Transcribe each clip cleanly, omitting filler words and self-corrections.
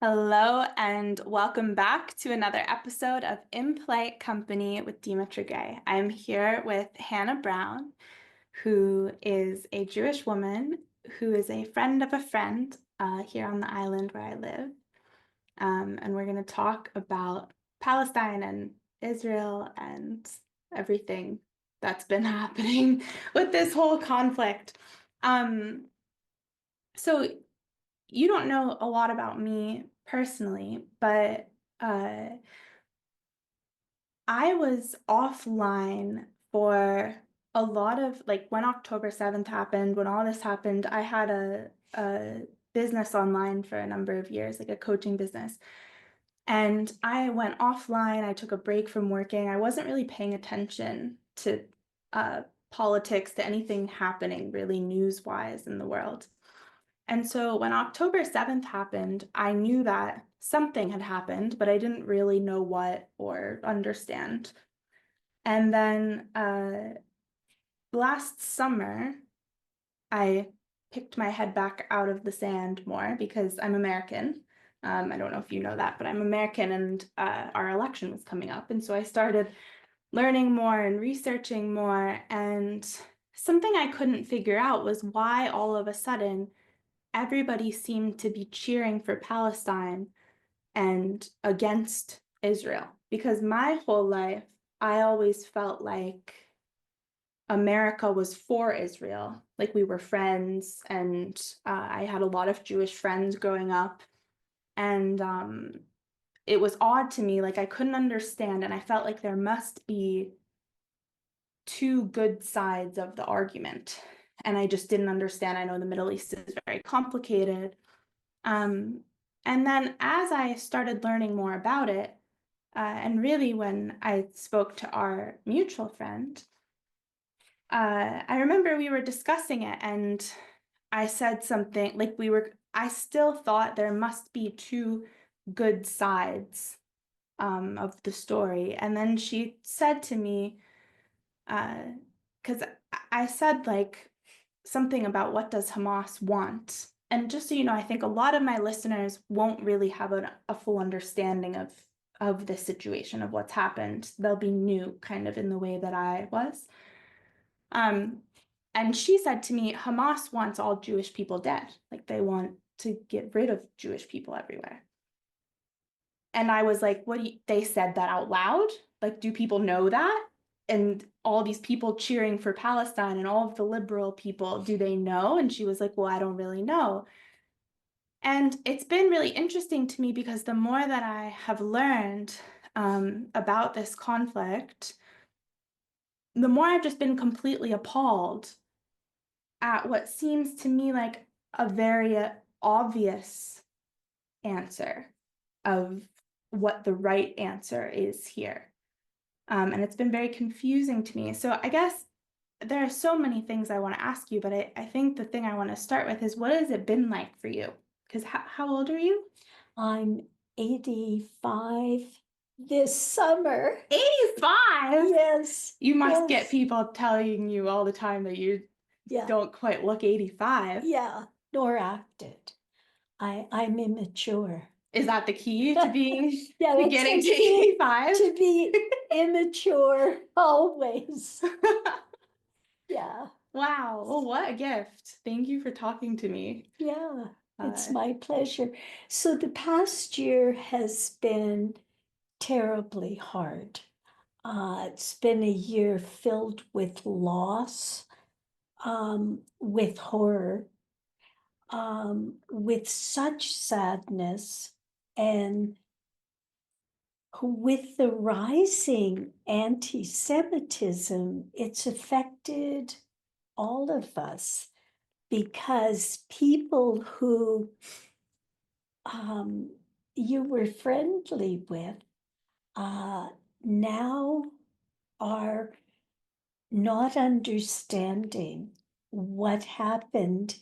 Hello, and welcome back to another episode of Impolite Company with Demetra Gray. I'm here with Hannah Brown, who is a Jewish woman who is a friend of a friend here on the island where I live. And we're going to talk about Palestine and Israel and everything that's been happening with this whole conflict. Um, so you don't know a lot about me personally, but uh, I was offline for a lot of like when October 7th happened, when all this happened, I had a business online for a number of years, like a coaching business. And I went offline. I took a break from working. I wasn't really paying attention to uh, politics, to anything happening really news-wise in the world. And so when October 7th happened, I knew that something had happened, but I didn't really know what or understand. And then last summer, I picked my head back out of the sand more because I'm American. I don't know if you know that, but I'm American and our election was coming up. And so I started learning more and researching more. And something I couldn't figure out was why all of a sudden everybody seemed to be cheering for Palestine and against Israel. Because my whole life, I always felt like America was for Israel. Like we were friends, and I had a lot of Jewish friends growing up. And it was odd to me. Like I couldn't understand, and I felt like there must be two good sides of the argument. And I just didn't understand. I know the Middle East is very complicated. Um, and then as I started learning more about it, and really when I spoke to our mutual friend, I remember we were discussing it and I said something like I still thought there must be two good sides of the story. And then she said to me, because I said like something about what does Hamas want? And just so you know, I think a lot of my listeners won't really have a full understanding of this situation, of what's happened. They'll be new kind of in the way that I was. Um, and she said to me, Hamas wants all Jewish people dead. Like they want to get rid of Jewish people everywhere. And I was like, they said that out loud? Like, do people know that? And all these people cheering for Palestine and all of the liberal people, do they know? And she was like, well, I don't really know. And it's been really interesting to me because the more that I have learned about this conflict, the more I've just been completely appalled at what seems to me like a very obvious answer of what the right answer is here. And it's been very confusing to me. So I guess there are so many things I want to ask you, but I think the thing I want to start with is what has it been like for you? Because how old are you? I'm 85 this summer. 85? Yes, You must get yes, people telling you all the time that you yeah, don't quite look 85. yeah, nor acted. I'm immature. Is that the key to being Yeah, to that's getting the to key 85? to be immature always. Yeah, Wow. Well, what a gift. Thank you for talking to me. yeah, it's Uh, my pleasure. So the past year has been terribly hard. It's been a year filled with loss, with horror, with such sadness, and with the rising anti-Semitism, it's affected all of us because people who um, you were friendly with uh, now are not understanding what happened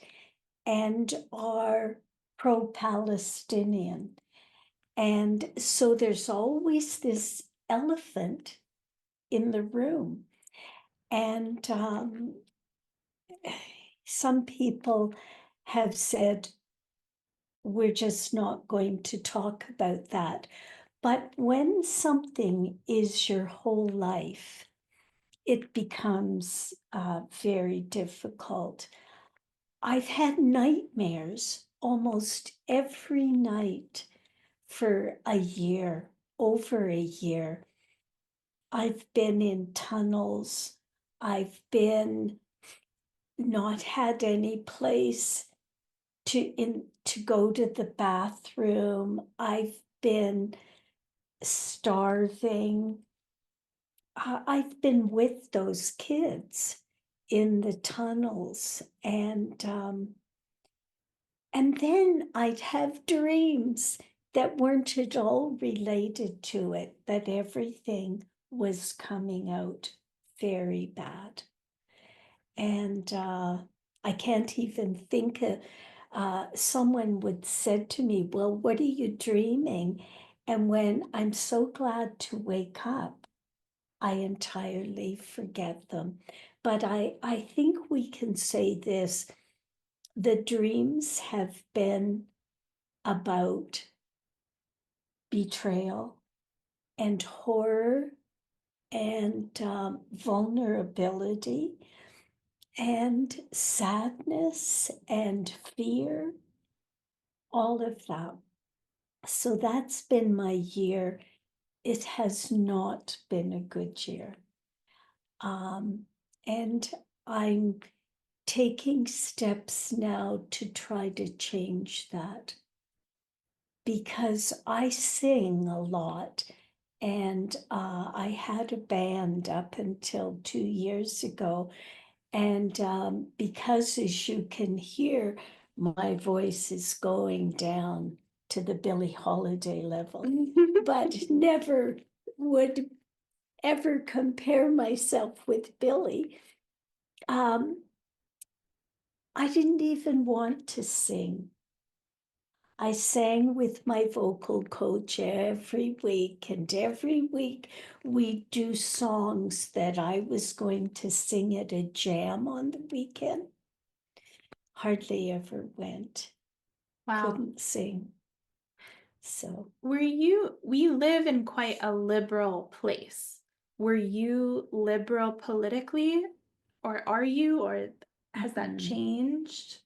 and are pro-Palestinian. And so there's always this elephant in the room. And some people have said, we're just not going to talk about that. But when something is your whole life, it becomes very difficult. I've had nightmares almost every night for a year, over a year. I've been in tunnels. I've been not had any place to go to the bathroom. I've been starving. I've been with those kids in the tunnels, and then I'd have dreams that weren't at all related to it, that everything was coming out very bad. And I can't even think of, someone would said to me, well, what are you dreaming? And when I'm so glad to wake up, I entirely forget them. But I think we can say this, the dreams have been about betrayal and horror and vulnerability and sadness and fear, all of that. So that's been my year. It has not been a good year. And I'm taking steps now to try to change that, because I sing a lot, and I had a band up until 2 years ago. And because, as you can hear, my voice is going down to the Billie Holiday level, but never would ever compare myself with Billie. I didn't even want to sing. I sang with my vocal coach every week, and every week we do songs that I was going to sing at a jam on the weekend. Hardly ever went. Wow. Couldn't sing. So We live in quite a liberal place. Were you liberal politically, or are you, or has that changed?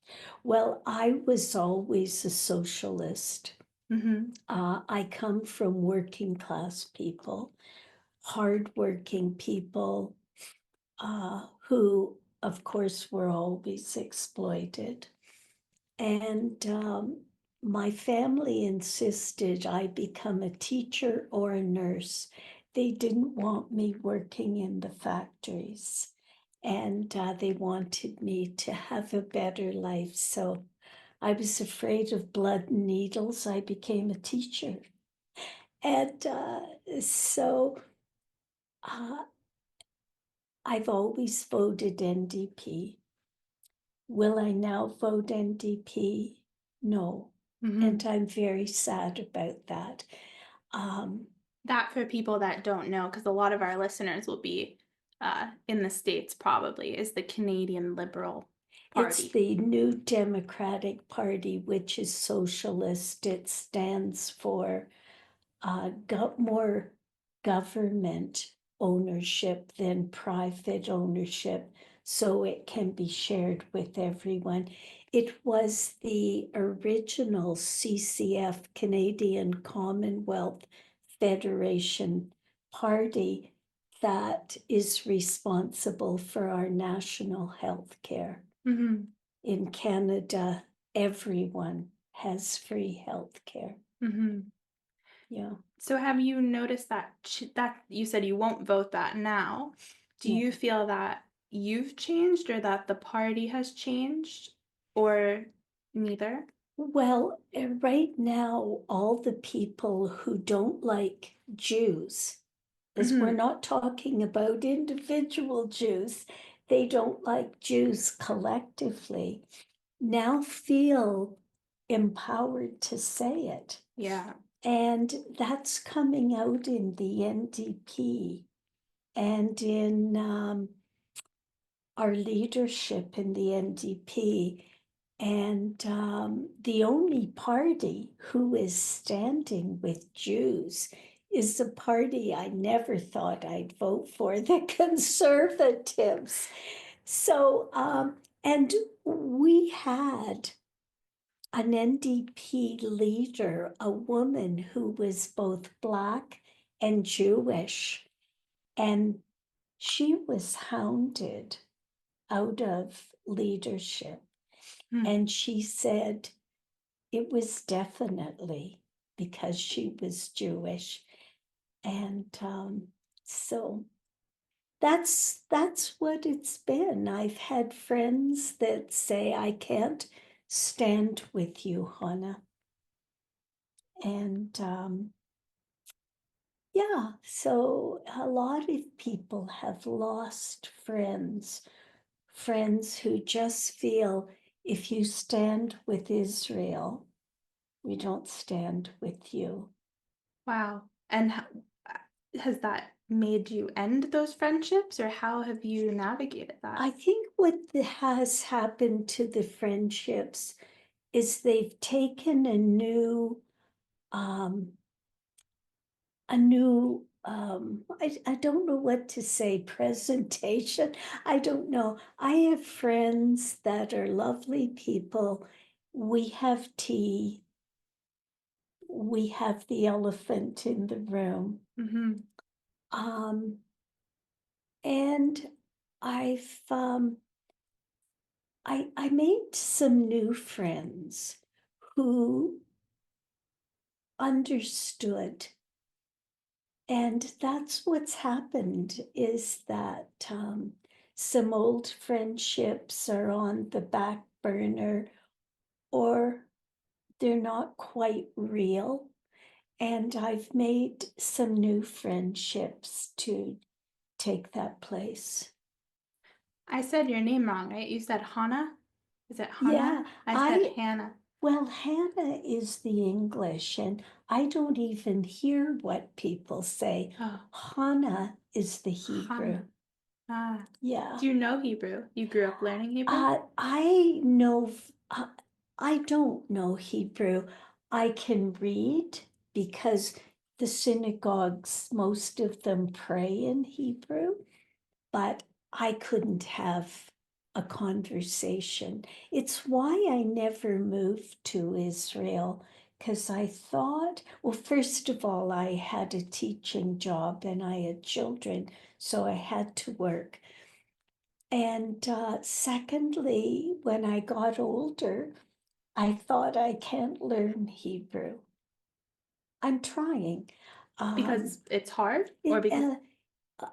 well, I was always a socialist. Mm-hmm. I come from working class people, hardworking people, who, of course, were always exploited. And my family insisted I become a teacher or a nurse. They didn't want me working in the factories, and they wanted me to have a better life. So I was afraid of blood and needles. I became a teacher. And so I've always voted NDP. Will I now vote NDP? No. Mm-hmm. And I'm very sad about that. That, for people that don't know, because a lot of our listeners will be in the States probably, is the Canadian Liberal It's Party. the New Democratic Party, which is socialist. It stands for more government ownership than private ownership, so it can be shared with everyone. It was the original CCF, Canadian Commonwealth Federation Party, that is responsible for our national health care. Mm-hmm. In Canada, everyone has free health care. Mm-hmm. Yeah. So have you noticed that that you said you won't vote that now? Do No. you feel that you've changed, or that the party has changed, or neither? Well, right now, all the people who don't like Jews, as we're Mm-hmm. not talking about individual Jews, they don't like Jews collectively, now feel empowered to say it. Yeah. And that's coming out in the NDP and in our leadership in the NDP. And the only party who is standing with Jews is a party I never thought I'd vote for, the Conservatives. So, and we had an NDP leader, a woman who was both Black and Jewish, and she was hounded out of leadership. Hmm. And she said it was definitely because she was Jewish. And so that's what it's been. I've had friends that say, I can't stand with you, Hannah. And yeah, so a lot of people have lost friends, friends who just feel if you stand with Israel, we don't stand with you. Wow. And has that made you end those friendships, or how have you navigated that? I think what has happened to the friendships is they've taken um, I don't know what to say, presentation. I don't know. I have friends that are lovely people. We have tea. We have the elephant in the room. Mm-hmm. Um, and I've I made some new friends who understood. And that's what's happened is that some old friendships are on the back burner or they're not quite real. And I've made some new friendships to take that place. I said your name wrong, right? You said Hannah? Is it Yeah, Hannah? I said Hannah. well, Hannah is the English, and I don't even hear what people say. Oh, Hannah is the Hebrew. Hannah. Ah. Yeah. Do you know Hebrew? You grew up learning Hebrew? I know, I don't know Hebrew. I can read because the synagogues, most of them pray in Hebrew, but I couldn't have a conversation. It's why I never moved to Israel, because I thought, well, first of all, I had a teaching job and I had children, so I had to work. And secondly, when I got older, I thought I can't learn Hebrew. I'm trying. Because it's hard, or It, because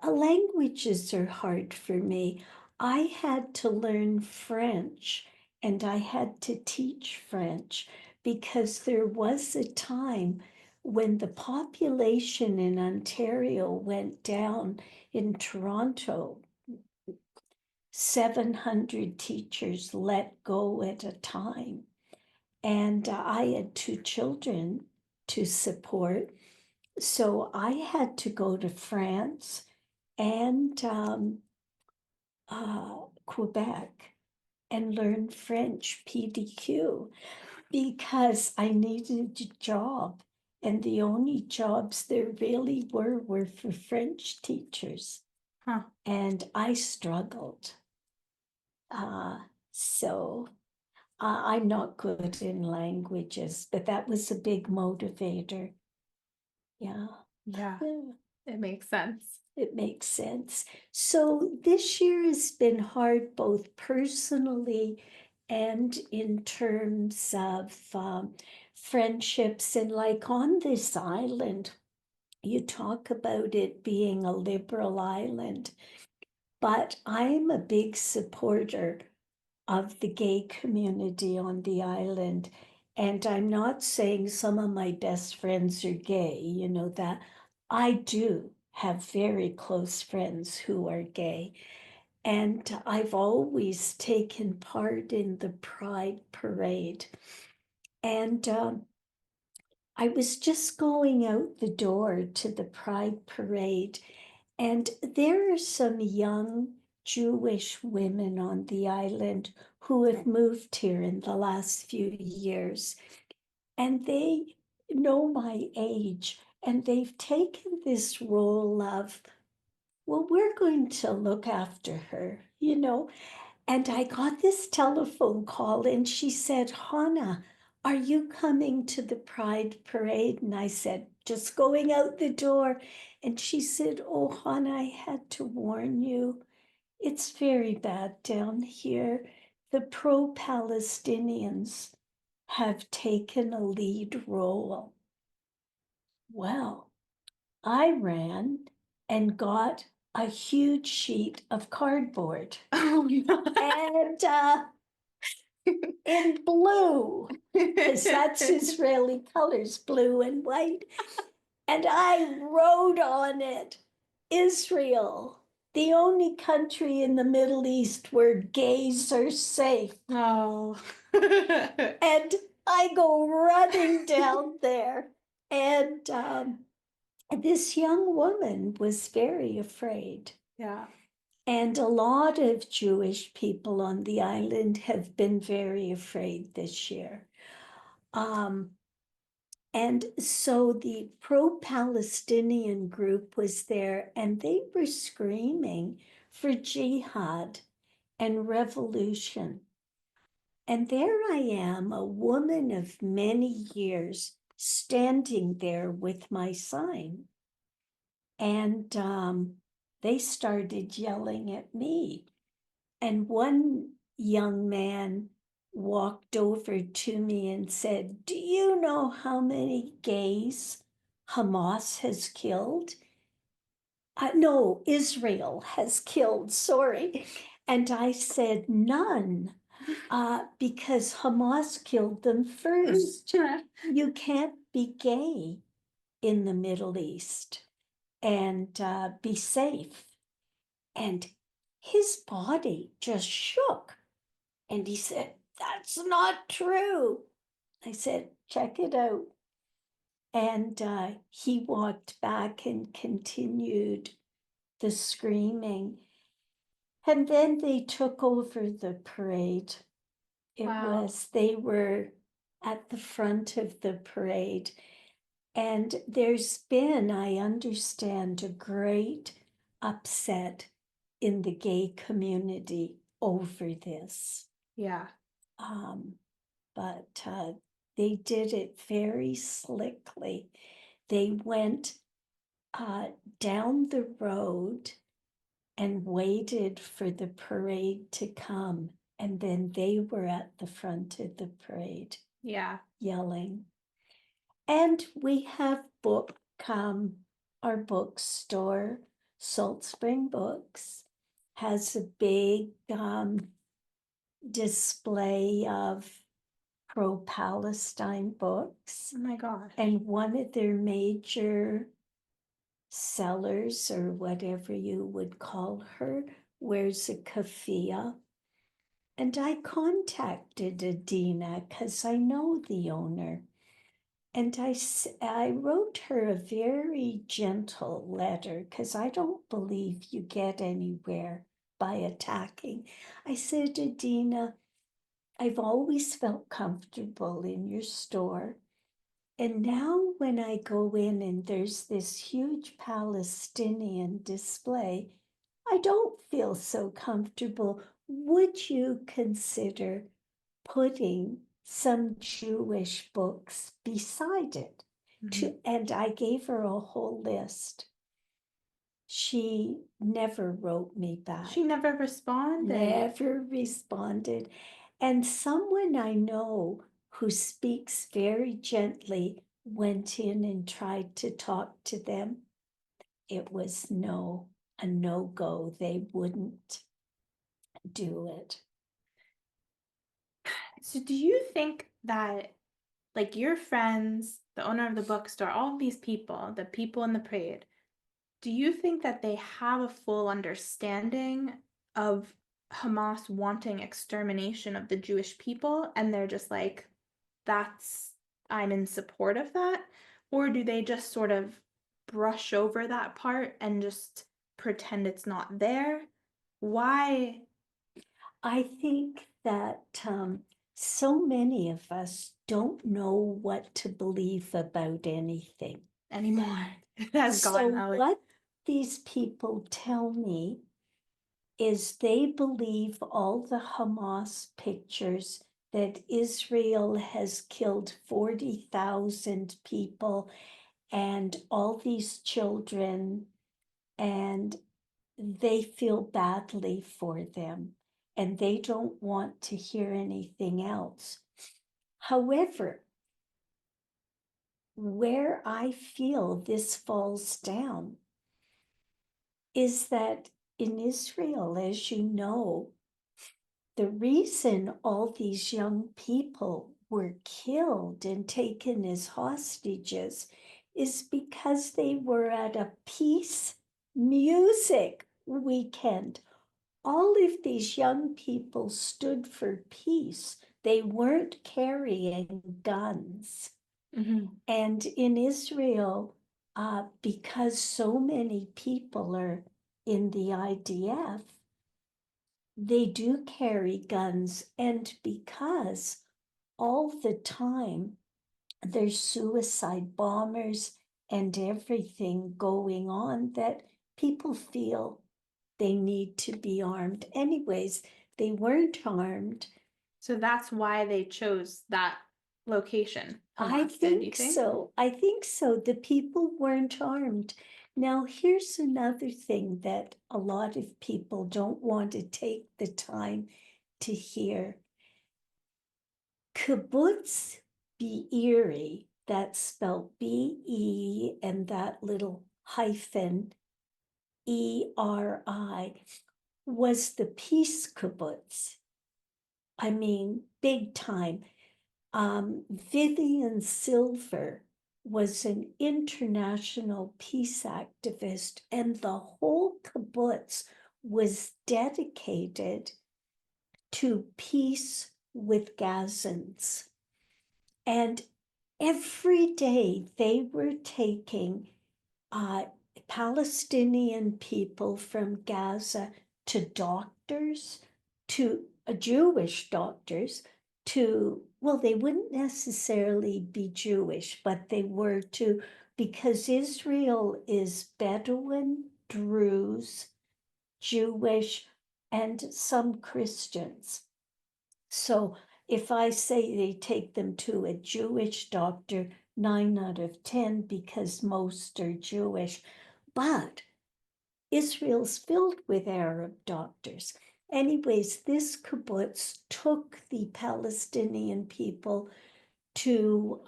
languages are hard for me. I had to learn French and I had to teach French because there was a time when the population in Ontario went down in Toronto. 700 teachers let go at a time. And I had two children to support. So I had to go to France and Quebec and learn French PDQ because I needed a job. And the only jobs there really were for French teachers. huh. And I struggled. Uh, so I'm not good in languages, but that was a big motivator. Yeah. Yeah, Yeah. it makes sense. It makes sense. So this year has been hard, both personally and in terms of friendships. And like on this island, you talk about it being a liberal island, but I'm a big supporter of the gay community on the island. And I'm not saying some of my best friends are gay, you know that. I do have very close friends who are gay. And I've always taken part in the Pride Parade. And I was just going out the door to the Pride Parade, and there are some young Jewish women on the island who have moved here in the last few years. And they know my age, and they've taken this role of, well, we're going to look after her, you know. And I got this telephone call, and she said, Hannah, are you coming to the Pride Parade? And I said, just going out the door. And she said, oh, Hannah, I had to warn you. It's very bad down here. The pro-Palestinians have taken a lead role. Well, I ran and got a huge sheet of cardboard Oh no. and in blue, because that's Israeli colors, blue and white. And I wrote on it, Israel, the only country in the Middle East where gays are safe. Oh. And I go running down there, and this young woman was very afraid. Yeah. And a lot of Jewish people on the island have been very afraid this year. And so the pro-Palestinian group was there, and they were screaming for jihad and revolution. And there I am, a woman of many years, standing there with my sign. And they started yelling at me. And one young man walked over to me and said, do you know how many gays Hamas has killed? No, Israel has killed, sorry. And I said, none, because Hamas killed them first. You can't be gay in the Middle East and be safe. And his body just shook. And he said, that's not true. I said, check it out. And he walked back and continued the screaming. And then they took over the parade. Wow. They were at the front of the parade. And there's been, I understand, a great upset in the gay community over this. Yeah. But they did it very slickly. They went down the road and waited for the parade to come. And then they were at the front of the parade Yeah. yelling. And we have our bookstore, Salt Spring Books, has a big display of pro-Palestine books. Oh my gosh. And one of their major sellers, or whatever you would call her, wears a keffiyeh. And I contacted Adina because I know the owner. And I wrote her a very gentle letter because I don't believe you get anywhere by attacking. I said, Adina, I've always felt comfortable in your store. And now when I go in and there's this huge Palestinian display, I don't feel so comfortable. Would you consider putting some Jewish books beside it? And I gave her a whole list. She never wrote me back. She never responded. Never responded. And someone I know who speaks very gently went in and tried to talk to them. It was a no-go. They wouldn't do it. So do you think that like your friends, the owner of the bookstore, all of these people, the people in the parade, do you think that they have a full understanding of Hamas wanting extermination of the Jewish people and they're just like, I'm in support of that? Or do they just sort of brush over that part and just pretend it's not there? Why? I think that so many of us don't know what to believe about anything anymore. It has So gone out. what these people tell me is they believe all the Hamas pictures that Israel has killed 40,000 people and all these children, and they feel badly for them and they don't want to hear anything else. However, where I feel this falls down is that in Israel, as you know, the reason all these young people were killed and taken as hostages is because they were at a peace music weekend. All of these young people stood for peace. They weren't carrying guns. Mhm. And in Israel, because so many people are in the IDF, they do carry guns. And because all the time there's suicide bombers and everything going on, that people feel they need to be armed. Anyways, they weren't armed. So that's why they chose that location. I Hamas did, you think think? so. I think so. The people weren't armed. Now, here's another thing that a lot of people don't want to take the time to hear. Kibbutz Be'eri, that's spelled B-E and that little hyphen E-R-I, was the peace kibbutz. I mean, big time. Vivian Silver was an international peace activist, and the whole kibbutz was dedicated to peace with Gazans. And every day they were taking Palestinian people from Gaza to doctors, to Jewish doctors, to, well, they wouldn't necessarily be Jewish, but they were to, because Israel is Bedouin, Druze, Jewish, and some Christians. So if I say they take them to a Jewish doctor, 9 out of 10, because most are Jewish, but Israel's filled with Arab doctors. Anyways, this kibbutz took the Palestinian people to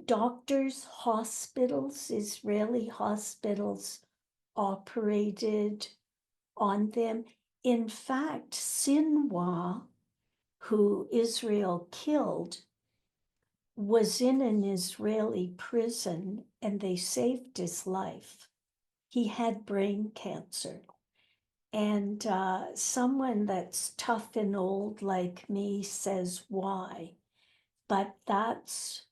doctors, hospitals, Israeli hospitals operated on them. In fact, Sinwar, who Israel killed, was in an Israeli prison and they saved his life. He had brain cancer. And someone that's tough and old like me says, why? But that's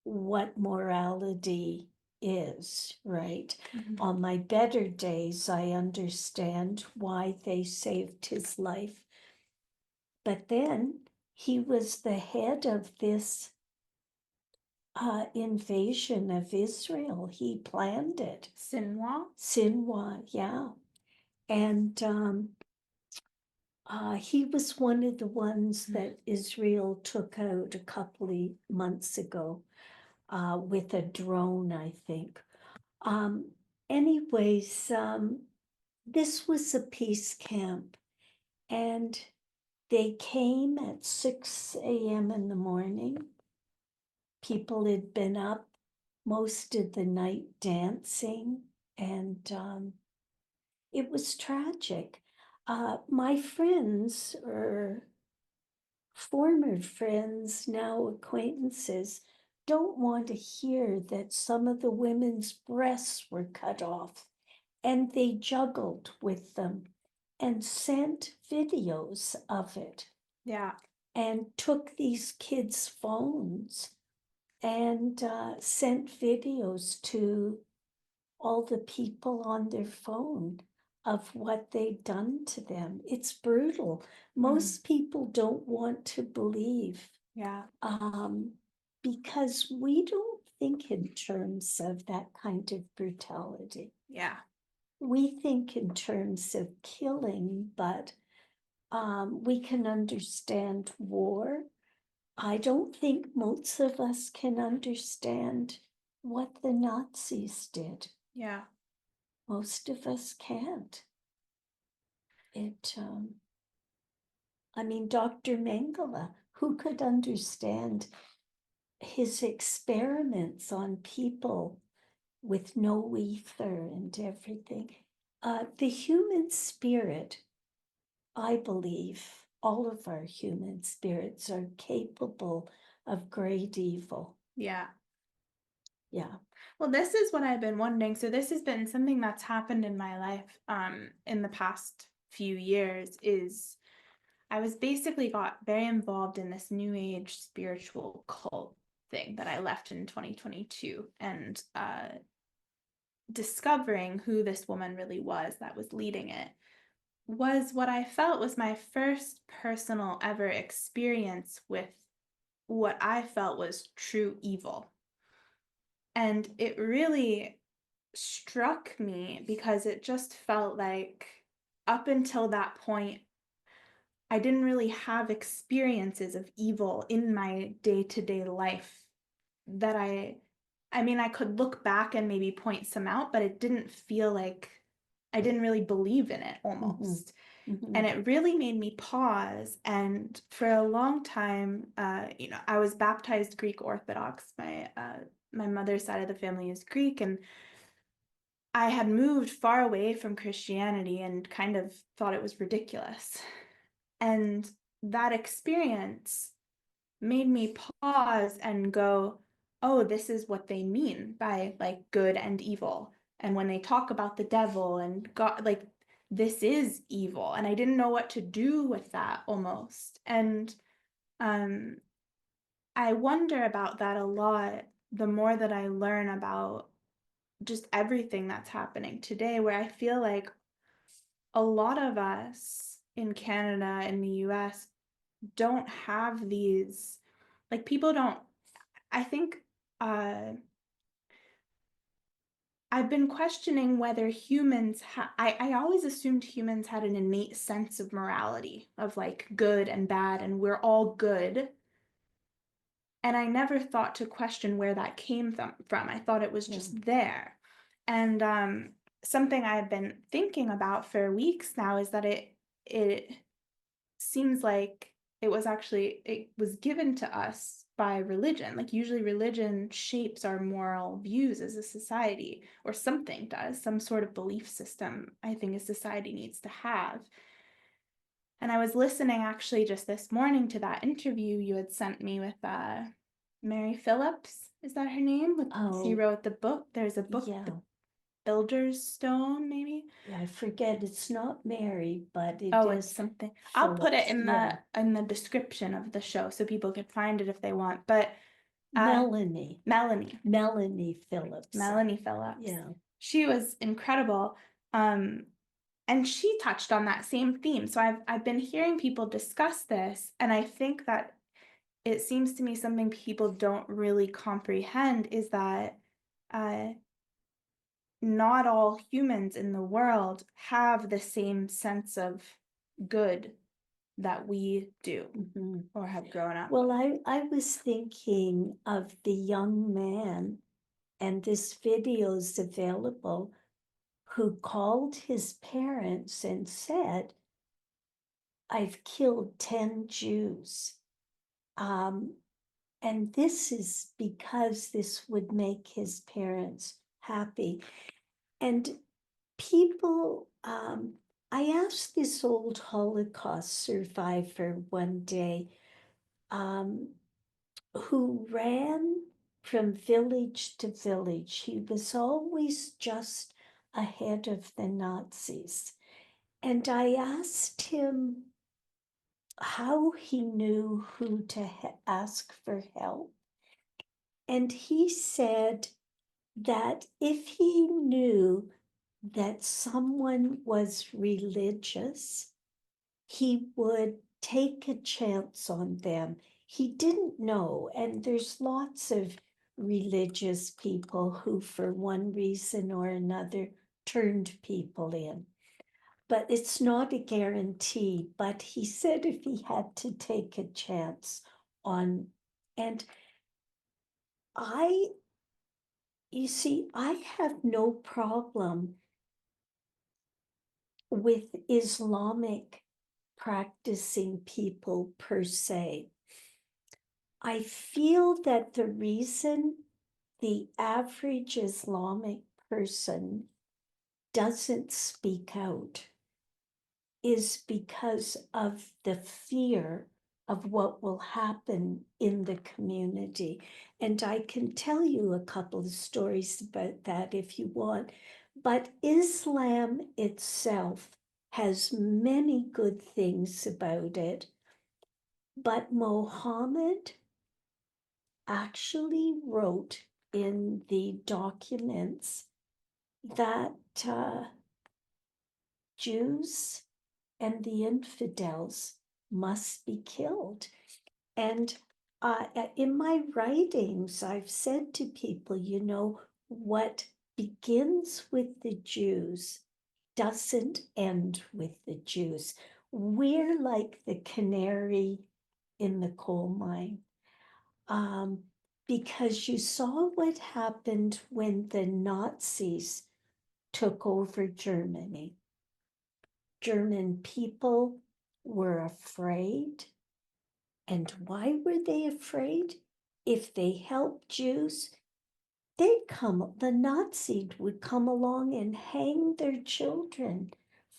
what morality is, right? Mhm. On my better days, I understand why they saved his life. But then he was the head of this invasion of Israel. He planned it. Sinwar? Sinwar, yeah. And he was one of the ones that Israel took out a couple of months ago with a drone, I think. Anyways, this was a peace camp, and they came at 6 a.m. in the morning. People had been up most of the night dancing, and it was tragic. My friends, or former friends, now acquaintances, don't want to hear that some of the women's breasts were cut off, and they juggled with them and sent videos of it Yeah. and took these kids' phones and sent videos to all the people on their phone. of what they've done to them. It's brutal. Mm. Most people don't want to believe, Yeah. because we don't think in terms of that kind of brutality. Yeah. We think in terms of killing, but we can understand war. I don't think most of us can understand what the Nazis did. Yeah. Most of us can't. I mean, Dr. Mengele, who could understand his experiments on people with no ether and everything? The human spirit, I believe, all of our human spirits are capable of great evil. Yeah. Yeah. Well, this is what I've been wondering. So this has been something that's happened in my life in the past few years is I was basically got very involved in this new age spiritual cult thing that I left in 2022 and discovering who this woman really was that was leading it was what I felt was my first personal ever experience with what I felt was true evil. And it really struck me because it just felt like up until that point, I didn't really have experiences of evil in my day-to-day life that I mean, I could look back and maybe point some out, but it didn't feel like I didn't really believe in it almost. Mm-hmm. And it really made me pause. And for a long time, I was baptized Greek Orthodox. My mother's side of the family is Greek, and I had moved far away from Christianity and kind of thought it was ridiculous. And that experience made me pause and go, oh, this is what they mean by like good and evil. And when they talk about the devil and God, like this is evil. And I didn't know what to do with that almost. And um, I wonder about that a lot the more that I learn about just everything that's happening today, where I feel like a lot of us in Canada and the US don't have these, like people don't, I think uh, I've been questioning whether humans I always assumed humans had an innate sense of morality, of like good and bad, and we're all good. And I never thought to question where that came from. I thought it was just there. And something I've been thinking about for weeks now is that it seems like it was given to us by religion. Like usually religion shapes our moral views as a society, or something does, some sort of belief system I think a society needs to have. And I was listening actually just this morning to that interview you had sent me with Mary Phillips. Is that her name? She wrote the book. There's a book, Yeah. The Builder's Stone, maybe? Yeah, I forget. It's not Mary, but it Oh, is it's something. I'll put it Phillips. in the description of the show so people can find it if they want. But Melanie Melanie Phillips. Melanie Phillips. Yeah. She was incredible. And she touched on that same theme. So I've been hearing people discuss this, and I think that it seems to me something people don't really comprehend is that not all humans in the world have the same sense of good that we do or have grown up Well, with. I was thinking of the young man, and this video's available, who called his parents and said, I've killed 10 Jews. And this is because this would make his parents happy. And people, I asked this old Holocaust survivor one day, who ran from village to village. He was always just ahead of the Nazis. And I asked him how he knew who to ask for help. And he said that if he knew that someone was religious, he would take a chance on them. He didn't know, and there's lots of religious people who, for one reason or another, turned people in. But it's not a guarantee. But he said if he had to take a chance on, and you see, I have no problem with Islamic practicing people per se. I feel that the reason the average Islamic person doesn't speak out is because of the fear of what will happen in the community. And I can tell you a couple of stories about that if you want. But Islam itself has many good things about it. But Mohammed actually wrote in the documents that Jews and the infidels must be killed. And in my writings, I've said to people, you know, what begins with the Jews doesn't end with the Jews. We're like the canary in the coal mine. Because you saw what happened when the Nazis took over Germany. German people were afraid. And why were they afraid? If they helped Jews, the Nazis would come along and hang their children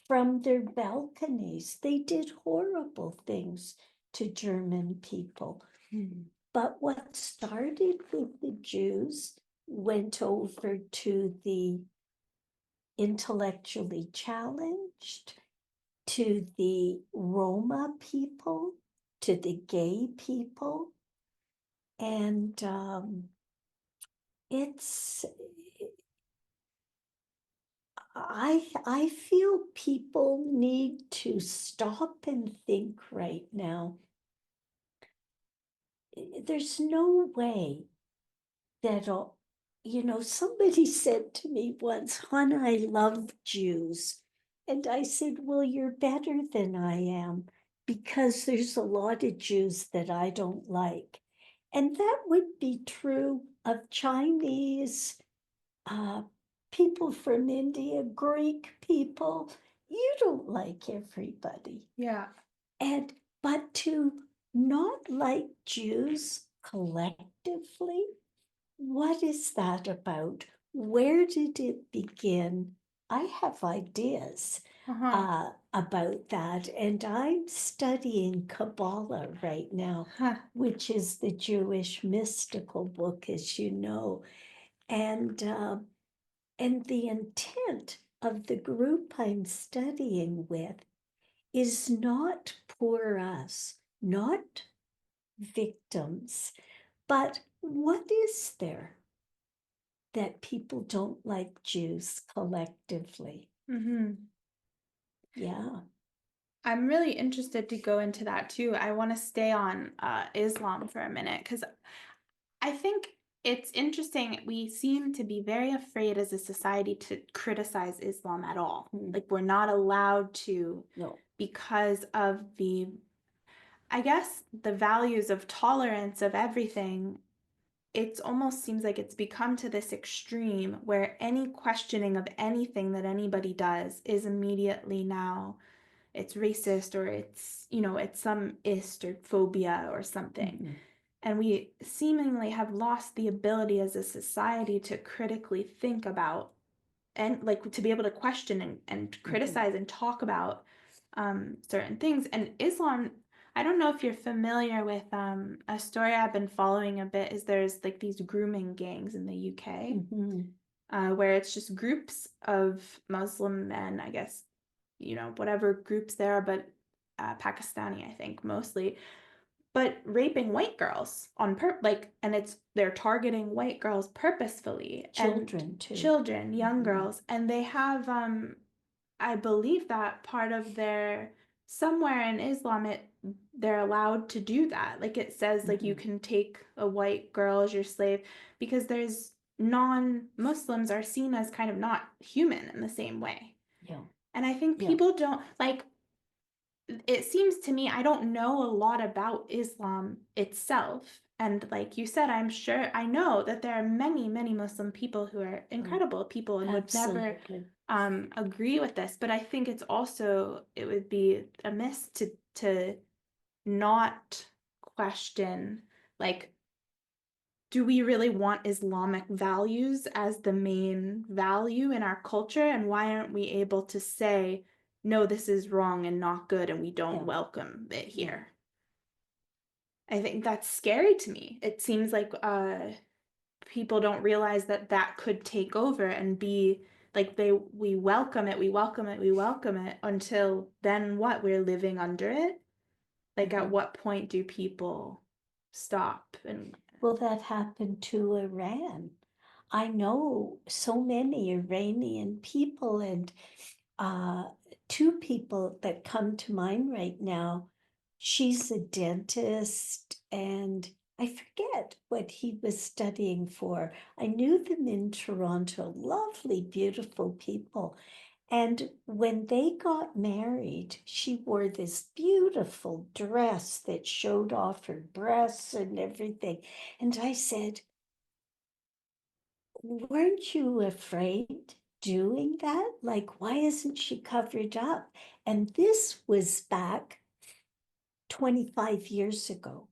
from their balconies. They did horrible things to German people. But what started with the Jews went over to the intellectually challenged, to the Roma people, to the gay people. And I feel people need to stop and think right now. There's no way that, somebody said to me once, "Hon, I love Jews." And I said, "Well, you're better than I am because there's a lot of Jews that I don't like." And that would be true of Chinese, uh, people from India, Greek people. You don't like everybody. Yeah. But to not like Jews collectively, what is that about? Where did it begin? I have ideas about that, and I'm studying Kabbalah right now, which is the Jewish mystical book, as you know, and the intent of the group I'm studying with is not poor us, not victims, but what is there that people don't like Jews collectively? Mm-hmm. Yeah. I'm really interested to go into that too. I want to stay on Islam for a minute because I think it's interesting. We seem to be very afraid as a society to criticize Islam at all. Like we're not allowed to, No. because of I guess, the values of tolerance of everything. It almost seems like it's become to this extreme where any questioning of anything that anybody does is immediately now it's racist or it's some ist or phobia or something. Mm-hmm. And we seemingly have lost the ability as a society to critically think about and like to be able to question and criticize and talk about certain things. And Islam, I don't know if you're familiar with a story I've been following a bit is there's like these grooming gangs in the UK where it's just groups of Muslim men, I guess, whatever groups there are, but Pakistani, I think, mostly, but raping white girls and they're targeting white girls purposefully and Children too. children, young girls, and they have I believe that part of their somewhere in Islam they're allowed to do that. Like it says like you can take a white girl as your slave because there's non-Muslims are seen as kind of not human in the same way. Yeah. And I think Yeah. people don't like it seems to me I don't know a lot about Islam itself. And like you said, I'm sure I know that there are many, many Muslim people who are incredible people and would never Absolutely. agree with this. But I think it would be amiss to not question like do we really want Islamic values as the main value in our culture? And why aren't we able to say, no, this is wrong and not good, and we don't Yeah. welcome it Yeah. here? I think that's scary to me. It seems like people don't realize that that could take over and be like we welcome it, we welcome it, we welcome it until then what? We're living under it. Like at what point do people stop? And Well, that happened to Iran. I know so many Iranian people, and two people that come to mind right now. She's a dentist, and I forget what he was studying for. I knew them in Toronto, lovely, beautiful people. And when they got married, she wore this beautiful dress that showed off her breasts and everything. And I said, weren't you afraid doing that? Like, why isn't she covered up? And this was back 25 years ago.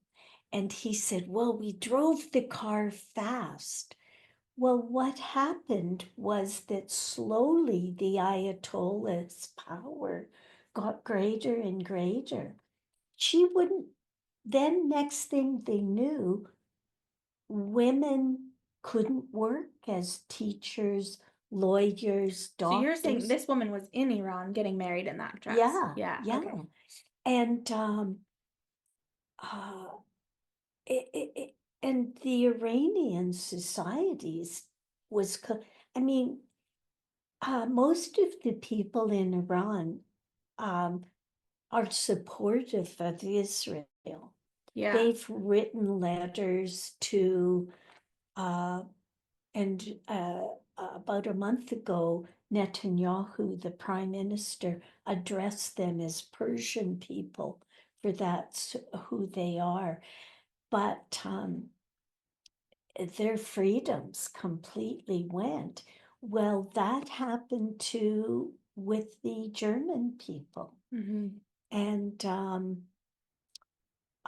And he said, well, we drove the car fast. Well, what happened was that slowly the Ayatollah's power got greater and greater. She wouldn't, then next thing they knew, women couldn't work as teachers, lawyers, so you're saying doctors. this woman was in Iran getting married in that dress? Yeah, Yeah, yeah. okay. And uh, it, it, it, and the Iranian societies was, I mean, most of the people in Iran um, are supportive of Israel. Yeah. They've written letters to, and about a month ago, Netanyahu, the prime minister, addressed them as Persian people, for that's who they are. But their freedoms completely went. Well, that happened too with the German people. And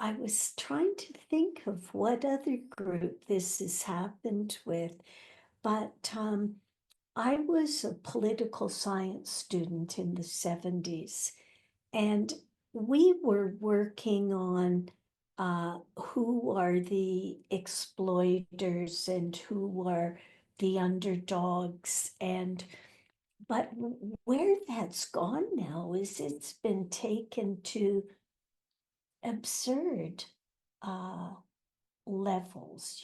I was trying to think of what other group this has happened with, but I was a political science student in the 70s, and we were working on who are the exploiters and who are the underdogs. And but where that's gone now is it's been taken to absurd uh, levels,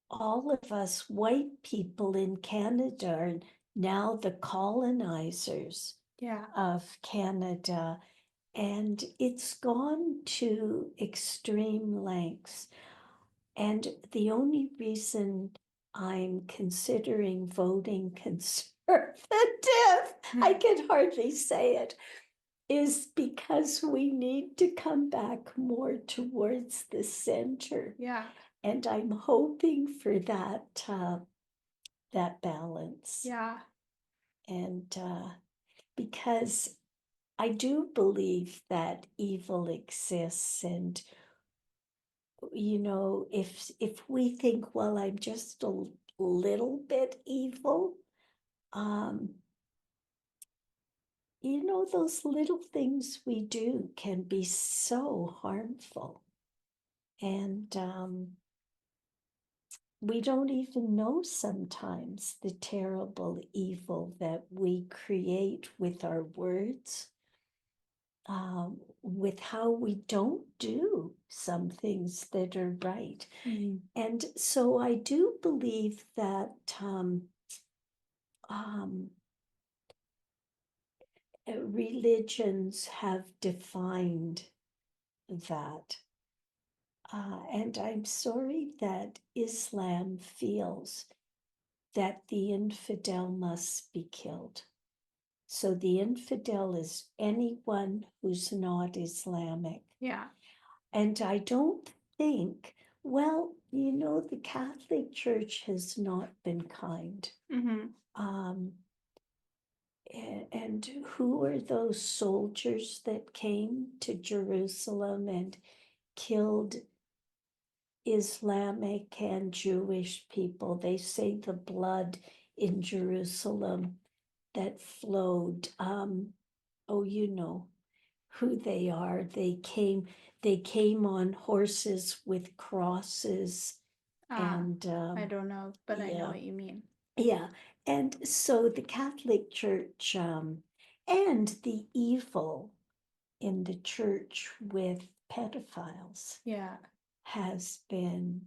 all of us white people in Canada are now the colonizers Yeah. of Canada, and it's gone to extreme lengths. And the only reason I'm considering voting conservative, I can hardly say it, is because we need to come back more towards the center. Yeah. And I'm hoping for that balance. Yeah. And because I do believe that evil exists, and if we think, well, I'm just a little bit evil, um, those little things we do can be so harmful. And we don't even know sometimes the terrible evil that we create with our words. with how we don't do some things that are right. And so I do believe that religions have defined that. And I'm sorry that Islam feels that the infidel must be killed. So the infidel is anyone who's not Islamic. Yeah. And I don't think, well, the Catholic Church has not been kind. Um, and who are those soldiers that came to Jerusalem and killed Islamic and Jewish people? They say the blood in Jerusalem that flowed. Oh, you know who they are. They came on horses with crosses, and I don't know, but I know what you mean. Yeah, and so the Catholic Church, and the evil in the church with pedophiles, has been,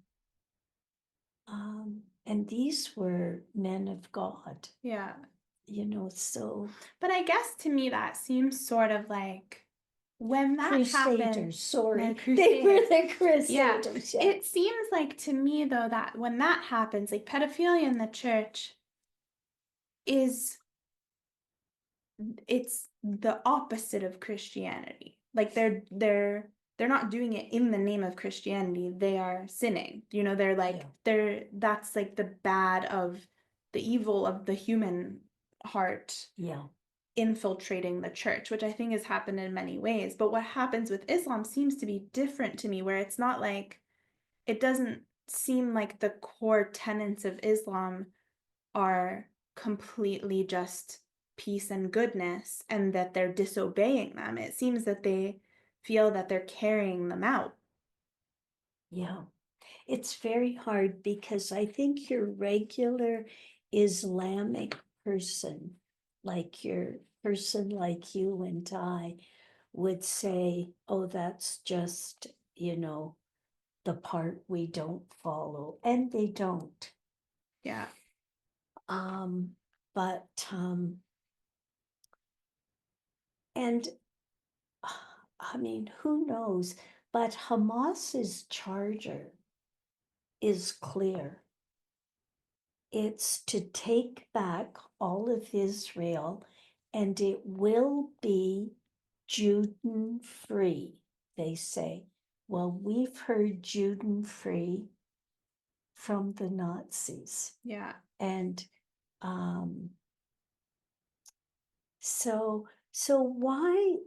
and these were men of God. Yeah. So. But I guess to me that seems sort of like when that happened. Sorry, they were the Crusaders. Yeah. It seems like to me though that when that happens, like pedophilia in the church it's the opposite of Christianity. Like they're not doing it in the name of Christianity. They are sinning. They're like that's like the bad of the evil of the human heart. Yeah. Infiltrating the church, which I think has happened in many ways. But what happens with Islam seems to be different to me, where it's not like, it doesn't seem like the core tenets of Islam are completely just peace and goodness and that they're disobeying them. It seems that they feel that they're carrying them out. Yeah. It's very hard because I think your regular Islamic person, like your person like you and I, would say, oh, that's just, the part we don't follow. And they don't. Yeah. But, and I mean, who knows? But Hamas's charter is clear. It's to take back all of Israel, and it will be Juden free, they say. Well, we've heard Juden free from the Nazis. Yeah. And so why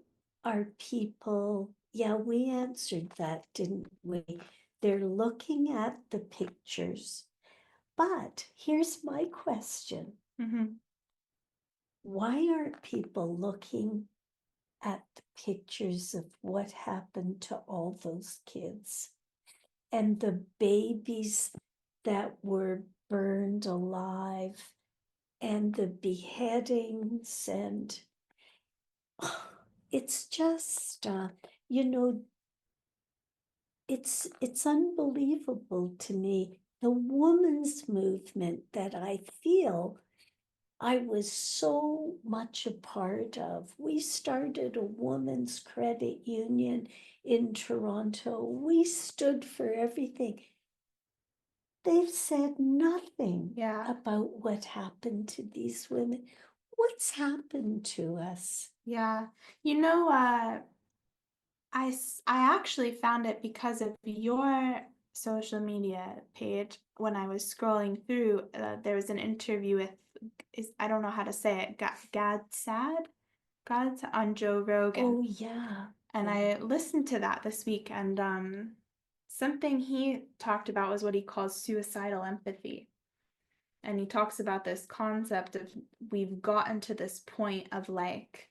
are people, we answered that, didn't we? They're looking at the pictures. But here's my question. Why aren't people looking at the pictures of what happened to all those kids and the babies that were burned alive and the beheadings? And it's just, it's unbelievable to me. The women's movement that I feel I was so much a part of. We started a women's credit union in Toronto. We stood for everything. They've said nothing about what happened to these women. What's happened to us? Yeah. I actually found it because of your social media page. When I was scrolling through, there was an interview with, I don't know how to say it, Gad on Joe Rogan. Oh, yeah. And I listened to that this week, and something he talked about was what he calls suicidal empathy. And he talks about this concept of we've gotten to this point of like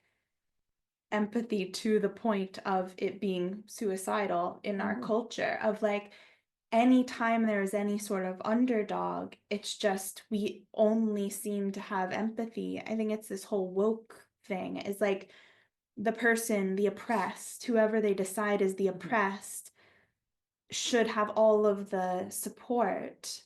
empathy to the point of it being suicidal in our culture, of like anytime there's any sort of underdog, it's just we only seem to have empathy. I think it's this whole woke thing. It's like the person, the oppressed, whoever they decide is the oppressed, should have all of the support.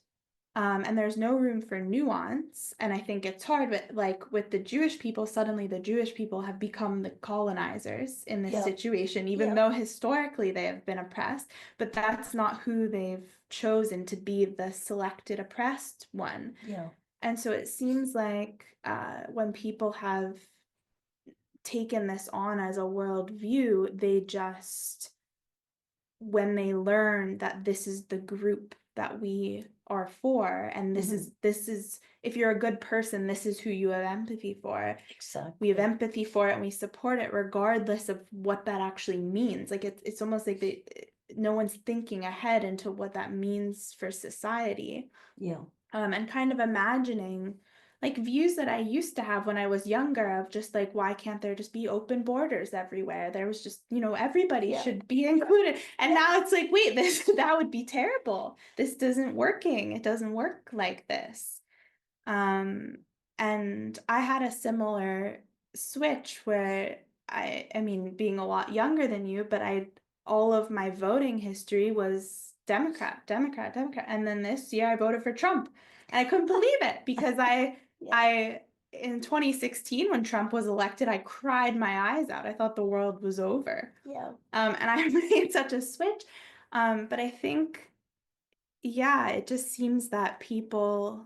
And there's no room for nuance. And I think it's hard, but like with the Jewish people, suddenly the Jewish people have become the colonizers in this Yeah. situation, even Yeah. though historically they have been oppressed, but that's not who they've chosen to be the selected oppressed one. Yeah. And so it seems like when people have taken this on as a worldview, they just, when they learn that this is the group that we are for, and this is if you're a good person, this is who you have empathy for. Exactly. We have empathy for it and we support it regardless of what that actually means. Like it's almost like no one's thinking ahead into what that means for society. Yeah. And kind of imagining like views that I used to have when I was younger of just like, why can't there just be open borders everywhere? There was just, everybody should be included. And now it's like, wait, that would be terrible. This isn't working. It doesn't work like this. And I had a similar switch where I mean, being a lot younger than you, but all of my voting history was Democrat, Democrat, Democrat. And then this year I voted for Trump. And I couldn't believe it because I in 2016 when Trump was elected, I cried my eyes out. I thought the world was over. Yeah. And I made such a switch. But I think, yeah, it just seems that people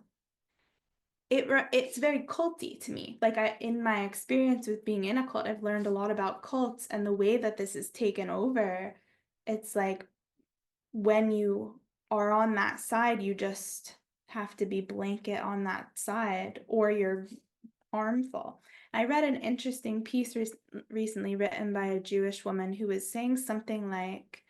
it's very culty to me. Like in my experience with being in a cult, I've learned a lot about cults and the way that this is taken over. It's like when you are on that side, you just have to be blanket on that side or you're harmful. I read an interesting piece recently written by a Jewish woman who was saying something like,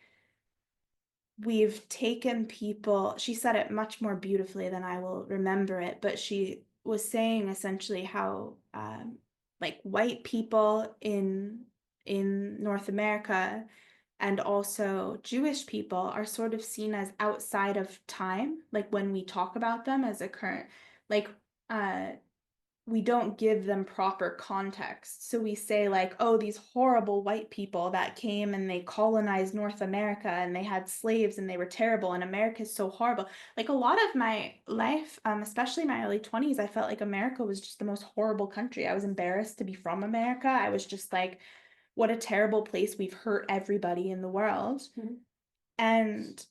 we've taken people, she said it much more beautifully than I will remember it, but she was saying essentially how like white people in North America and also Jewish people are sort of seen as outside of time, like when we talk about them as a current, like uh we don't give them proper context. So we say like, oh, these horrible white people that came and they colonized North America and they had slaves and they were terrible and America is so horrible. Like a lot of my life, especially my early 20s, I felt like America was just the most horrible country. I was embarrassed to be from America. I was just like, what a terrible place. We've hurt everybody in the world. Mm-hmm. And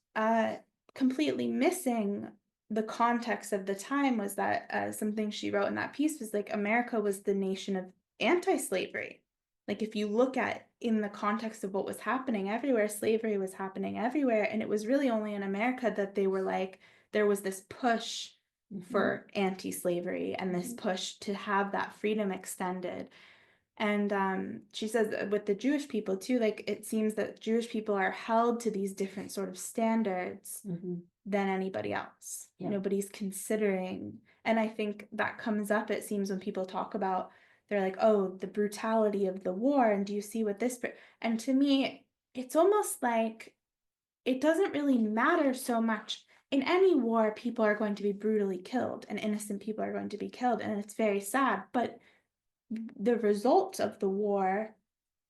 completely missing the context of the time was that something she wrote in that piece was like America was the nation of anti-slavery. Like if you look at in the context of what was happening everywhere, slavery was happening everywhere. And it was really only in America that they were like, there was this push for anti-slavery and this push to have that freedom extended. And she says with the Jewish people too, like it seems that Jewish people are held to these different sort of standards than anybody else. Yeah. Nobody's considering, and I think that comes up, it seems, when people talk about, they're like, oh, the brutality of the war, and do you see what this, and to me, it's almost like it doesn't really matter so much. In any war, people are going to be brutally killed, and innocent people are going to be killed, and it's very sad, but the results of the war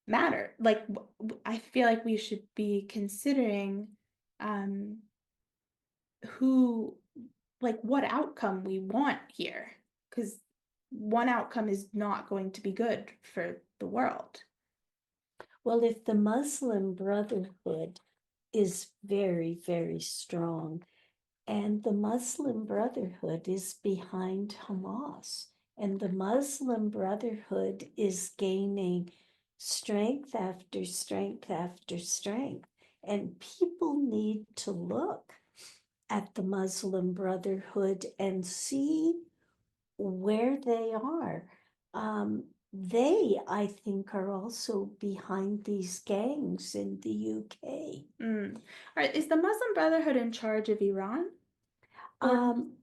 matter. Like I feel like we should be considering who, like what outcome we want here, because one outcome is not going to be good for the world. Well, if the Muslim Brotherhood is very, very strong, and the Muslim Brotherhood is behind Hamas, and the Muslim Brotherhood is gaining strength after strength after strength, and people need to look at the Muslim Brotherhood and see where they are. They, I think, are also behind these gangs in the UK. Is the Muslim Brotherhood in charge of Iran?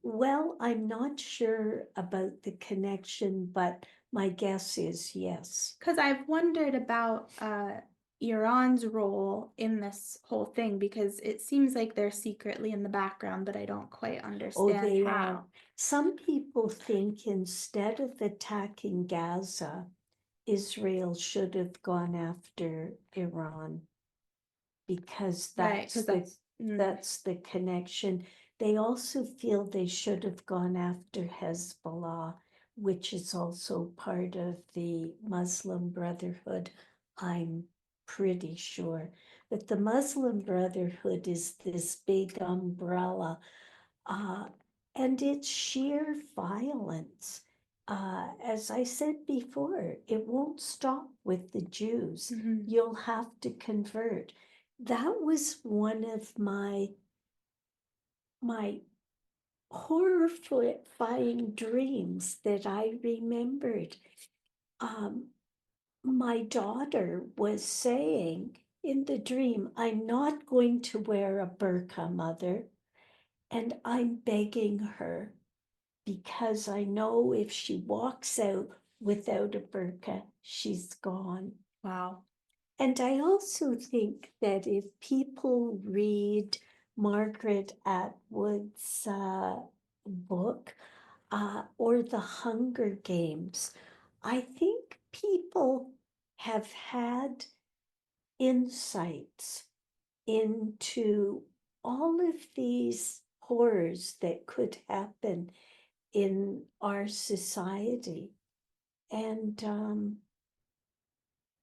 Well, I'm not sure about the connection, but my guess is yes. Because I've wondered about Iran's role in this whole thing, because it seems like they're secretly in the background, but I don't quite understand they how. are. Some people think instead of attacking Gaza, Israel should have gone after Iran because Right, because that's the connection. They also feel they should have gone after Hezbollah, which is also part of the Muslim Brotherhood, I'm pretty sure. But the Muslim Brotherhood is this big umbrella, and it's sheer violence. As I said before, it won't stop with the Jews. Mhm. You'll have to convert. That was one of my horrifying dreams that I remembered. My daughter was saying in the dream, I'm not going to wear a burqa, mother. And I'm begging her because I know if she walks out without a burqa, she's gone. Wow. And I also think that if people read Margaret Atwood's book or The Hunger Games, I think people have had insights into all of these horrors that could happen in our society. And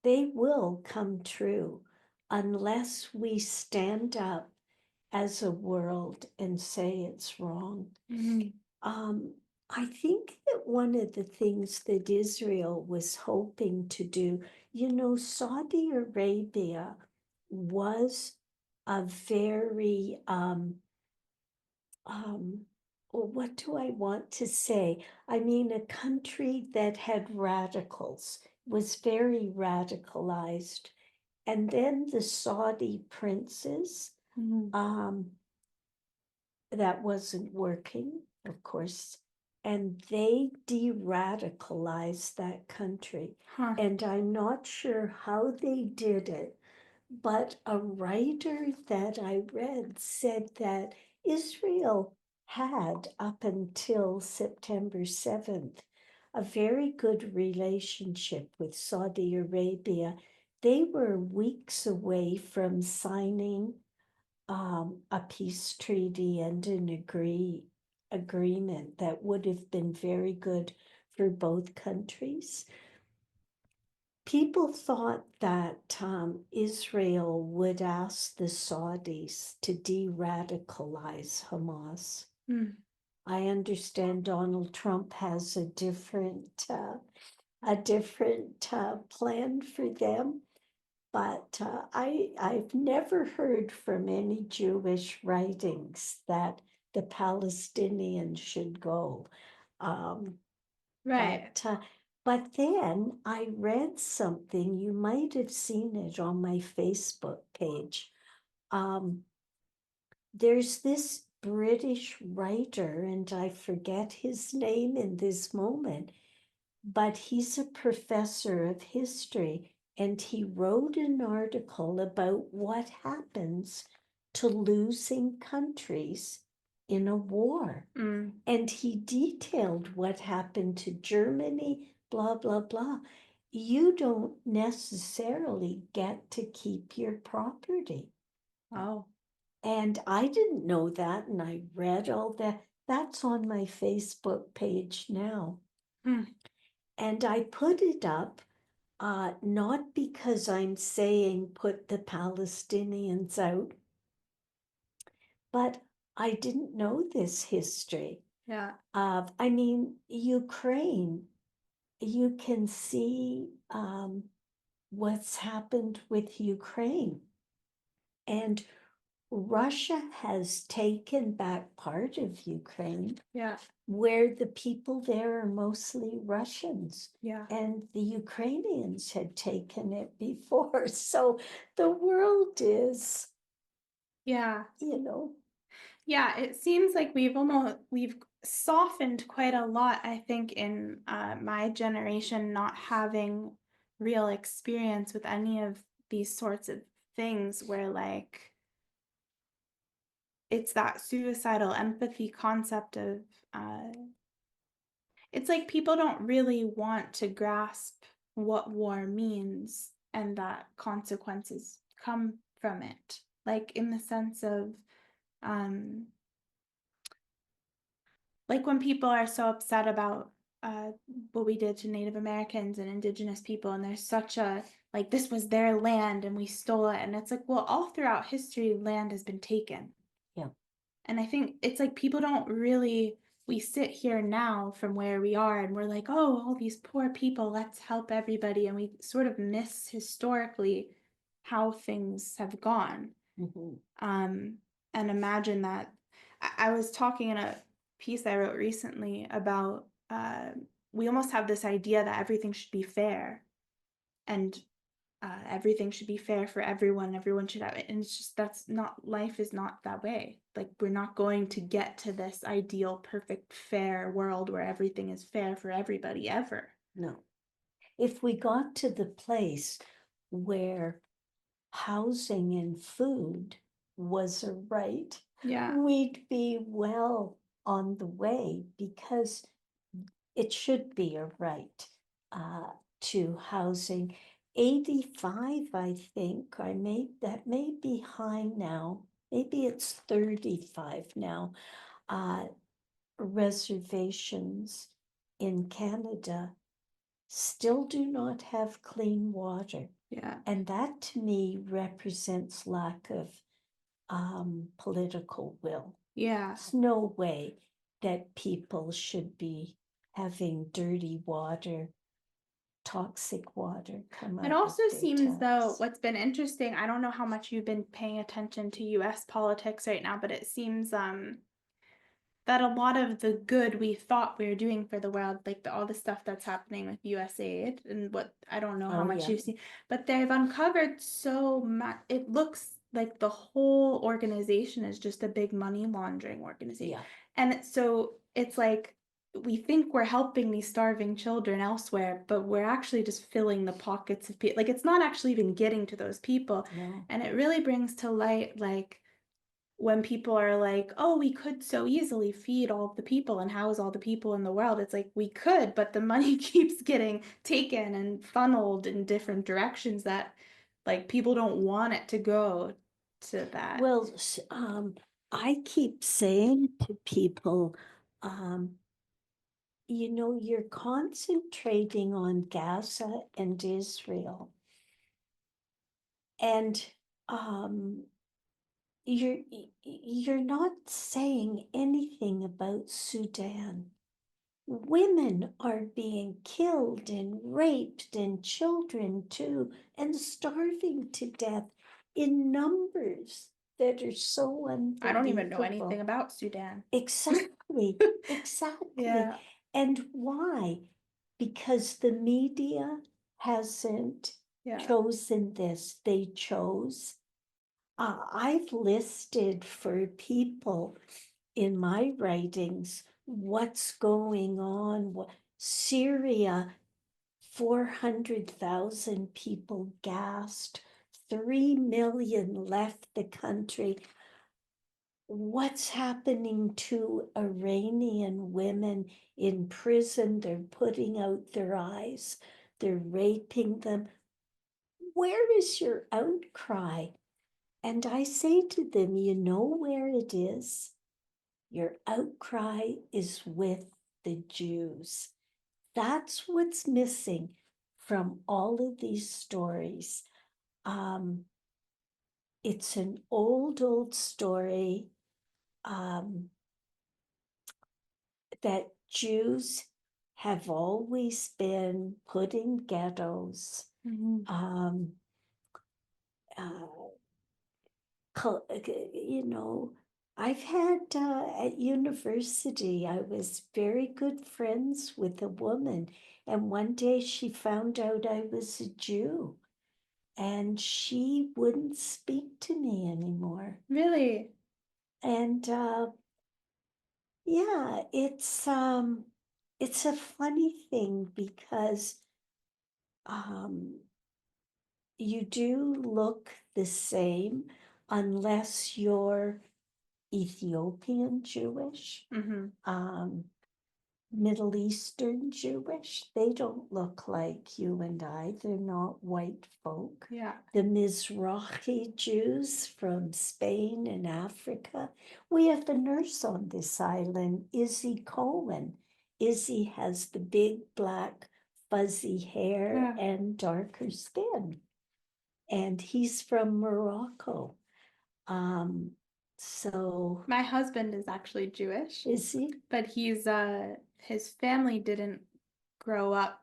they will come true unless we stand up as a world and say it's wrong. Mhm. I think that one of the things that Israel was hoping to do, Saudi Arabia was a very, well, what do I want to say? I mean, a country that had radicals, was very radicalized. And then the Saudi princes, Mhm. that wasn't working, of course, and they de-radicalized that country. Huh. And I'm not sure how they did it, but a writer that I read said that Israel had, up until September 7th, a very good relationship with Saudi Arabia. They were weeks away from signing a peace treaty and an agreement that would have been very good for both countries. People thought that Israel would ask the Saudis to de-radicalize Hamas. Mm. I understand Donald Trump has a different plan for them. But I've never heard from any Jewish writings that the Palestinians should go. Um, Right. but then I read something, you might have seen it on my Facebook page. There's this British writer, and I forget his name in this moment, but he's a professor of history, and he wrote an article about what happens to losing countries in a war. Mm. And he detailed what happened to Germany, blah, blah, blah. You don't necessarily get to keep your property. Wow. And I didn't know that, and I read all that. That's on my Facebook page now. Mm. And I put it up, not because I'm saying put the Palestinians out, but I didn't know this history Yeah. of, Ukraine. You can see what's happened with Ukraine. And Russia has taken back part of Ukraine, Yeah. where the people there are mostly Russians. Yeah. And the Ukrainians had taken it before. So the world is, Yeah. you Yeah, it seems like we've softened quite a lot, I think, in my generation, not having real experience with any of these sorts of things where like it's that suicidal empathy concept of uh it's like people don't really want to grasp what war means and that consequences come from it. Like in the sense of, um, like when people are so upset about what we did to Native Americans and Indigenous people, and there's such a like this was their land and we stole it, and it's like, well, all throughout history, land has been taken. Yeah. And I think it's like people don't really, we sit here now from where we are and we're like, oh, all these poor people, let's help everybody. And we sort of miss historically how things have gone. Mhm. And imagine that I was talking in a piece I wrote recently about we almost have this idea that everything should be fair and everything should be fair for everyone. Everyone should have it. And it's just that's not, life is not that way. Like we're not going to get to this ideal, perfect, fair world where everything is fair for everybody ever. No. If we got to the place where housing and food was a right, Yeah. we'd be well on the way, because it should be a right to housing. 85, I think, that may be high now. Maybe it's 35 now. Reservations in Canada still do not have clean water. Yeah. And that to me represents lack of political will. Yeah. There's no way that people should be having dirty water, toxic water come It out of also their seems though taps. what's been interesting, I don't know how much you've been paying attention to US politics right now, but it seems that a lot of the good we thought we were doing for the world, like all the stuff that's happening with USAID and what I don't know how Oh, much yeah. you've seen, but they've uncovered so much. It looks like the whole organization is just a big money laundering organization. Yeah. And so it's like we think we're helping these starving children elsewhere, but we're actually just filling the pockets of people. Like it's not actually even getting to those people. No. And it really brings to light like when people are like, oh, we could so easily feed all of the people and house all the people in the world. It's like we could, but the money keeps getting taken and funneled in different directions that like people don't want it to go to that. Well, I keep saying to people, you're concentrating on Gaza and Israel, and um, you're not saying anything about Sudan. Women are being killed and raped, and children too, and starving to death in numbers that are so I don't even know anything unbelievable. about Sudan. Exactly, exactly. Yeah, And why? Because the media hasn't yeah. chosen this. They chose. I've listed for people in my writings what's going on. Syria, 400,000 people gassed, 3 million left the country. What's happening to Iranian women in prison? They're putting out their eyes, they're raping them. Where is your outcry? And I say to them, you know where it is? Your outcry is with the Jews. That's what's missing from all of these stories. It's an old story that Jews have always been put in ghettos. Mhm. Um, uh, you know, I've had at university, I was very good friends with a woman, and one day she found out I was a Jew, and she wouldn't speak to me anymore. Really? And yeah, it's a funny thing because um, you do look the same unless you're Ethiopian Jewish. Mm-hmm. Um, Middle Eastern Jewish. They don't look like you and I. They're not white folk. Yeah. The Mizrahi Jews from Spain and Africa. We have a nurse on this island, Izzy Cohen. Izzy has the big black fuzzy hair Yeah. and darker skin. And he's from Morocco. So My husband is actually Jewish, is he? but his family didn't grow up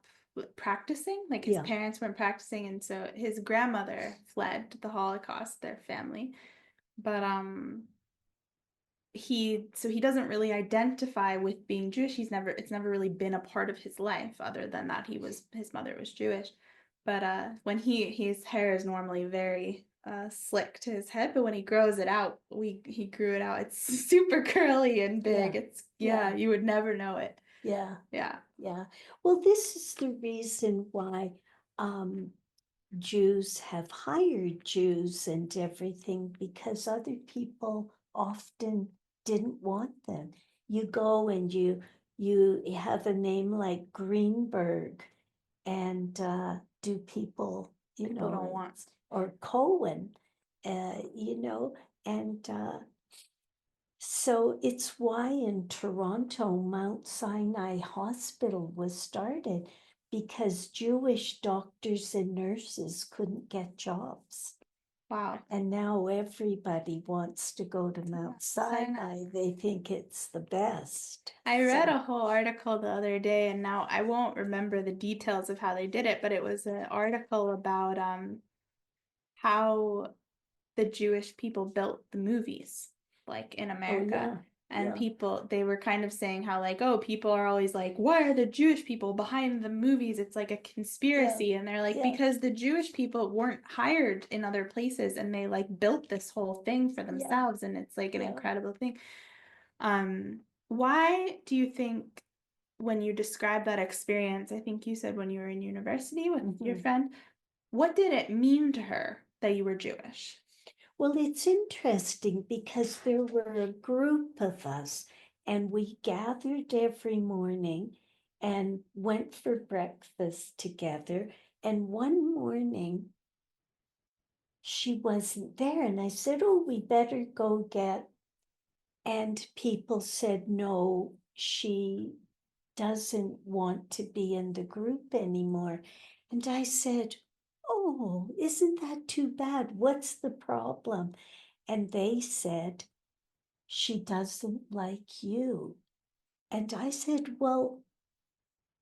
practicing, like his Yeah. parents weren't practicing, and so his grandmother fled the Holocaust, their family. But he doesn't really identify with being Jewish. It's never really been a part of his life other than that his mother was Jewish. But when his hair is normally very slick to his head, but when he grows it out, he grew it out. It's super curly and big. Yeah. It's Yeah. you would never know it. Yeah. Yeah. Yeah. Well, this is the reason why Jews have hired Jews and everything, because other people often didn't want them. You go and you have a name like Greenberg, and do people, People don't want. or Cohen, and so it's why in Toronto, Mount Sinai Hospital was started, because Jewish doctors and nurses couldn't get jobs. Wow. And now everybody wants to go to Mount Sinai. They think it's the best. I read a whole article the other day, and now I won't remember the details of how they did it, but it was an article about how the Jewish people built the movies, like in Oh, America. yeah. And Yeah. they were kind of saying how, like, oh, people are always like, why are the Jewish people behind the movies? It's like a conspiracy. And they're like, Yeah. because the Jewish people weren't hired in other places and they like built this whole thing for themselves. And it's like an Yeah. incredible thing. Why do you think when you describe that experience, I think you said when you were in university with your friend, what did it mean to her that you were Jewish? Well, it's interesting because there were a group of us, and we gathered every morning and went for breakfast together. And one morning, she wasn't there. And I said, oh, we better go get. And people said, no, she doesn't want to be in the group anymore. And I said, oh, isn't that too bad? What's the problem? And they said, she doesn't like you. And I said, well,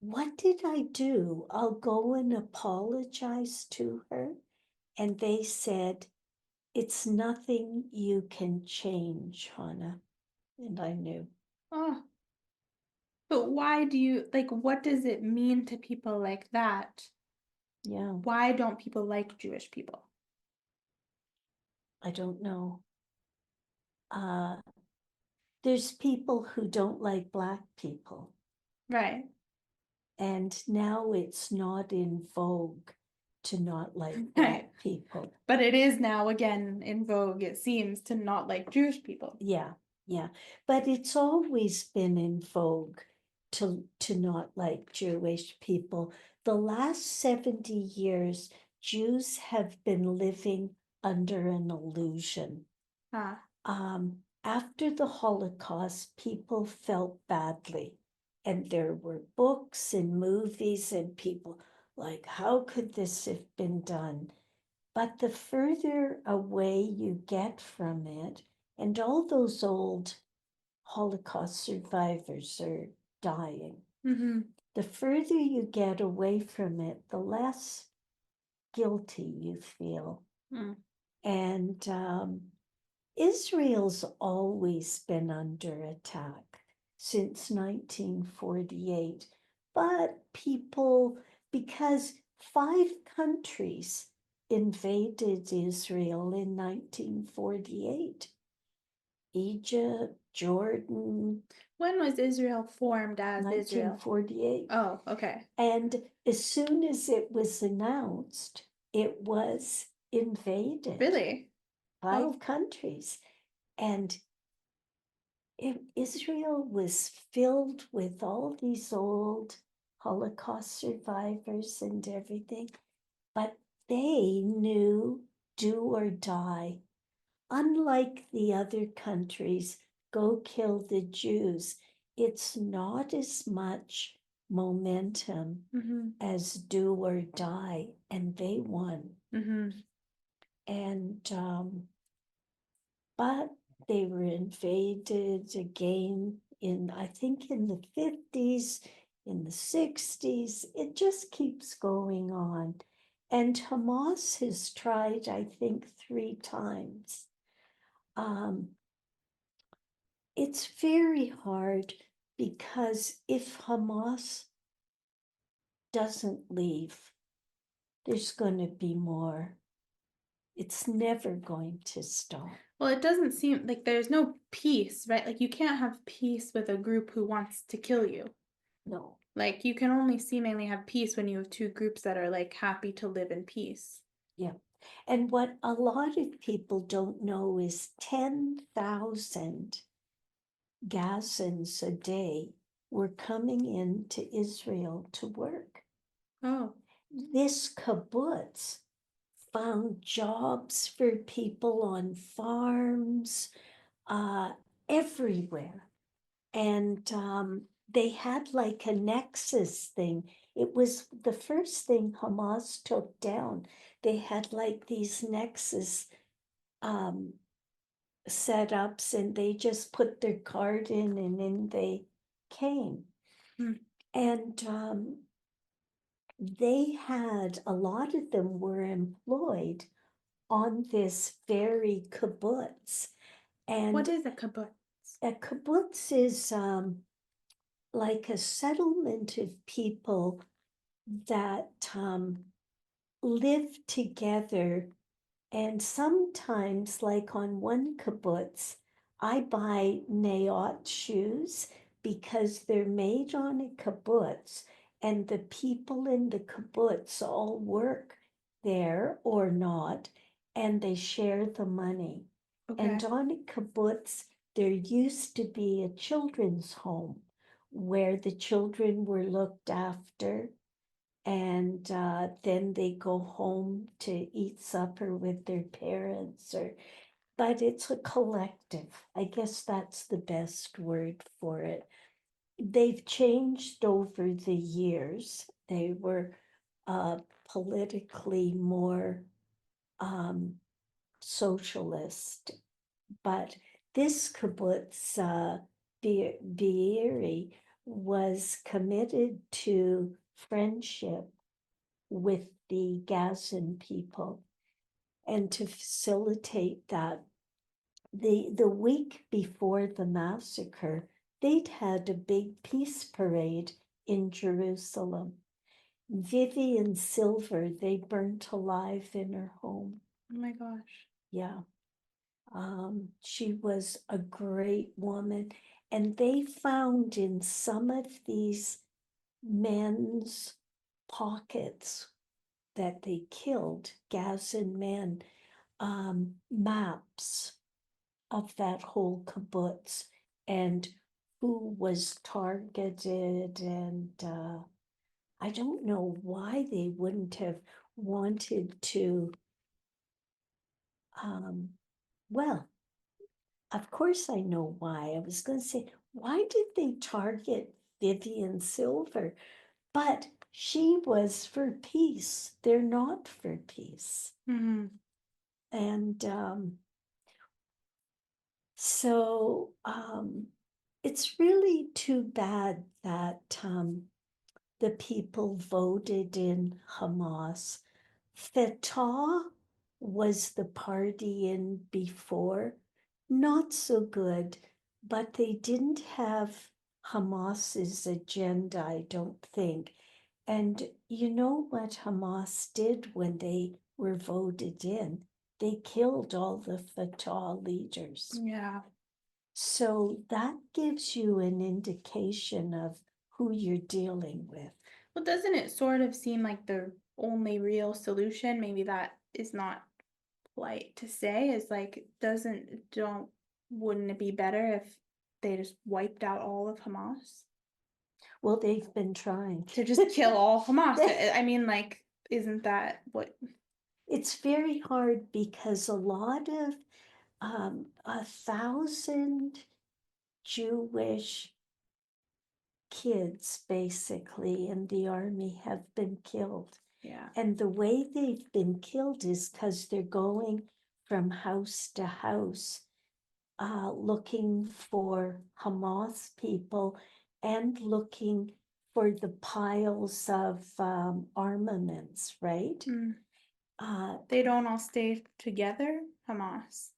what did I do? I'll go and apologize to her. And they said, it's nothing you can change, Hannah. And I knew. Oh, but why do you like what does it mean to people like that? Yeah, Why don't people like Jewish people? I don't know. Uh, there's people who don't like Black people. Right. And now it's not in vogue to not like Right. Black people. But it is now again in vogue, it seems, to not like Jewish people. Yeah, yeah. But it's always been in vogue to not like Jewish people. The last 70 years, Jews have been living under an illusion. Ah, After the Holocaust, people felt badly. And there were books and movies and people like, how could this have been done? But the further away you get from it, and all those old Holocaust survivors are dying, the further you get away from it, the less guilty you feel. mm. And Israel's always been under attack since 1948, but people, because 5 countries invaded Israel in 1948, Egypt, Jordan, When was Israel formed as Israel? 1948. Oh, okay. And as soon as it was announced, it was invaded. Really? 5 Oh. countries. And Israel was filled with all these old Holocaust survivors and everything, but they knew do or die. Unlike the other countries, go kill the Jews, it's not as much momentum as do or die, and they won. And but they were invaded again in, I think, in the 50s, in the 60s. It just keeps going on. And Hamas has tried, I think, 3 times. It's very hard because if Hamas doesn't leave, there's going to be more. It's never going to stop. Well, it doesn't seem like there's no peace, right? Like you can't have peace with a group who wants to kill you. No. Like you can only seemingly have peace when you have two groups that are like happy to live in peace. Yeah. And what a lot of people don't know is 10,000 Gazans a day were coming into Israel to work. Oh. This kibbutz found jobs for people on farms, everywhere. And they had like a nexus thing. It was the first thing Hamas took down. They had like these nexus setups, and they just put their card in and then they came. And they had, a lot of them were employed on this very kibbutz. And What is a kibbutz? a kibbutz is like a settlement of people that live together. And sometimes, like on one kibbutz, I buy Nayot shoes because they're made on a kibbutz, and the people in the kibbutz all work there or not, and they share the money. Okay. And on a kibbutz, there used to be a children's home where the children were looked after, and then they go home to eat supper with their parents, or but it's a collective. I guess that's the best word for it. They've changed over the years. They were politically more socialist, but this kibbutz, Be'eri, was committed to friendship with the Gazan people. And to facilitate that, the week before the massacre, they'd had a big peace parade in Jerusalem. Vivian Silver, they burnt alive in her home. Oh my gosh. Yeah. She was a great woman. And they found in some of these men's pockets that they killed, Gazan men, maps of that whole kibbutz and who was targeted. And I don't know why they wouldn't have wanted to. Well, of course I know why. I was going to say, why did they target Vivian Silver? But she was for peace. They're not for peace. And so it's really too bad that the people voted in Hamas. Fatah was the party in before, not so good, but they didn't have Hamas's agenda, I don't think. And you know what Hamas did when they were voted in? They killed all the Fatah leaders. Yeah. So that gives you an indication of who you're dealing with. Well, doesn't it sort of seem like the only real solution? Maybe that is not polite to say, is like, wouldn't it be better if they just wiped out all of Hamas Well, they've been trying. to just kill all Hamas. I mean, like, isn't that what? It's very hard because a lot of 1,000 Jewish kids basically in the army have been killed. Yeah. And the way they've been killed is because they're going from house to house looking for Hamas people and looking for the piles of armaments, right? Mm. Uh, They don't all stay together, Hamas.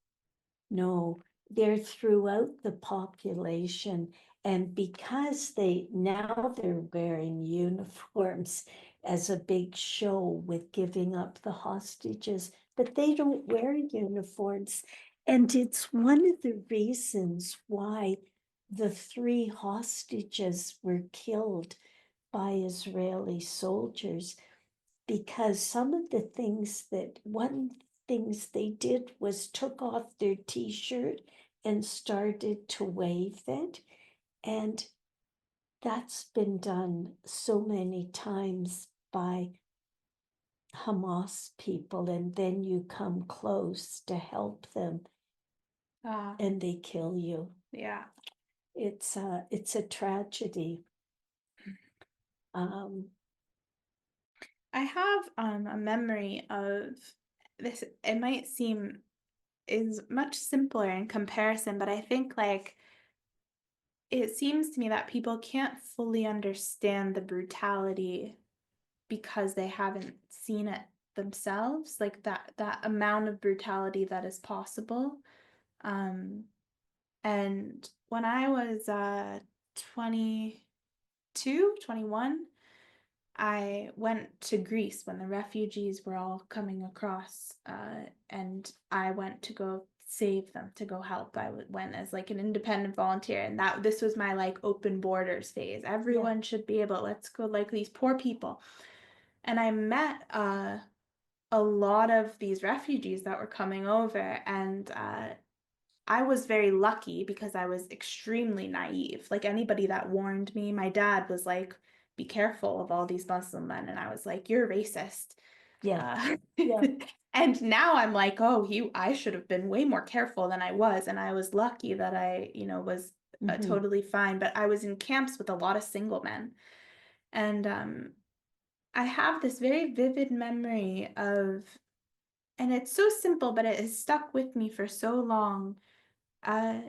No, they're throughout the population. And because they're wearing uniforms as a big show with giving up the hostages, but they don't wear uniforms. And it's one of the reasons why the 3 hostages were killed by Israeli soldiers, because some of the things they did was took off their t-shirt and started to wave it. And that's been done so many times by Hamas people. And then you come close to help them and they kill you. Yeah. It's a tragedy. Um, I have a memory of this. It might seem is much simpler in comparison, but I think like it seems to me that people can't fully understand the brutality because they haven't seen it themselves, like that amount of brutality that is possible. Um, and when I was 22, 21, I went to Greece when the refugees were all coming across, and I went to go save them, to go help. Went as like an independent volunteer, and that this was my like open borders phase. Everyone should be able, let's go like these poor people. And I met a lot of these refugees that were coming over, and I was very lucky because I was extremely naive. Like anybody that warned me, my dad was like, be careful of all these Muslim men. And I was like, you're racist. yeah, yeah. And now I'm like, oh, I should have been way more careful than I was. And I was lucky that was Mhm. totally fine. But I was in camps with a lot of single men. And I have this very vivid memory of, and it's so simple, but it has stuck with me for so long. Uh,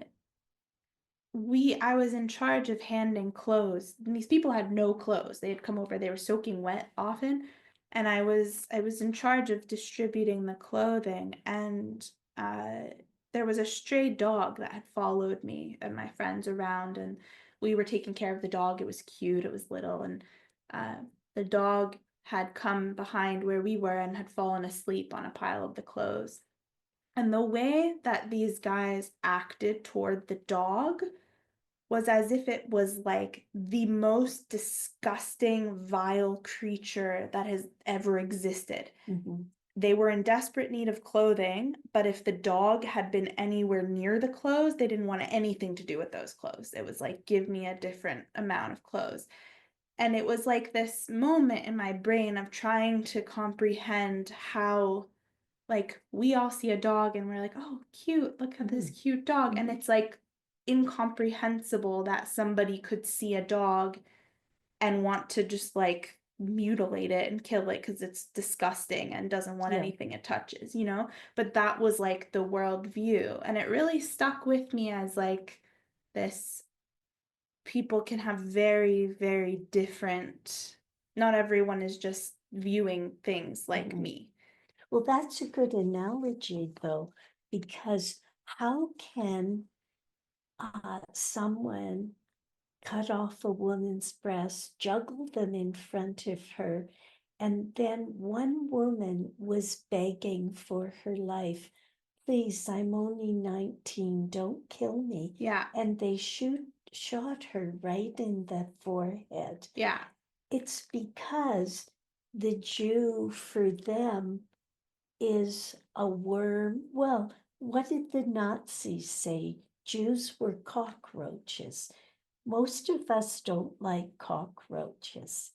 I was in charge of handing clothes. And these people had no clothes. They had come over, they were soaking wet often, and I was in charge of distributing the clothing. And uh there was a stray dog that had followed me and my friends around, and we were taking care of the dog. It was cute, it was little, and uh the dog had come behind where we were and had fallen asleep on a pile of the clothes. And the way that these guys acted toward the dog was as if it was like the most disgusting, vile creature that has ever existed. Mhm. They were in desperate need of clothing, but if the dog had been anywhere near the clothes, they didn't want anything to do with those clothes. It was like, give me a different amount of clothes. And it was like this moment in my brain of trying to comprehend how, like, we all see a dog and we're like, oh, cute, look at this Mhm. cute dog. And Mhm. it's like incomprehensible that somebody could see a dog and want to just like mutilate it and kill it because it's disgusting and doesn't want Yeah. anything it touches, you know? But that was like the world view. And it really stuck with me as like this people can have very, very different, not everyone is just viewing things like Mhm. me. Well, that's a good analogy, though, because how can someone cut off a woman's breast, juggle them in front of her, and then one woman was begging for her life, please, I'm only 19, don't kill me. Yeah, And they shot her right in the forehead. yeah. It's because the Jew for them is a worm. Well, what did the Nazis say? Jews were cockroaches. Most of us don't like cockroaches.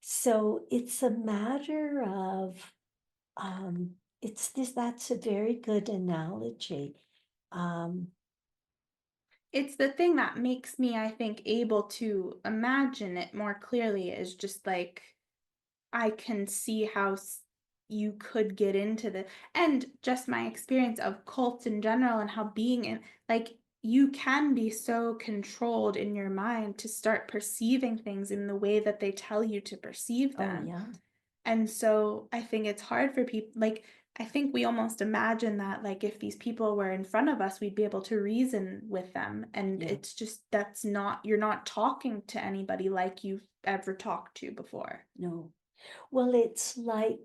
So it's a matter of, that's a very good analogy. It's the thing that makes me, I think, able to imagine it more clearly, is just like I can see how you could get into the, and just my experience of cults in general and how being in, like, you can be so controlled in your mind to start perceiving things in the way that they tell you to perceive Oh, them. yeah. And so I think it's hard for people, like, I think we almost imagine that, like, if these people were in front of us, we'd be able to reason with them. And Yeah. it's just, that's not, you're not talking to anybody like you've ever talked to before. No. Well, it's like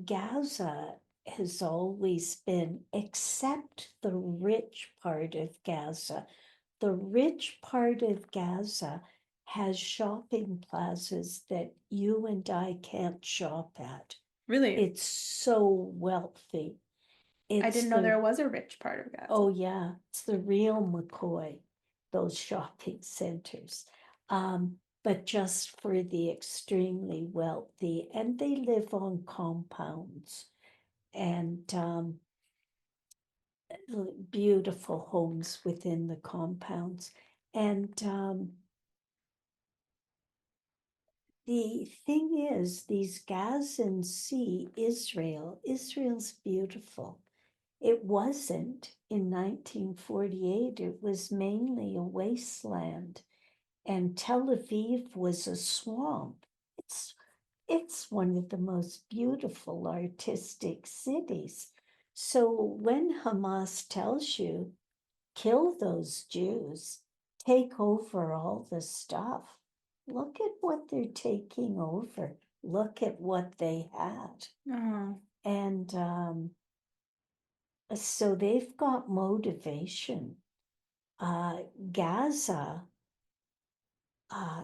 Gaza has always been, except the rich part of Gaza. The rich part of Gaza has shopping plazas that you and I can't shop at. Really? It's so wealthy. I It's didn't know the, there was a rich part of Gaza. oh yeah, it's the real McCoy, those shopping centers. But just for the extremely wealthy, and they live on compounds and beautiful homes within the compounds. And the thing is, these Gazans see Israel's beautiful. It wasn't in 1948, it was mainly a wasteland, and Tel Aviv was a swamp. It's one of the most beautiful artistic cities. So when Hamas tells you, kill those Jews, take over all the stuff, look at what they're taking over. Look at what they had. Oh, And so they've got motivation. Gaza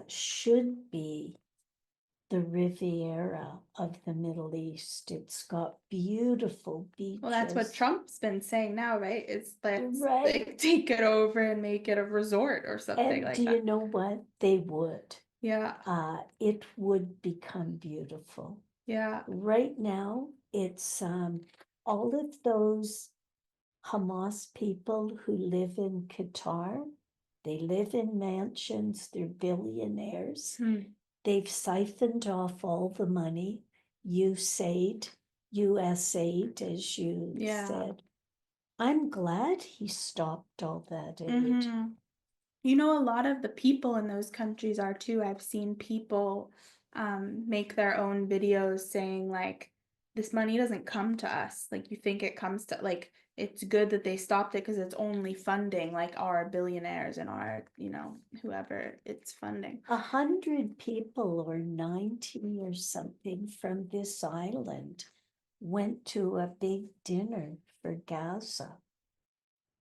should be the Riviera of the Middle East. It's got beautiful well, that's what beaches. Trump's been saying now, right? It's let's Right. like take it over and make it a resort or something And like do you that. know what? They would. Yeah, It would become beautiful. yeah. Right now, it's all of those Hamas people who live in Qatar. They live in mansions, they're billionaires. Hmm. They've siphoned off all the money. USAID, USAID, as you Yeah. said. I'm glad he stopped all that aid. Mm-hmm. You know, a lot of the people in those countries are too. I've seen people make their own videos saying like, this money doesn't come to us. Like you think it comes to, like, it's good that they stopped it because it's only funding like our billionaires and our, you know, whoever it's funding. 100 people or 90 or something from this island went to a big dinner for Gaza,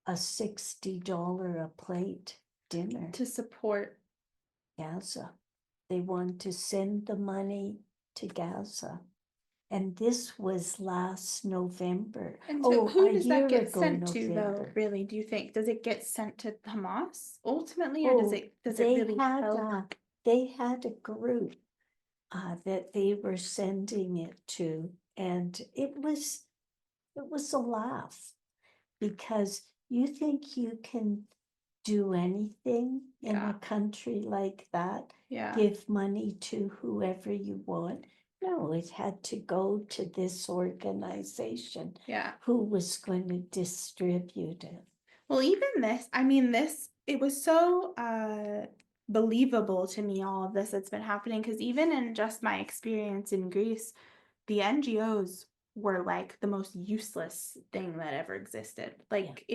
a $60 a plate dinner. To support. Gaza. They want to send the money to Gaza. And this was last November. And so who A does that year get ago, sent to though, November. really? Do you think? Does it get sent to Hamas ultimately, or Oh, does it really help? they had a group that they were sending it to, and it was a laugh, because you think you can do anything in a Yeah, country like that, yeah, give money to whoever you want. No, it had to go to this organization yeah. who was going to distribute it. Well, even this, I mean, this, it was so believable to me, all of this that's been happening, because even in just my experience in Greece, the NGOs were like the most useless thing that ever existed. Like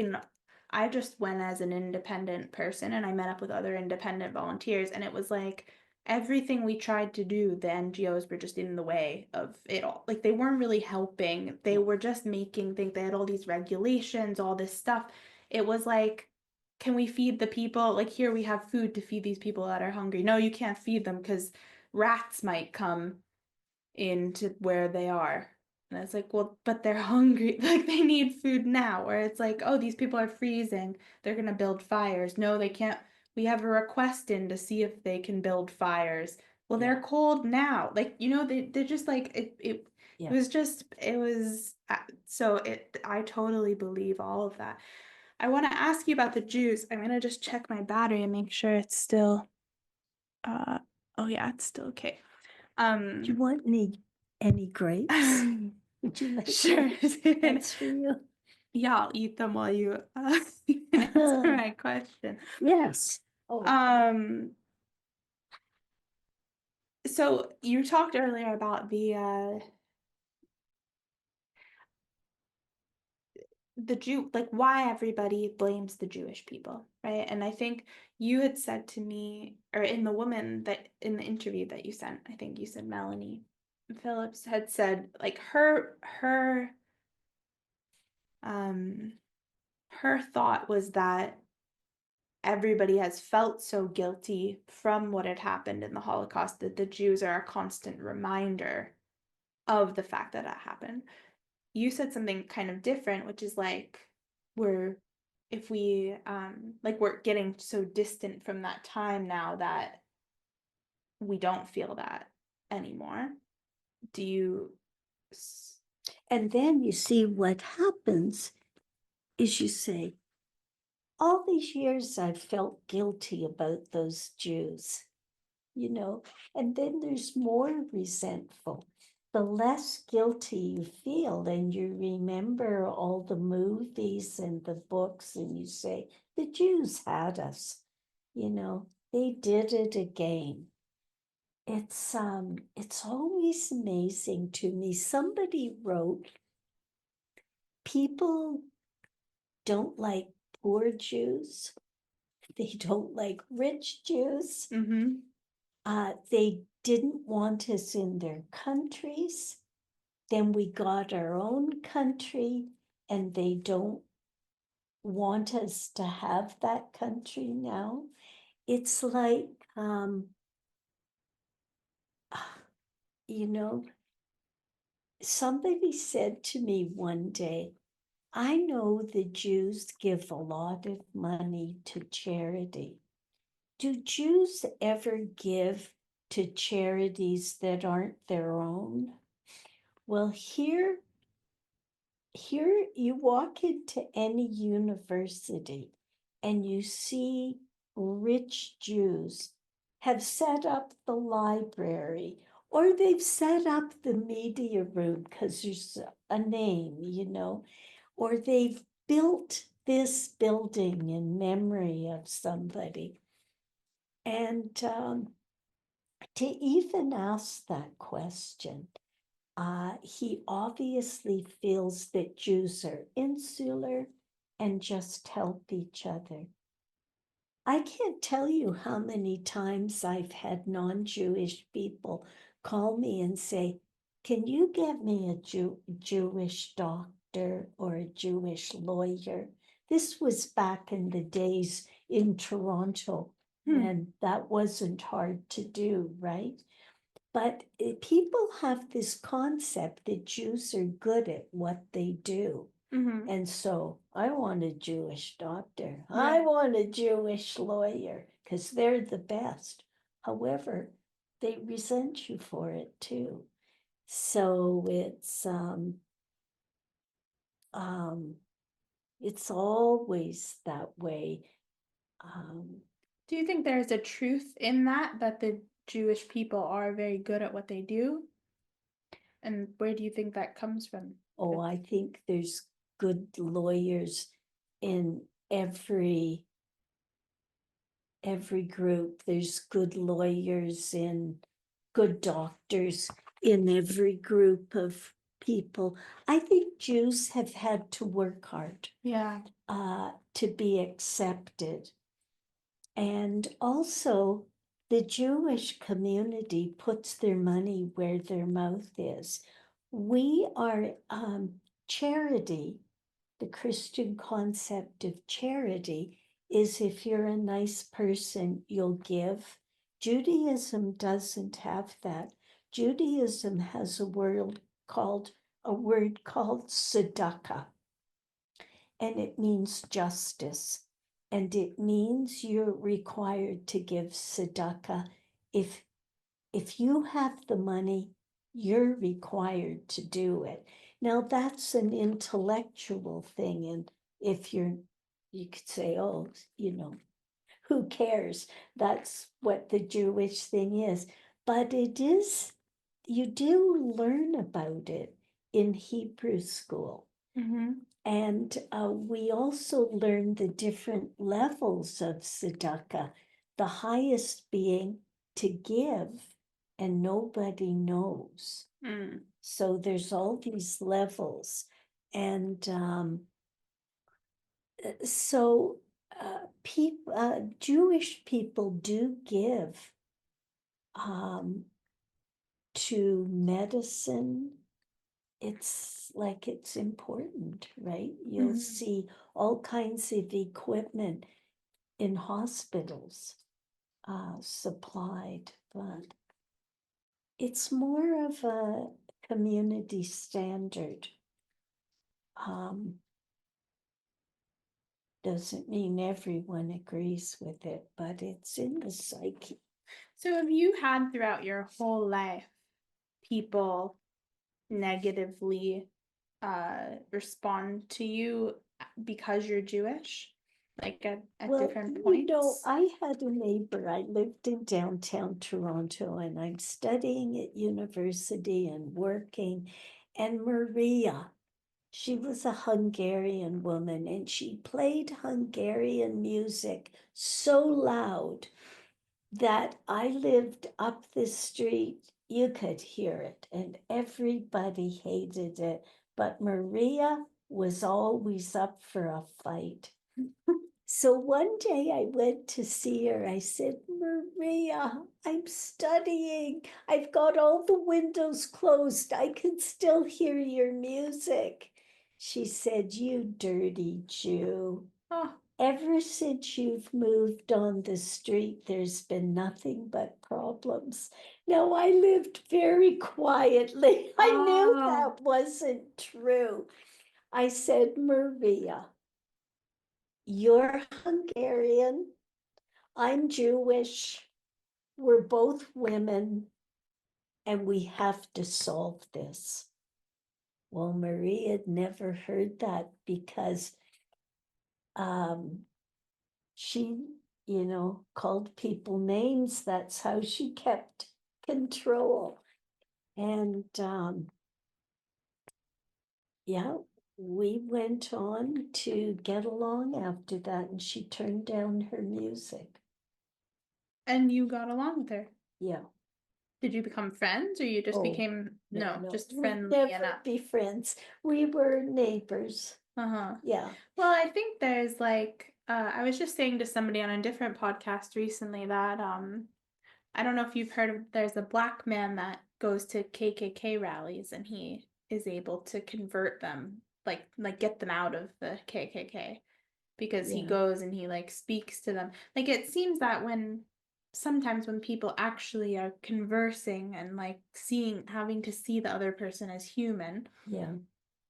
I just went as an independent person and I met up with other independent volunteers, and it was like everything we tried to do, the NGOs were just in the way of it all. Like they weren't really helping. They were just making things, they had all these regulations, all this stuff. It was like, can we feed the people? Like here we have food to feed these people that are hungry. No, you can't feed them because rats might come into where they are. And it's like, well, but they're hungry, like they need food now. Or it's like, oh, these people are freezing. They're gonna build fires. No, they can't. We have a request in to see if they can build fires. Well, Yeah. they're cold now. Like, they're just like it Yeah. was just it was so it I totally believe all of that. I want to ask you about the Jews. I'm gonna just check my battery and make sure it's still oh yeah, it's still okay. Do you want any grapes? Would you like Sure. That's for you. Yeah, I'll eat them while you answer my question. Yes. Oh, Um, so you talked earlier about the Jew, like why everybody blames the Jewish people, right? And I think you had said to me, or in the woman that in the interview that you sent, I think you said Melanie Phillips had said like um her thought was that everybody has felt so guilty from what had happened in the Holocaust that the Jews are a constant reminder of the fact that happened. You said something kind of different, which is like we're if we like we're getting so distant from that time now that we don't feel that anymore. Do you and then you see what happens is you say, all these years I've felt guilty about those Jews, and then there's more resentful. The less guilty you feel, and you remember all the movies and the books, and you say, the Jews had us, they did it again. It's always amazing to me. Somebody wrote, people don't like poor Jews. They don't like rich Jews. mm-hmm. They didn't want us in their countries. Then we got our own country, and they don't want us to have that country now. It's like, you know, somebody said to me one day, I know the Jews give a lot of money to charity. Do Jews ever give to charities that aren't their own? Well, here you walk into any university and you see rich Jews have set up the library, or they've set up the media room because there's a name, or they've built this building in memory of somebody. And to even ask that question, he obviously feels that Jews are insular and just help each other. I can't tell you how many times I've had non-Jewish people call me and say, can you get me a Jewish doctor or a Jewish lawyer? This was back in the days in Toronto when that wasn't hard to do, right? But people have this concept that Jews are good at what they do. Mm-hmm. And so I want a Jewish doctor. I Right. want a Jewish lawyer because they're the best. However, they resent you for it too. So it's always that way. Do you think there's a truth in that the Jewish people are very good at what they do? And where do you think that comes from? Oh, I think there's good lawyers in every group. There's good lawyers in good doctors in every group of people. I think Jews have had to work hard Yeah. to be accepted. And also, the Jewish community puts their money where their mouth is. We are charity. The Christian concept of charity is if you're a nice person, you'll give. Judaism doesn't have that. Judaism has a word called a word called tzedakah, and it means justice. And it means you're required to give tzedakah. If you have the money, you're required to do it. Now, that's an intellectual thing, and if you could say, oh, who cares? That's what the Jewish thing is. But it is, you do learn about it in Hebrew school. Mm-hmm. And we also learn the different levels of tzedakah, the highest being to give, and nobody knows. Mm. So there's all these levels. And so Jewish people do give to medicine. It's like it's important, right? You'll Mhm. see all kinds of equipment in hospitals supplied, but it's more of a community standard. Doesn't mean everyone agrees with it, but it's in the psyche. So have you had throughout your whole life people negatively respond to you because you're Jewish? Like at Well, different points? I had a neighbor. I lived in downtown Toronto and I'm studying at university and working. And Maria, she was a Hungarian woman and she played Hungarian music so loud that I lived up the street. You could hear it and everybody hated it. But Maria was always up for a fight. So one day I went to see her. I said, Maria, I'm studying. I've got all the windows closed. I can still hear your music. She said, you dirty Jew. Oh, Ever since you've moved on the street, there's been nothing but problems. Now, I lived very quietly. I knew oh, that wasn't true. I said, Maria, you're Hungarian. I'm Jewish. We're both women, and we have to solve this. Well, Marie had never heard that because she, called people names. That's how she kept control. And yeah, we went on to get along after that, and she turned down her music. and you got along with her. Yeah. Did you become friends or you just Oh, became, no, just we'd friendly never enough? be friends. We were neighbors. Uh-huh. Yeah. Well, I think there's like, I was just saying to somebody on a different podcast recently that I don't know if you've heard of, there's a black man that goes to KKK rallies and he is able to convert them, like get them out of the KKK because he Yeah. goes and he like speaks to them. Like it seems that sometimes when people actually are conversing and like having to see the other person as human, Yeah.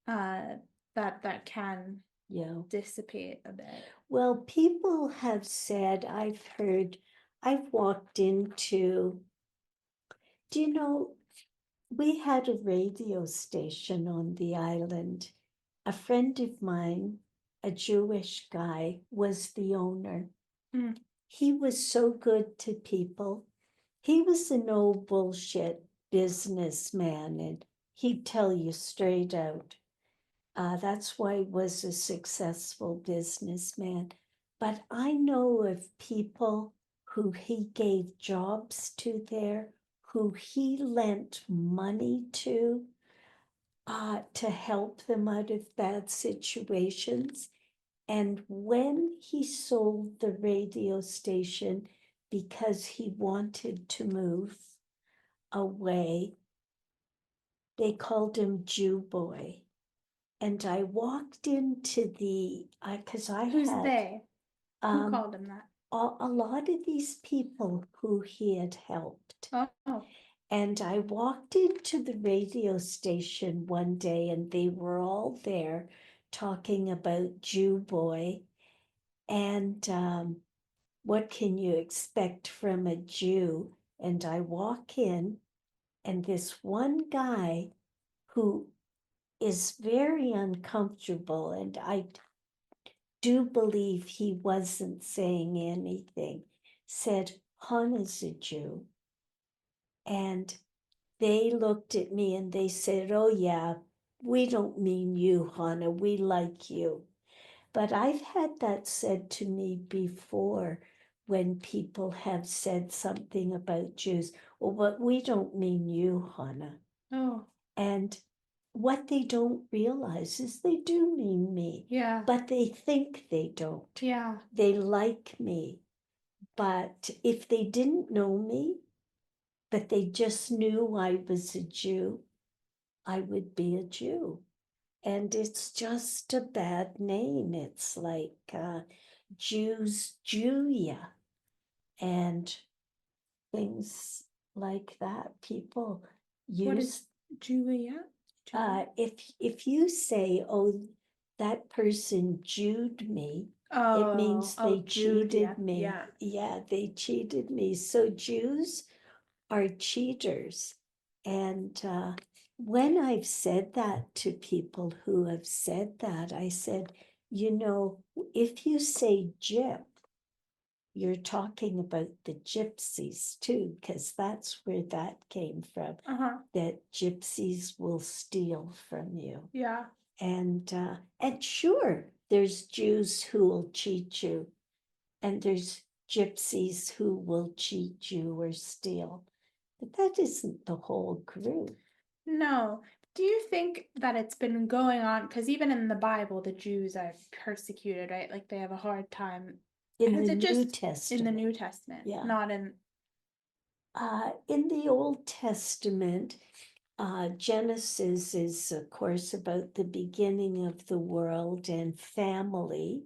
uh, that can Yeah. dissipate a bit. Well, people have said, I've walked into, we had a radio station on the island. A friend of mine, a Jewish guy, was the owner. Mm. He was so good to people. He was a no bullshit businessman and he'd tell you straight out. That's why he was a successful businessman. But I know of people who he gave jobs to there, who he lent money to help them out of bad situations. And when he sold the radio station because he wanted to move away, they called him Jew Boy. And I walked into because I Who's had they? Who called him that? a lot of these people who he had helped. Oh, And I walked into the radio station one day and they were all there talking about Jew boy. And what can you expect from a Jew? And I walk in, and this one guy who is very uncomfortable, and I do believe he wasn't saying anything, said, Hannah's a Jew. And they looked at me and they said, oh, yeah, we don't mean you, Hannah, we like you. But I've had that said to me before when people have said something about Jews. Well, but we don't mean you, Hannah. Oh, And what they don't realize is they do mean me, yeah, but they think they don't. yeah. They like me. But if they didn't know me, but they just knew I was a Jew, I would be a Jew. And it's just a bad name. It's like Jews, Julia, and things like that. People What is use Julia? Julia? if you say, "Oh, that person Jewed me," it Oh, means oh, they Julia. cheated me. Yeah. Yeah, they cheated me. So Jews are cheaters. And when I've said that to people who have said that, I said, if you say gyp, you're talking about the gypsies too, because that's where that came from, Uh-huh. that gypsies will steal from you. Yeah. And sure, there's Jews who will cheat you, and there's gypsies who will cheat you or steal. But that isn't the whole group. No. Do you think that it's been going on? Because even in the Bible, the Jews are persecuted, right? Like they have a hard time. In Has the it New just in the Testament, New Testament, yeah. not in. In the Old Testament, Genesis is, of course, about the beginning of the world and family,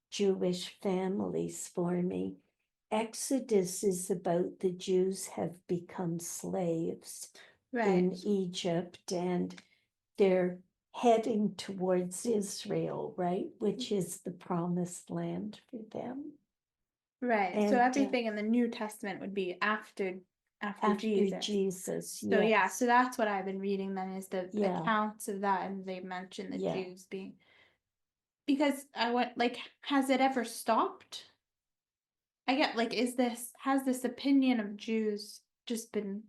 Jewish families forming. Exodus is about the Jews have become slaves Right. in Egypt and they're heading towards Israel, right? Which is the promised land for them. Right. So And everything in the New Testament would be after after Jesus. Jesus, So yes. yeah, so that's what I've been reading then is the Yeah. accounts of that, and they mention the Yeah. Jews being, because I went like, has it ever stopped? I get like, has this opinion of Jews just been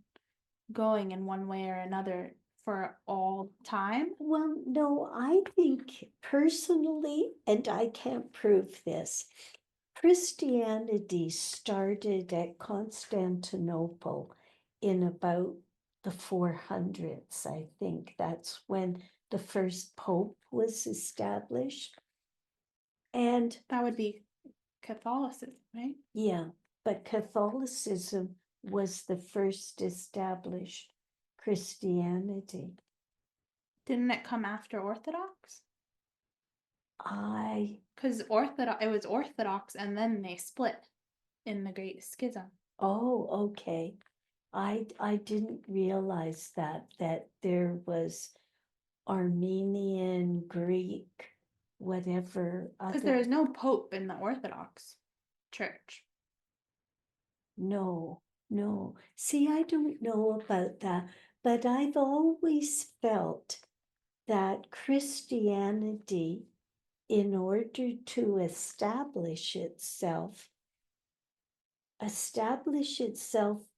going in one way or another for all time? Well, no, I think personally, and I can't prove this, Christianity started at Constantinople in about the 400s. I think that's when the first pope was established. And That would be Catholicism, right? yeah, but Catholicism was the first established Christianity. Didn't it come after Orthodox? I, Because Orthodox, it was Orthodox, and then they split in the Great Schism. oh, okay. I didn't realize that there was Armenian, Greek, whatever Because there other. is no pope in the Orthodox Church. No, no. See, I don't know about that, but I've always felt that Christianity, in order to establish itself,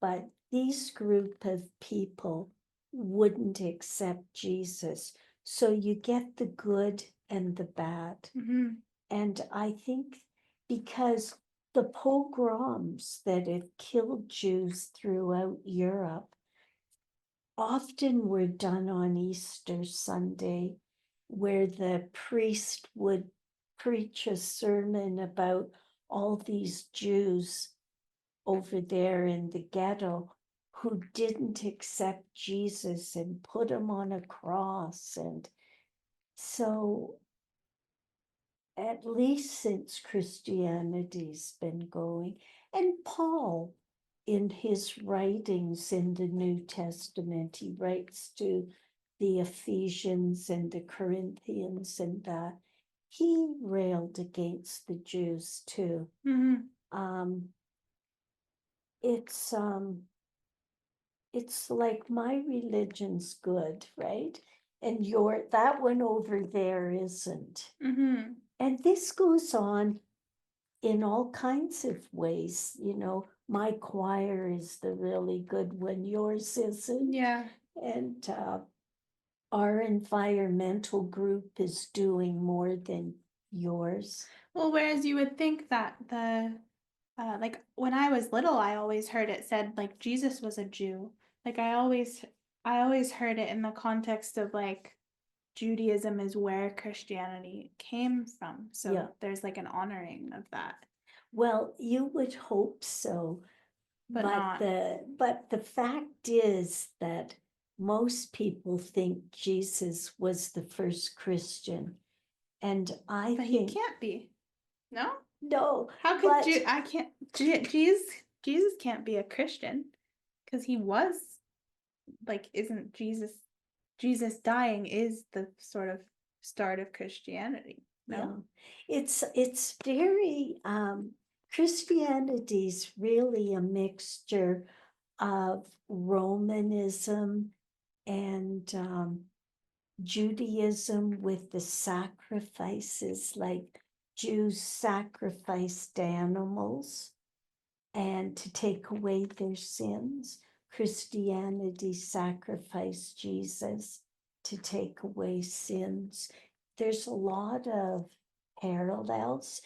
but these group of people wouldn't accept Jesus. So you get the good and the bad. Mm-hmm. And I think because the pogroms that have killed Jews throughout Europe often were done on Easter Sunday, where the priest would preach a sermon about all these Jews over there in the ghetto who didn't accept Jesus and put him on a cross. And so, at least since Christianity's been going, and Paul in his writings in the New Testament, he writes to the Ephesians and the Corinthians and that, he railed against the Jews too. Um, it's like my religion's good, right? And that one over there isn't. And this goes on in all kinds of ways, my choir is the really good one, yours isn't. Yeah. And our environmental group is doing more than yours. Well, whereas you would think that like when I was little, I always heard it said like Jesus was a Jew. Like I always heard it in the context of like Judaism is where Christianity came from. So Yeah. there's like an honoring of that. Well, you would hope so, But not. the fact is that most people think Jesus was the first Christian, and I But think he can't be. No? no. How could you? I can't. Jesus can't be a Christian because he was like, isn't Jesus dying is the sort of start of Christianity. No? Yeah, it's very Christianity's really a mixture of Romanism and Judaism with the sacrifices, like Jews sacrificed animals and to take away their sins. Christianity sacrificed Jesus to take away sins. There's a lot of parallels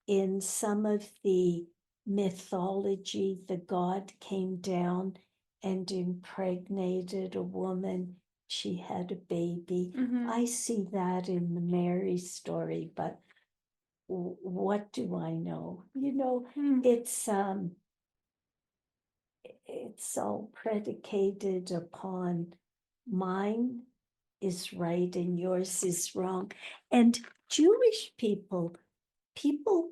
in some of the mythology. The god came down and impregnated a woman. She had a baby. I see that in the Mary story, but what do I know? It's all predicated upon mine is right and yours is wrong. And Jewish people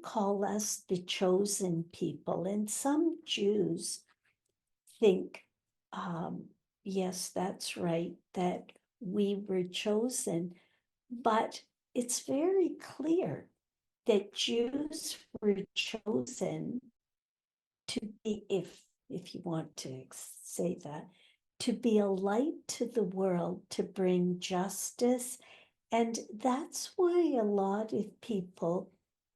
call us the chosen people, and some Jews think, yes, that's right, that we were chosen, but it's very clear that Jews were chosen to be, if you want to say that, to be a light to the world, to bring justice. And that's why a lot of people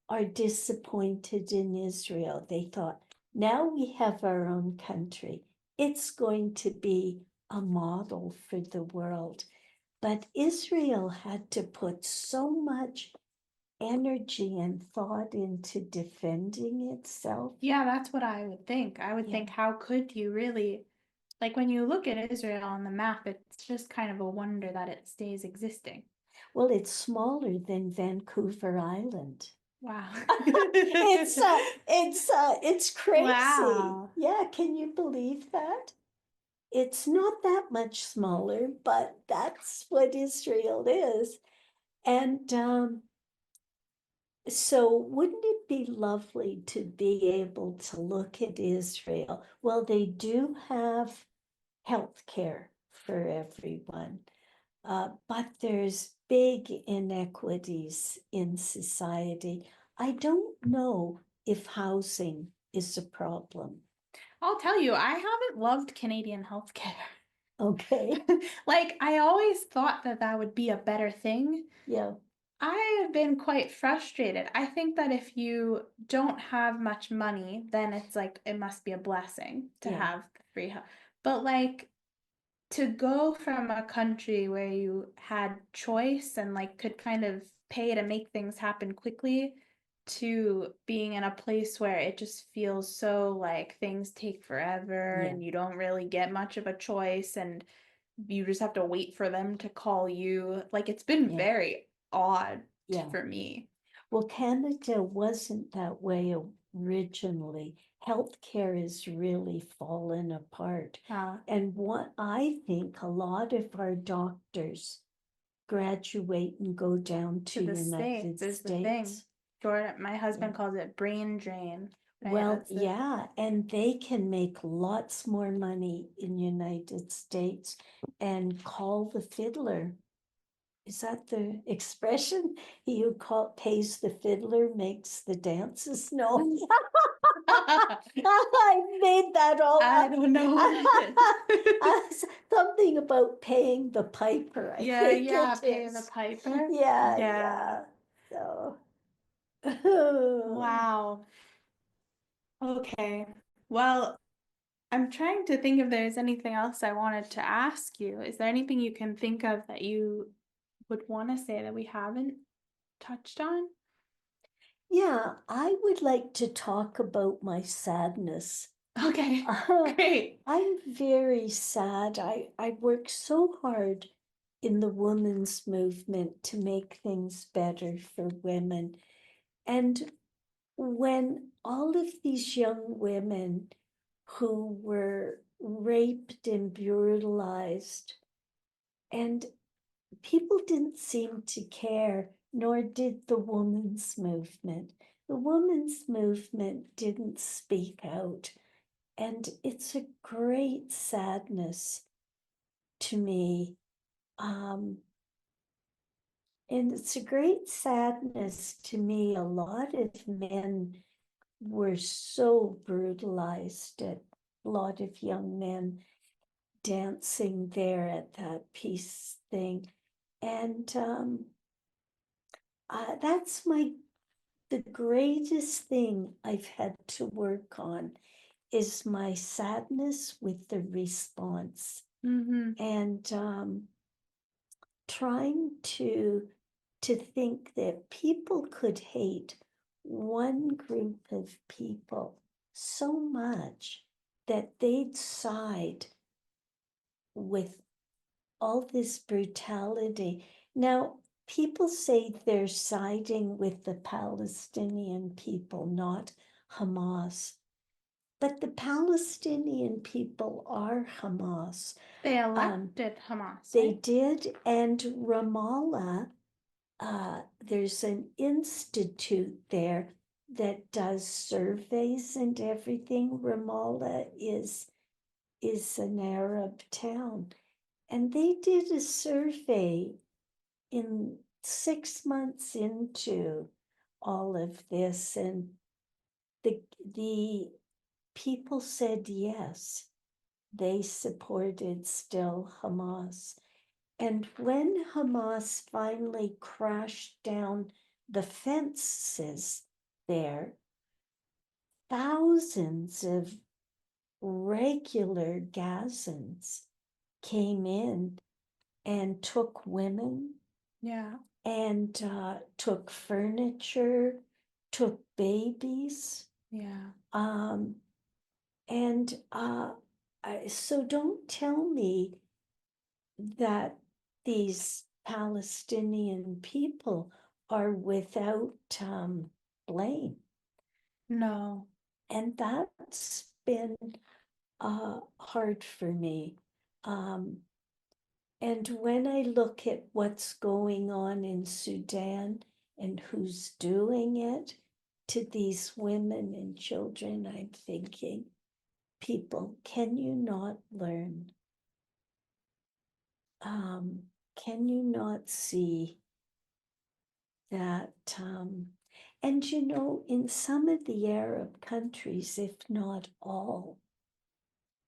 are disappointed in Israel. They thought, now we have our own country. It's going to be a model for the world. But Israel had to put so much energy and thought into defending itself. Yeah, that's what I would think. I would think, how could you really, like when you look at Israel on the map, it's just kind of a wonder that it stays existing. Well, it's smaller than Vancouver Island. Wow. It's crazy. Wow. Yeah, can you believe that? It's not that much smaller, but that's what Israel is. And so wouldn't it be lovely to be able to look at Israel? Well, they do have health care for everyone, but there's big inequities in society. I don't know if housing is a problem. I'll tell you, I haven't loved Canadian healthcare. Okay. Like, I always thought that that would be a better thing. Yeah. I have been quite frustrated. I think that if you don't have much money, then it's like it must be a blessing to have the free health. But like to go from a country where you had choice and like could kind of pay to make things happen quickly to being in a place where it just feels so like things take forever and you don't really get much of a choice and you just have to wait for them to call you. Like it's been very odd for me. Well, Canada wasn't that way originally. Healthcare has really fallen apart. And what I think a lot of our doctors graduate and go down to the United States is the States. thing. Jordan, my husband calls it brain drain. right? Well, That's the yeah, and they can make lots more money in United States and call the fiddler. Is that the expression? He who pays the fiddler makes the dances? No. I made that all I up. don't know what it is. Something about paying the piper, I Yeah, think yeah, it pay the is. piper. Yeah, Yeah. yeah. So. Wow. Okay. Well, I'm trying to think if there's anything else I wanted to ask you. Is there anything you can think of that you would want to say that we haven't touched on? Yeah, I would like to talk about my sadness. Okay, Uh, great. I'm very sad. I work so hard in the women's movement to make things better for women. And when all of these young women who were raped and brutalized, and people didn't seem to care, nor did the women's movement. The women's movement didn't speak out. And it's a great sadness to me. Um, and it's a great sadness to me. A lot of men were so brutalized, a lot of young men dancing there at that peace thing. And that's the greatest thing I've had to work on is my sadness with the response. Mm-hmm. And trying to think that people could hate one group of people so much that they'd side with all this brutality. Now, people say they're siding with the Palestinian people, not Hamas. But the Palestinian people are Hamas. They elected Hamas, They right? did, and Ramallah, there's an institute there that does surveys and everything. Ramallah is an Arab town, and they did a survey in 6 months into all of this, and the people said yes, they supported still Hamas. And when Hamas finally crashed down the fences there, thousands of regular Gazans came in and took women Yeah. and took furniture, took babies. Yeah. Um, and so don't tell me that these Palestinian people are without blame. No. And that's been hard for me. Um, and when I look at what's going on in Sudan and who's doing it to these women and children, I'm thinking, people, can you not learn? Can you not see that? And in some of the Arab countries, if not all,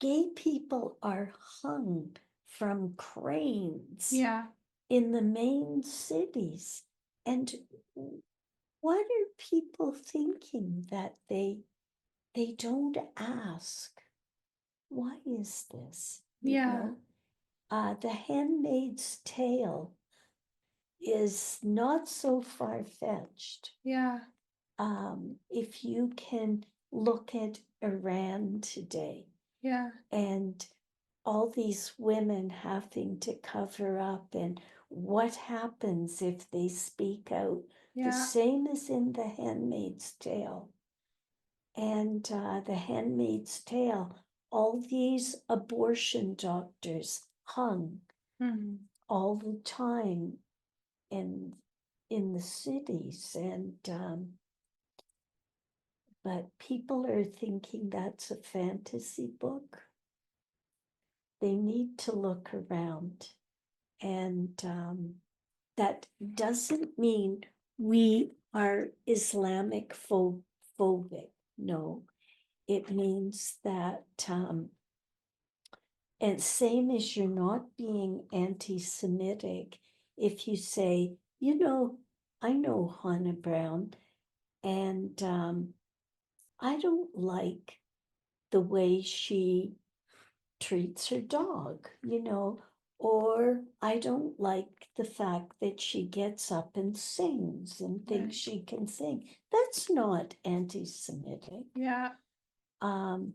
gay people are hung from cranes Yeah. in the main cities. And what are people thinking that they don't ask? Why is this? Yeah. The Handmaid's Tale is not so far-fetched. Yeah. If you can look at Iran today Yeah. and all these women having to cover up, and what happens if they speak out, the Yeah. same as in The Handmaid's Tale. And The Handmaid's Tale, all these abortion doctors hung Mm-hmm. all the time in the cities. And but people are thinking that's a fantasy book. They need to look around. And that doesn't mean we are Islamic phobic. No, it means that, and same as you're not being anti-Semitic, if you say, I know Hannah Brown, and I don't like the way she treats her dog, or I don't like the fact that she gets up and sings and thinks Right. she can sing. That's not anti-Semitic. Yeah. Um,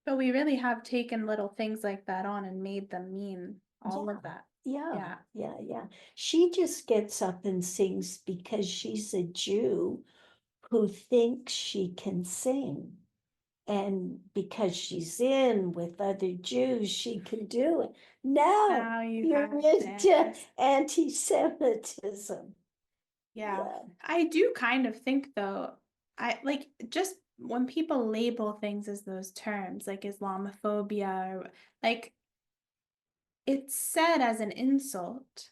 But we really have taken little things like that on and made them mean all of that. yeah, Yeah. yeah. She just gets up and sings because she's a Jew who thinks she can sing. And because she's in with other Jews, she can do it. Now Now you you're have into this. anti-Semitism. Yeah. Yeah, I do kind of think though, I like just when people label things as those terms, like Islamophobia or like it's said as an insult.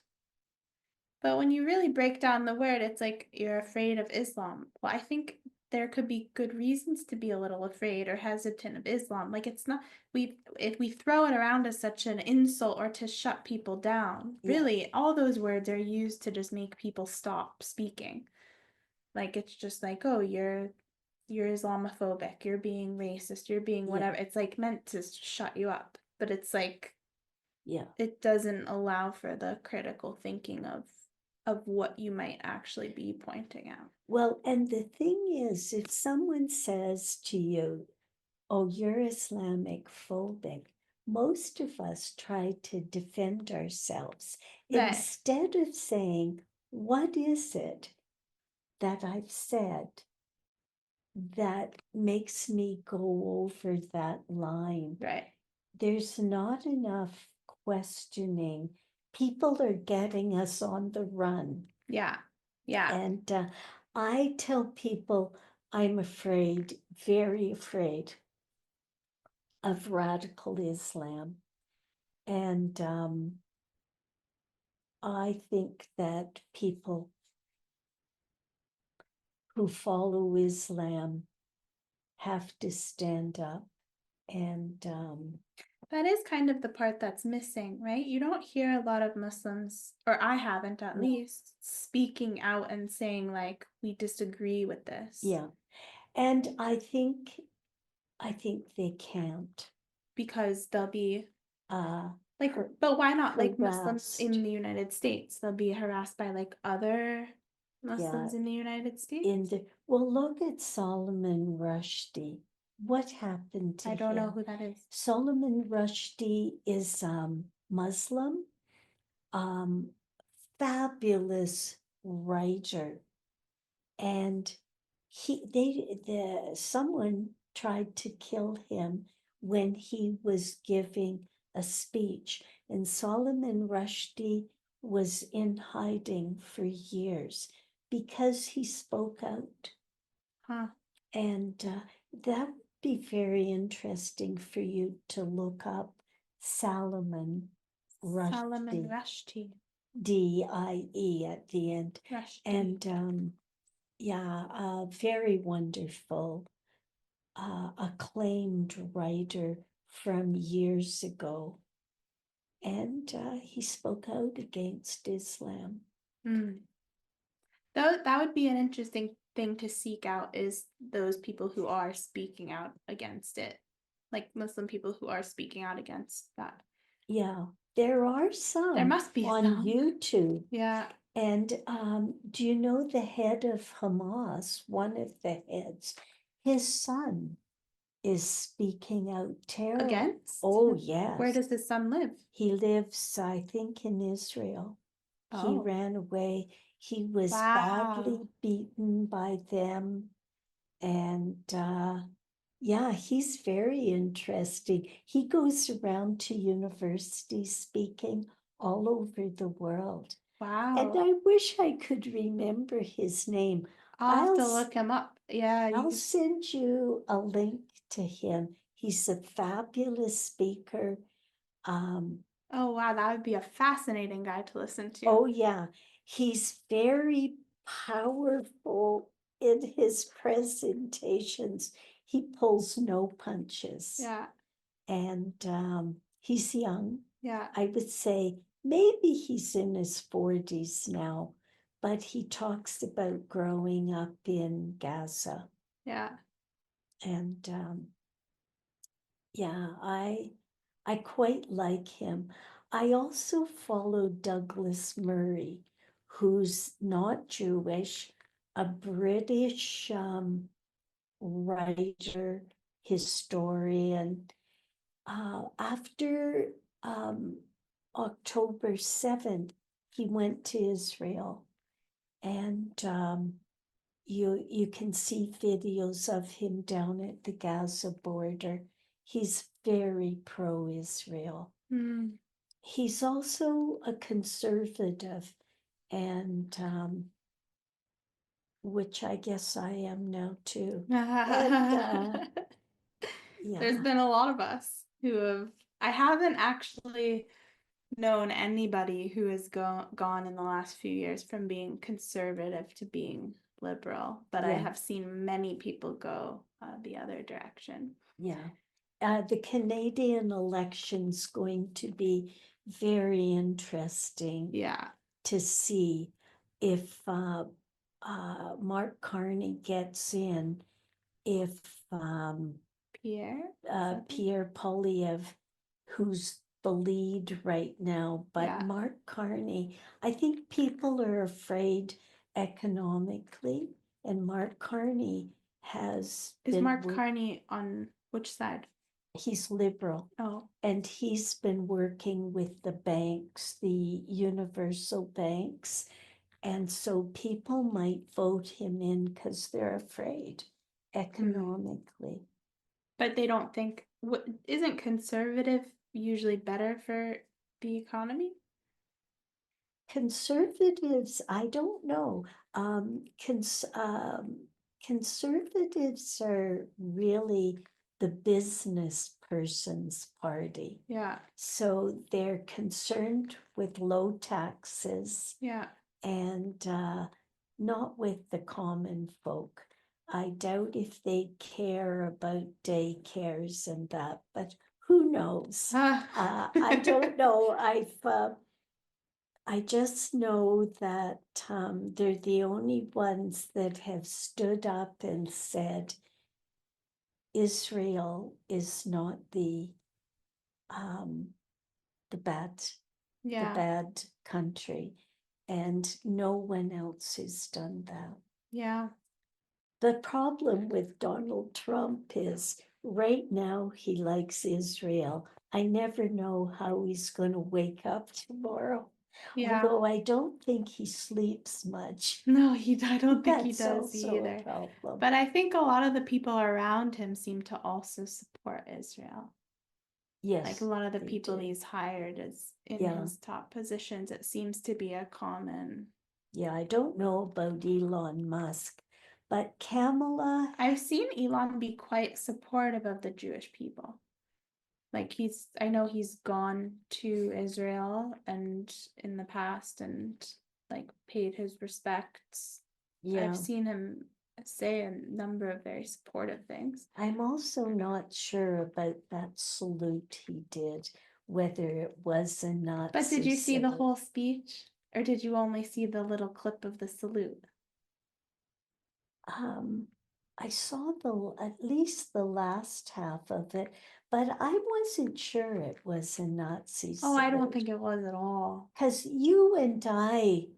But when you really break down the word, it's like you're afraid of Islam. Well, I think there could be good reasons to be a little afraid or hesitant of Islam. Like it's not if we throw it around as such an insult or to shut people down. yeah, Really, all those words are used to just make people stop speaking. Like it's just like, oh, you're Islamophobic, you're being racist, you're being yeah, whatever. It's like meant to shut you up. But it's like yeah. it doesn't allow for the critical thinking of what you might actually be pointing out. Well, and the thing is, if someone says to you, oh, you're Islamic phobic, most of us try to defend ourselves Right, instead of saying, what is it that I've said that makes me go over that line? right. There's not enough questioning. People are getting us on the run. Yeah, yeah. And I tell people I'm afraid, very afraid of radical Islam. And I think that people who follow Islam have to stand up and That is kind of the part that's missing, right? You don't hear a lot of Muslims, or I haven't at no, least, speaking out and saying, like, we disagree with this. yeah. And I think they can't. Because they'll be Uh, like, har- but why not? Like Muslims harassed. in the United States, they'll be harassed by like other Yeah, Muslims in the United States. well, look at Solomon Rushdie. What happened to I don't know him? who that is. Solomon Rushdie is Muslim, um, fabulous writer, and someone tried to kill him when he was giving a speech, and Solomon Rushdie was in hiding for years because he spoke out. Huh. And that would be very interesting for you to look up Salomon Salman Rushdie, Rushdie. Die at the end. Rushdie. And yeah, very wonderful, acclaimed writer from years ago. And he spoke out against Islam. Hmm. That would be an interesting thing to seek out is those people who are speaking out against it. Like Muslim people who are speaking out against that. Yeah, there are There some must be on some. YouTube. Yeah. And do you know the head of Hamas, one of the heads, his son is speaking out terrible. Against? Oh, Where yes. does his son live? He lives, I think, in Israel. He Oh, ran away. He was badly wow. beaten by them. And yeah, he's very interesting. He goes around to universities speaking all over the world. And Wow. I wish I could remember his name. I'll have I'll to s- look him up. Yeah, I'll you. send you a link to him. He's a fabulous speaker. Um, Oh wow, that would be a fascinating guy to listen to. oh yeah, he's very powerful in his presentations. He pulls no punches. Yeah, And he's young. yeah, I would say maybe he's in his 40s now, but he talks about growing up in Gaza. yeah. And yeah, I quite like him. I also follow Douglas Murray, who's not Jewish, a British writer, historian. After um, October 7th, he went to Israel, and you can see videos of him down at the Gaza border. He's very pro-Israel. Hmm. He's also a conservative, and which I guess I am now too. And There's yeah, been a lot of us who have. I haven't actually known anybody who has gone in the last few years from being conservative to being liberal, but I yeah, have seen many people go the other direction. yeah. The Canadian election's going to be very interesting Yeah, to see if Mark Carney gets in, if um, Pierre, is that it? Pierre Polyev, who's the lead right now, but Yeah. Mark Carney, I think people are afraid economically, and Mark Carney has Is been, Mark Carney on which side? he's liberal. Oh, And he's been working with the banks, the universal banks. And so people might vote him in because they're afraid hmm. economically. But they don't think what isn't conservative usually better for the economy? Conservatives, I don't know. Conservatives are really the business person's party. Yeah, So they're concerned with low taxes yeah. and not with the common folk. I doubt if they care about daycares and that, but who knows? I don't know. I just know that they're the only ones that have stood up and said Israel is not um, the bad the Yeah, bad country, and no one else has done that. yeah. The problem with Donald Trump is right now he likes Israel. I never know how he's going to wake up tomorrow, Yeah. although I don't think he sleeps much. No, I don't think he That's does also a either. problem. But I think a lot of the people around him seem to also support Israel. Like a Yes, lot of the they people do. he's hired as in Yeah, his top positions, it seems to be a common. yeah, I don't know about Elon Musk, but Kamala, I've seen Elon be quite supportive of the Jewish people. Like I know he's gone to Israel and in the past and like paid his respects. I've yeah, seen him say a number of very supportive things. I'm also not sure about that salute he did, whether it was a But did Nazi you see the salute. whole speech? Or did you only see the little clip of the salute? Um, I saw at least the last half of it, but I wasn't sure it was a Nazi Oh, I don't salute. think it was at all. Because you and I,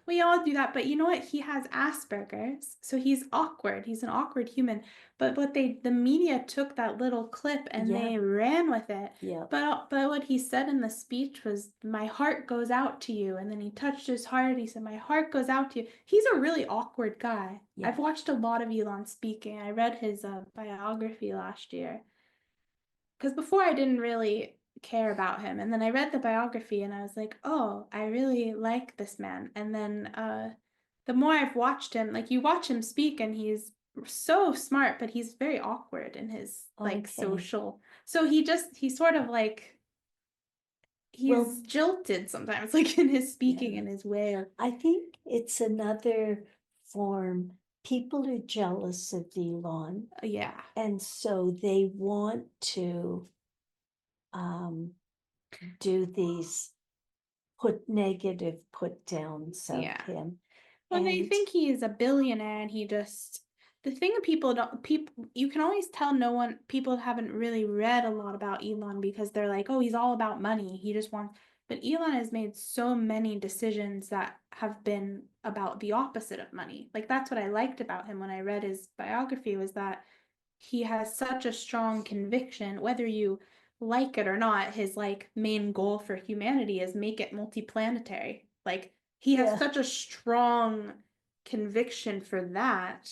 We all do that, but you know what? He has Asperger's, so he's awkward. He's an awkward human. But the media took that little clip and yeah, they ran with it. yeah, But what he said in the speech was, "My heart goes out to you." And then he touched his heart. He said, "My heart goes out to you." He's a really awkward guy. yeah, I've watched a lot of Elon speaking. I read his biography last year because before I didn't really care about him, and then I read the biography and I was like, oh, I really like this man. And then the more I've watched him, like you watch him speak and he's so smart, but he's very awkward in his like Okay. social. So he's sort of like Well, he's jilted sometimes, like in his speaking yeah. and his way of I think it's another form. People are jealous of Elon, yeah. and so they want to do these put downs of Yeah. him. When they And think he's a billionaire and he just the thing that people you can always tell people haven't really read a lot about Elon because they're like, oh, he's all about money. He just wants but Elon has made so many decisions that have been about the opposite of money. Like that's what I liked about him when I read his biography was that he has such a strong conviction, whether you like it or not, his like main goal for humanity is make it multiplanetary. Like he has yeah, such a strong conviction for that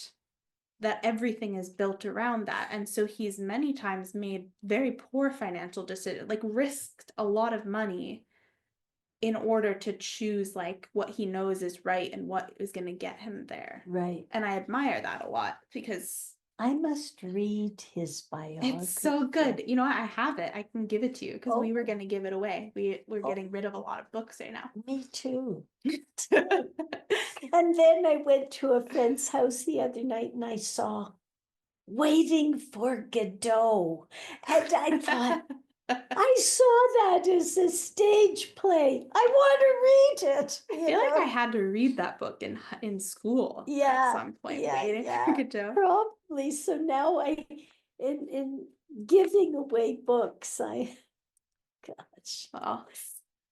that everything is built around that. And so he's many times made very poor financial decisions, like risked a lot of money in order to choose like what he knows is right and what is going to get him there. right. And I admire that a lot because I must read his it's so good. biography. You know what? I have it. I can give it to you because we were Oh, going to give it away. We're oh, getting rid of a lot of books right now. me too. And then I went to a friend's house the other night and I saw Waiting for Godot. And I thought, I saw that as a stage play. I want to read it, I you feel like I know? had to read that book in school at Yeah, some point, yeah, Waiting for yeah, Godot. probably. So now in giving away books, gosh, Well,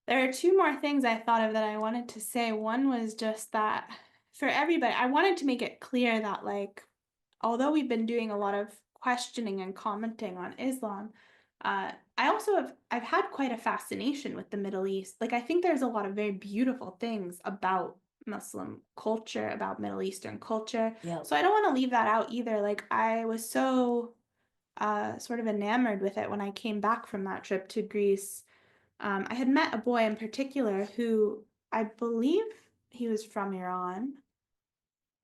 there are two more things I thought of that I wanted to say. One was just that for everybody, I wanted to make it clear that, like, although we've been doing a lot of questioning and commenting on Islam, I also I've had quite a fascination with the Middle East. Like, I think there's a lot of very beautiful things about Muslim culture, about Middle Eastern culture. yeah. So I don't want to leave that out either. Like, I was so sort of enamored with it when I came back from that trip to Greece. I had met a boy in particular who I believe he was from Iran,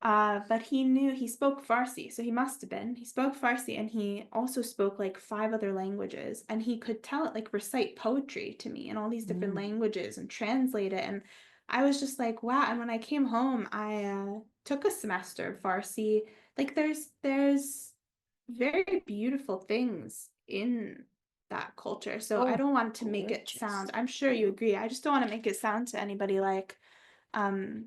but he spoke Farsi, so he spoke Farsi and he also spoke like five other languages and he could tell it like recite poetry to me in all these different Mm. languages and translate it. And I was just like, wow. And when I came home, I took a semester of Farsi. Like there's very beautiful things in that culture. So I Oh, don't want to make it gorgeous. sound, I'm sure you agree. I just don't want to make it sound to anybody like, um,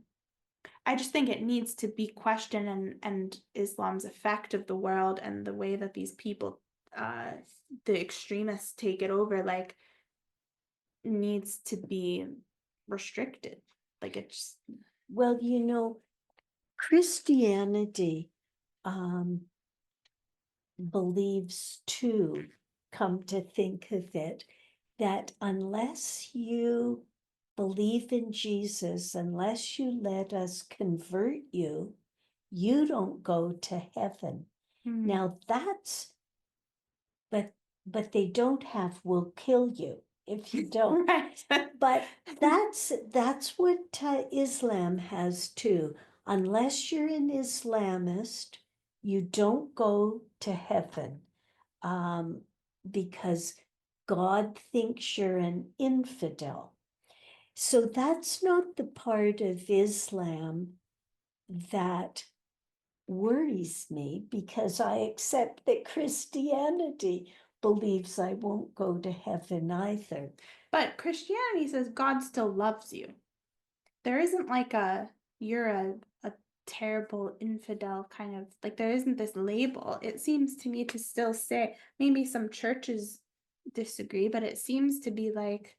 I just think it needs to be questioned and Islam's effect of the world and the way that these people, uh, the extremists take it over, like needs to be restricted. Like it's Well, Christianity um, believes too, come to think of it, that unless you believe in Jesus, unless you let us convert you, you don't go to heaven. mm, Now but they don't have will kill you if you don't. right. But that's what Islam has too. Unless you're an Islamist, you don't go to heaven, um, because God thinks you're an infidel. So that's not the part of Islam that worries me, because I accept that Christianity believes I won't go to heaven either. But Christianity says God still loves you. There isn't like a you're a terrible infidel kind of like there isn't this label. It seems to me to still say maybe some churches disagree, but it seems to be like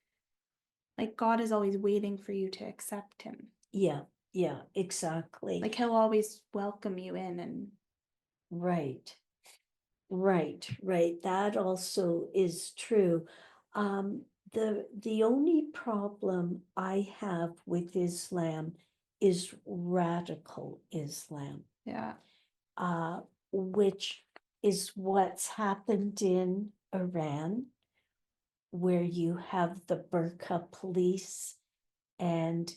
God is always waiting for you to accept him. Yeah, yeah, exactly. Like he'll always welcome you in and Right, right. That also is true. The only problem I have with Islam is radical Islam, yeah. uh, which is what's happened in Iran, where you have the burqa police, and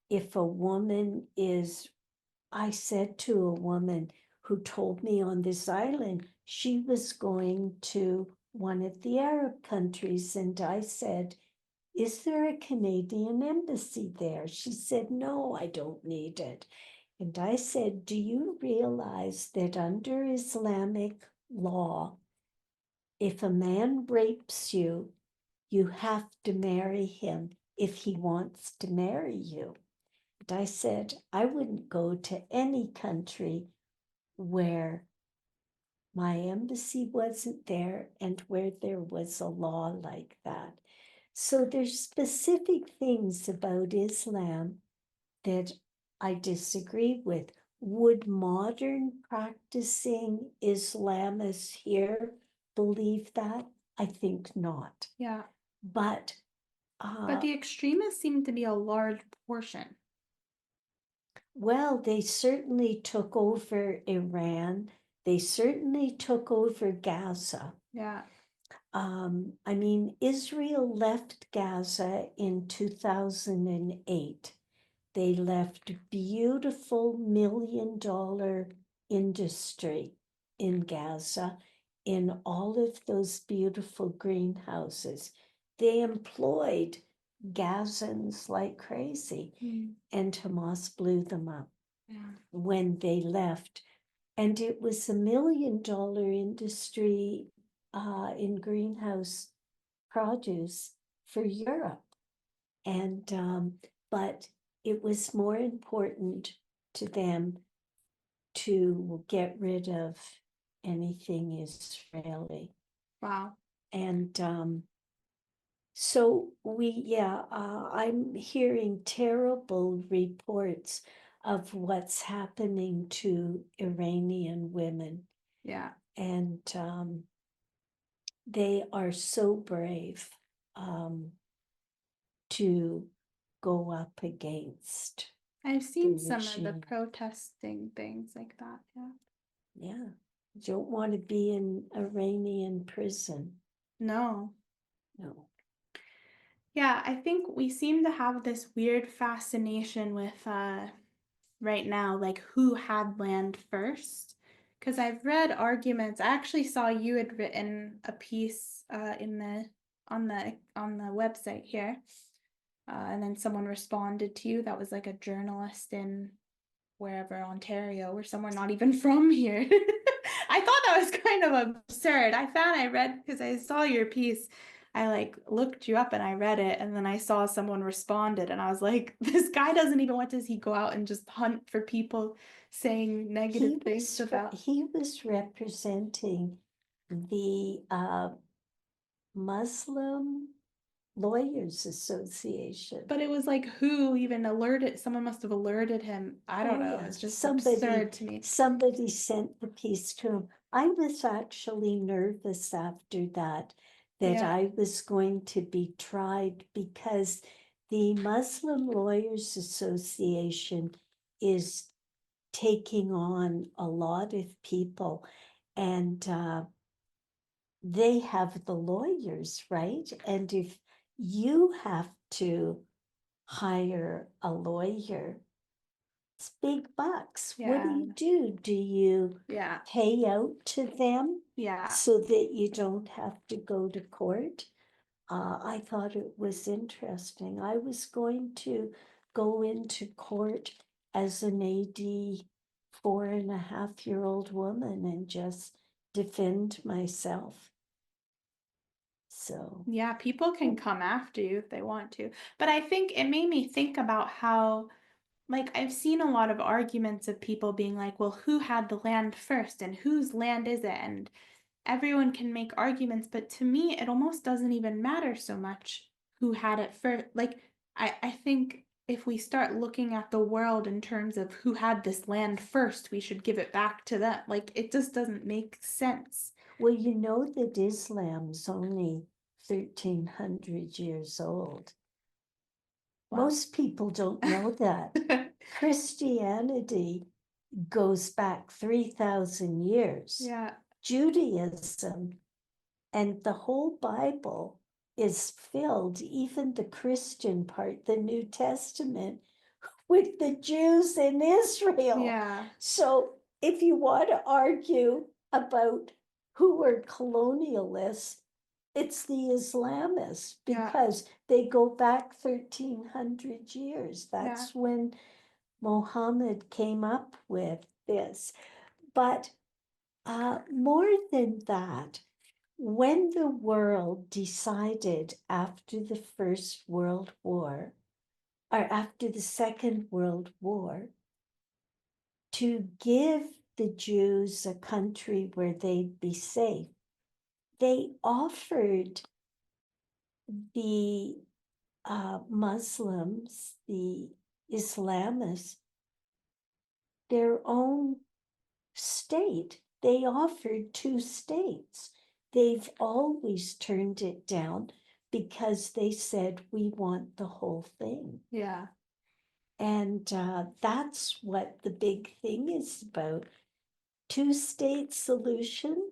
if a woman is I said to a woman who told me on this island she was going to one of the Arab countries, and I said, is there a Canadian embassy there? She said, no, I don't need it. And I said, do you realize that under Islamic law, if a man rapes you, you have to marry him if he wants to marry you? And I said, I wouldn't go to any country where my embassy wasn't there and where there was a law like that. So there's specific things about Islam that I disagree with. Would modern practicing Islamists here believe that? I think not. Yeah. But But the extremists seem to be a large portion. well, they certainly took over Iran. They certainly took over Gaza. Yeah. I mean, Israel left Gaza in 2008. They left beautiful $1 million industry in Gaza in all of those beautiful greenhouses. They employed Gazans like crazy, and Hamas blew them up Yeah. when they left. And it was $1 million industry in greenhouse produce for Europe. And but it was more important to them to get rid of anything Israeli. Wow. And so I'm hearing terrible reports of what's happening to Iranian women. Yeah. And they are so brave to go up against. I've seen some of the regime. protesting things like that. Yeah. Yeah, you don't want to be in Iranian prison. No. No. Yeah, I think we seem to have this weird fascination with right now, like who had land first. Because I've read arguments. I actually saw you had written a piece in the on the website here, and then someone responded to you. That was like a journalist in wherever, Ontario, or somewhere not even from here. I thought that was kind of absurd. I read, because I saw your piece. I like looked you up and I read it, and then I saw someone responded, and I was like, this guy doesn't even, what does he go out and just hunt for people saying negative things about? He was representing the Muslim Lawyers Association. But it was like, who even alerted? Someone must have alerted him. I don't know. Yeah. It's just absurd to me. Somebody sent the piece to him. I was actually nervous after that Yeah. I was going to be tried, because the Muslim Lawyers Association is taking on a lot of people, and they have the lawyers, right? And if you have to hire a lawyer, it's big bucks. What Yeah. do? Do you Yeah. pay out to them Yeah. so that you don't have to go to court? I thought it was interesting. I was going to go into court as an 84.5-year-old woman and just defend myself. So, Yeah, people can come after you if they want to. But I think it made me think about how, like, I've seen a lot of arguments of people being like, well, who had the land first and whose land is it? And everyone can make arguments, but to me, it almost doesn't even matter so much who had it first. Like, I think if we start looking at the world in terms of who had this land first, we should give it back to them. Like, it just doesn't make sense. well, you know that Islam's only 1,300 years old. Wow. Most people don't know that. Christianity goes back 3,000 years. Yeah. Judaism and the whole Bible is filled, even the Christian part, the New Testament, with the Jews in Israel. Yeah. So if you want to argue about who were colonialists, it's the Islamists, Yeah. because they go back 1300 years. That's when Mohammed came up with this. But more than that, when the world decided after the First World War, or after the Second World War, to give the Jews a country where they'd be safe, they offered the Muslims, the Islamists, their own state. They offered two states. They've always turned it down because they said, we want the whole thing. Yeah. And that's what the big thing is about. Two-state solution.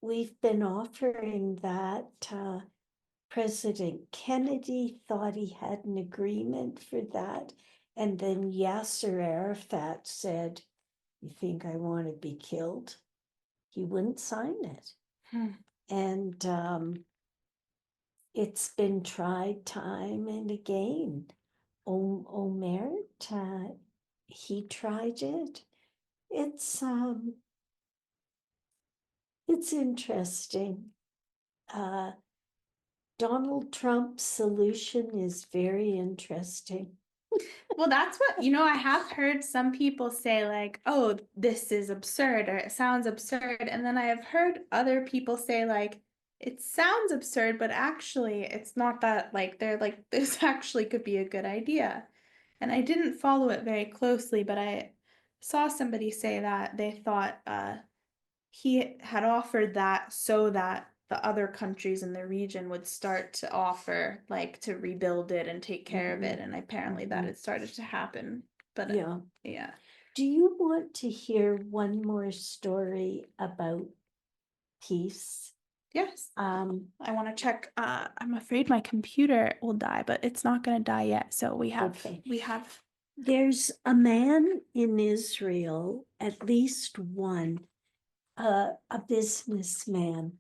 We've been offering that. President Kennedy thought he had an agreement for that. And then Yasser Arafat said, you think I want to be killed? He wouldn't sign it. And it's been tried time and again. Omer, he tried it. It's interesting. Donald Trump's solution is very interesting. Well, that's what, I have heard some people say, like, oh, this is absurd, or it sounds absurd. And then I have heard other people say, like, it sounds absurd, but actually it's not that, like, they're like, this actually could be a good idea. And I didn't follow it very closely, but I saw somebody say that they thought he had offered that so that the other countries in the region would start to offer, like, to rebuild it and take care of it. And apparently that had started to happen. But Yeah. yeah. Do you want to hear one more story about peace? Yes. I want to check. I'm afraid my computer will die, but it's not going to die yet. So we have, There's a man in Israel, at least one, a businessman,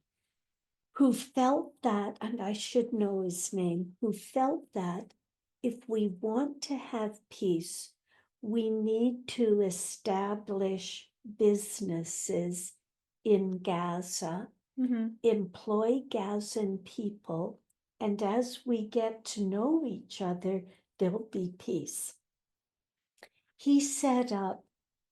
who felt that, and I should know his name, who felt that if we want to have peace, we need to establish businesses in Gaza, employ Gazan people, and as we get to know each other, there'll be peace. He set up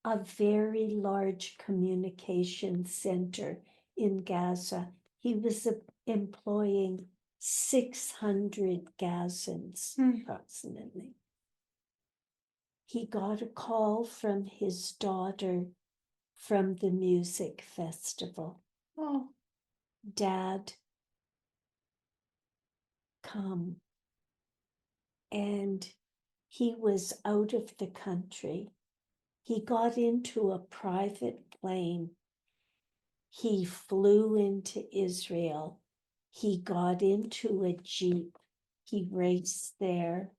a very large communication center in Gaza. He was employing 600 Gazans, approximately. He got a call from his daughter from the music festival. Oh. Dad, come. And he was out of the country. He got into a private plane. He flew into Israel. He got into a Jeep. He raced there,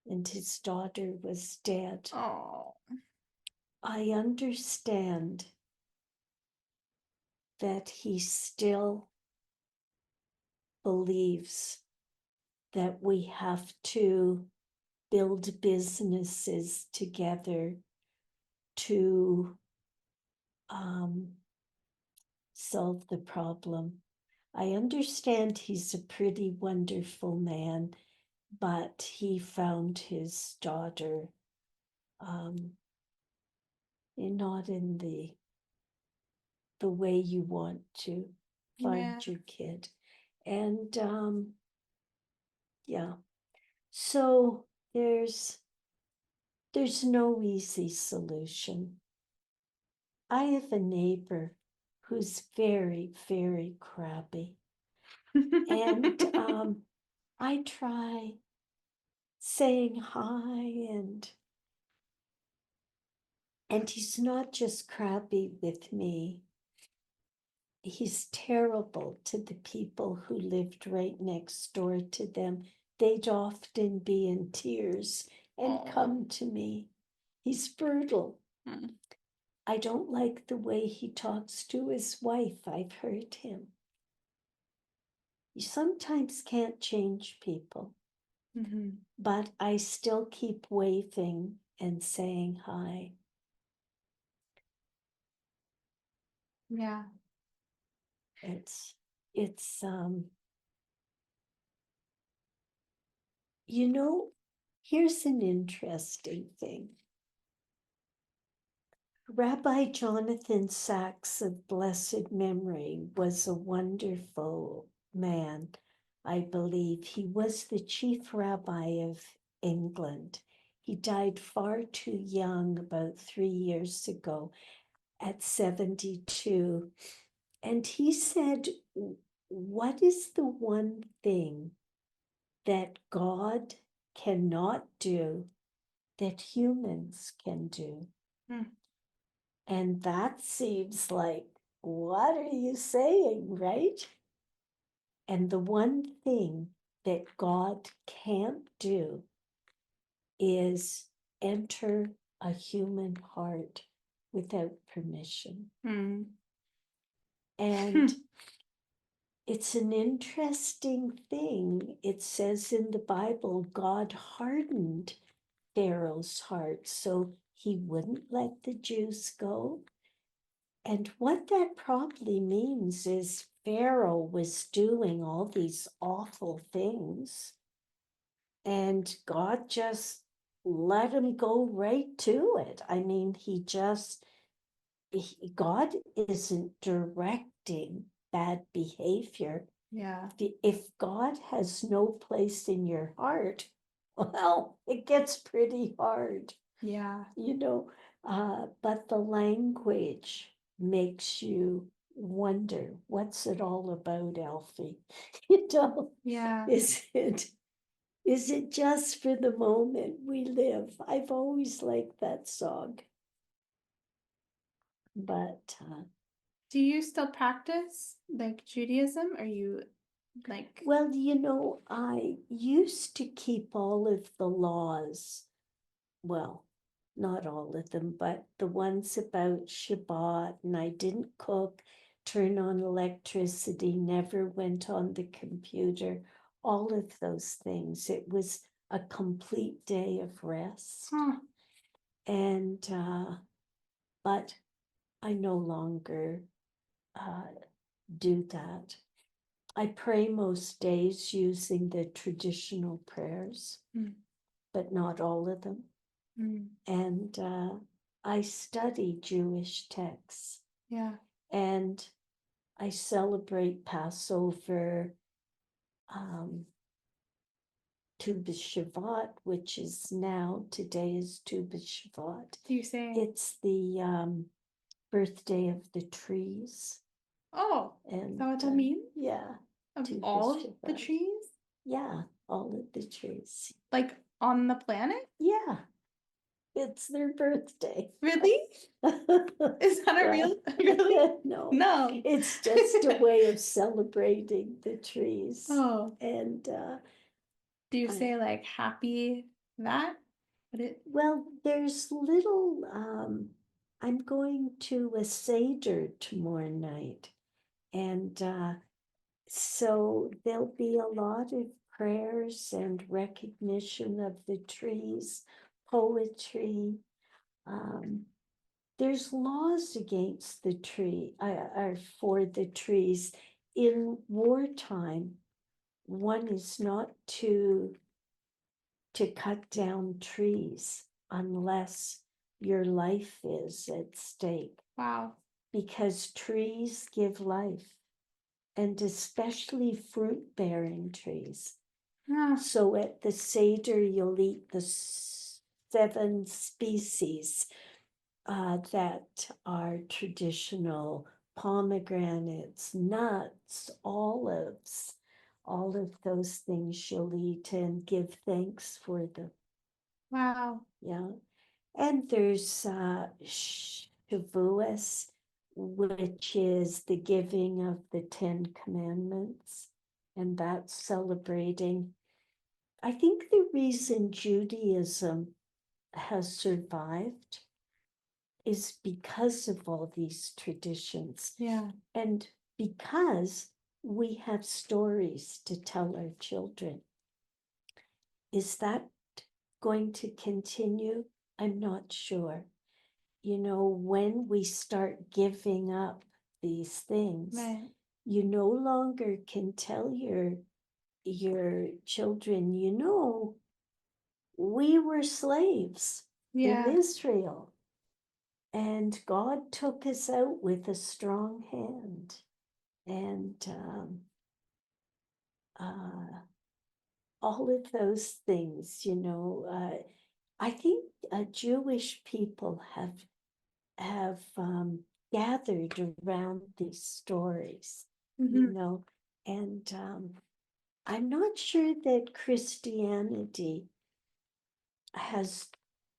and his daughter was dead. Oh. I understand that he still believes that we have to build businesses together to solve the problem. I understand he's a pretty wonderful man, but he found his daughter not in the way you want to find your kid. And yeah, so there's no easy solution. I have a neighbor who's very, very crabby. And I try saying hi, and he's not just crabby with me. He's terrible to the people who lived right next door to them. they'd often be in tears and Oh. come to me. He's brutal. Hmm. I don't like the way he talks to his wife. I've heard him. You sometimes can't change people, Mhm. but I still keep waving and saying hi. Yeah. It's you know, here's an interesting thing. Rabbi Jonathan Sacks of blessed memory was a wonderful man, I believe. He was the chief rabbi of England. He died far too young, about 3 years ago, at 72. And he said, what is the one thing that God cannot do that humans can do? Hmm. And that seems like, what are you saying, right? And the one thing that God can't do is enter a human heart without permission. Hmm. And it's an interesting thing. It says in the Bible, God hardened Pharaoh's heart so he wouldn't let the Jews go. And what that probably means is Pharaoh was doing all these awful things, and God just let him go right to it. I mean, God isn't directing bad behavior. Yeah. If God has no place in your heart, well, it gets pretty hard, Yeah. but the language makes you wonder, what's it all about, Alfie? Yeah. Is it just for the moment we live? I've always liked that song. But Do you still practice like Judaism? Are you like, well, I used to keep all of the laws. Well, not all of them, but the ones about Shabbat, and I didn't cook, turn on electricity, never went on the computer, all of those things. It was a complete day of rest. huh? And, but I no longer do that. I pray most days using the traditional prayers, Mm. but not all of them. Mm. And I study Jewish texts, Yeah. and I celebrate Passover, Tu B'Shavat, which is now, today is Tu B'Shavat. Do you say, It's the birthday of the trees. oh, is And that what that means? yeah, Of Tu all of the B'Shavat. trees? Yeah, all of the trees. Like on the planet? Yeah, it's their birthday. Really? Is that a real, really? No, No. it's just a way of celebrating the trees. Oh, And do you I- say like happy that? But it, well, there's little, I'm going to a Seder tomorrow night. And so there'll be a lot of prayers and recognition of the trees, poetry. There's laws against the tree, or for the trees. In wartime, one is not to cut down trees unless your life is at stake, wow. because trees give life, and especially fruit-bearing trees. Ah, So at the Seder, you'll eat the 7 species that are traditional: pomegranates, nuts, olives, all of those things you'll eat and give thanks for them. wow. Yeah. And there's Shavuos, which is the giving of the 10 Commandments, and that's celebrating I think the reason Judaism has survived is because of all these traditions Yeah. and because we have stories to tell our children. Is that going to continue? I'm not sure. You know, when we start giving up these things, Right. you no longer can tell your children, you know, we were slaves in Yeah. Israel, and God took us out with a strong hand. And all of those things, you know, I think Jewish people have gathered around these stories, you Mhm. know, and I'm not sure that Christianity has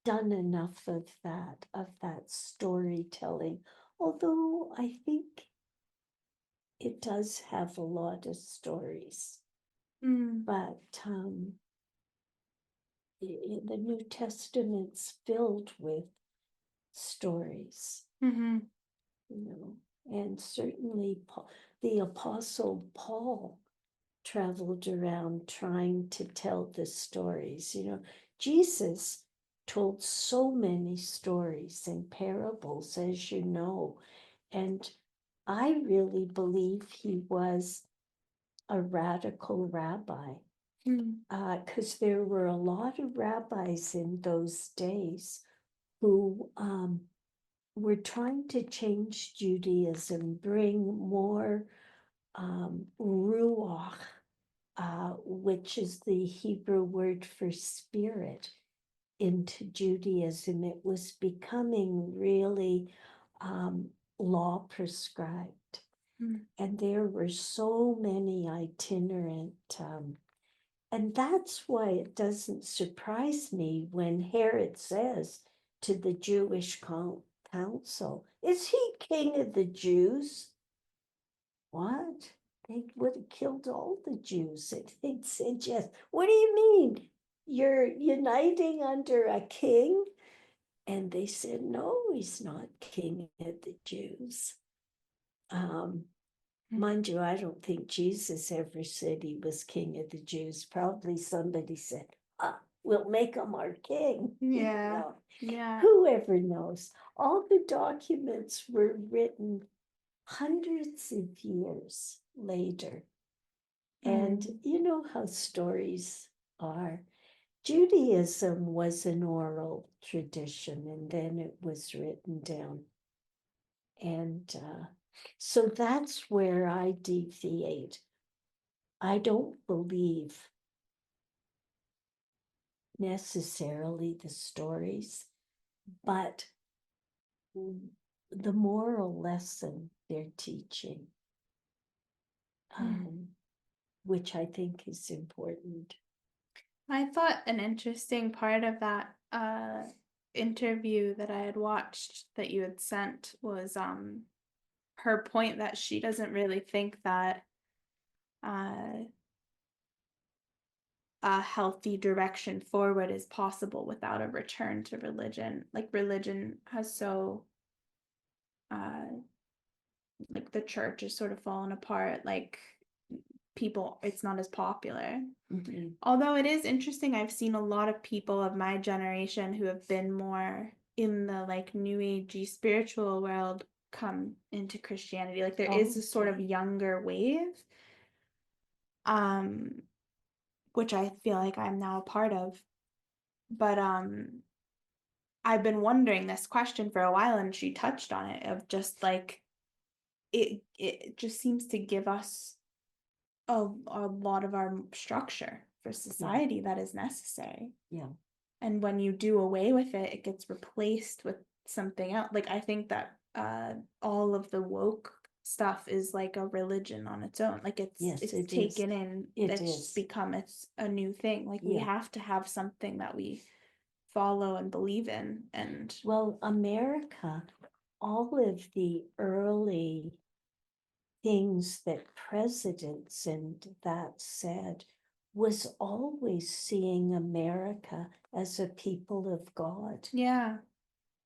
done enough of that storytelling, although I think it does have a lot of stories. Mm. But the New Testament's filled with stories, Mhm. you know, and certainly the Apostle Paul traveled around trying to tell the stories. You know, Jesus told so many stories and parables, as you know, and I really believe he was a radical rabbi Mm. because there were a lot of rabbis in those days who were trying to change Judaism, bring more ruach, which is the Hebrew word for spirit, into Judaism. It was becoming really law prescribed. Mm. And there were so many itinerant, and that's why it doesn't surprise me when Herod says to the Jewish council, is he king of the Jews? What? They would have killed all the Jews if they'd said yes. What do you mean? You're uniting under a king? And they said, no, he's not king of the Jews. Um, Mind you, I don't think Jesus ever said he was king of the Jews. Probably somebody said, we'll make him our king. Yeah. No, Yeah. whoever knows. All the documents were written hundreds of years later. And Mm. you know how stories are. Judaism was an oral tradition and then it was written down. And so that's where I deviate. I don't believe necessarily the stories, but the moral lesson they're teaching, Mm. which I think is important. I thought an interesting part of that interview that I had watched that you had sent was her point that she doesn't really think that uh a healthy direction forward is possible without a return to religion. Like religion has so like the church is sort of fallen apart, like people it's not as popular. Mm-hmm. Although it is interesting, I've seen a lot of people of my generation who have been more in the like new agey spiritual world come into Christianity. Like there is a sort of Okay. younger wave, um, which I feel like I'm now a part of. But I've been wondering this question for a while and she touched on it of just like it just seems to give us a lot of our structure for Yeah. society that is necessary. Yeah. And when you do away with it, it gets replaced with something else. Like I think that all of the woke stuff is like a religion on its own. Like Yes, it's it is. taken in, It it's just is. become it's a new thing. Like we Yeah. have to have something that we follow and believe in. And Well, America, all of the early things that presidents and that said was always seeing America as a people of God. Yeah.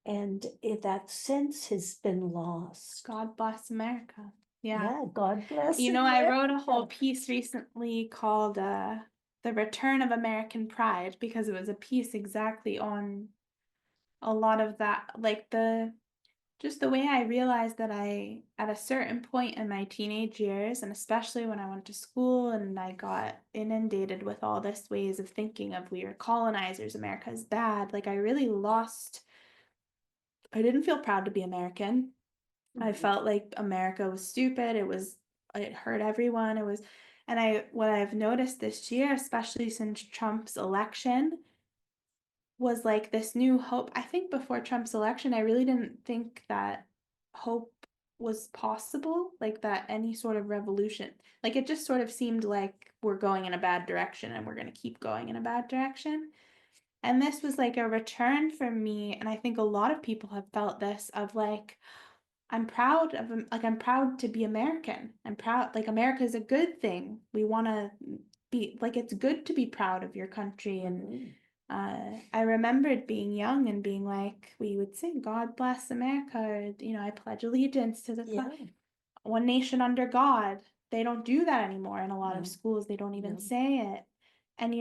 And that sense has been lost. God bless America. Yeah. Yeah, God bless You know, I wrote a whole America. piece recently called The Return of American Pride, because it was a piece exactly on a lot of that, like just the way I realized that at a certain point in my teenage years, and especially when I went to school and I got inundated with all this ways of thinking of we are colonizers, America's bad, like I really lost, I didn't feel proud to be American. I felt like America was stupid. It hurt everyone. And what I've noticed this year, especially since Trump's election, was like this new hope. I think before Trump's election, I really didn't think that hope was possible, like that any sort of revolution. Like it just sort of seemed like we're going in a bad direction and we're going to keep going in a bad direction. And this was like a return for me, and I think a lot of people have felt this of like, I'm proud to be American. I'm proud, like America is a good thing. We want to be like, it's good to be proud of your country. And I remembered being young and being like, we would sing God bless America, or, I pledge allegiance to the Yeah, one nation under God. They don't do that anymore in a lot of no, schools. They don't even no. say it. And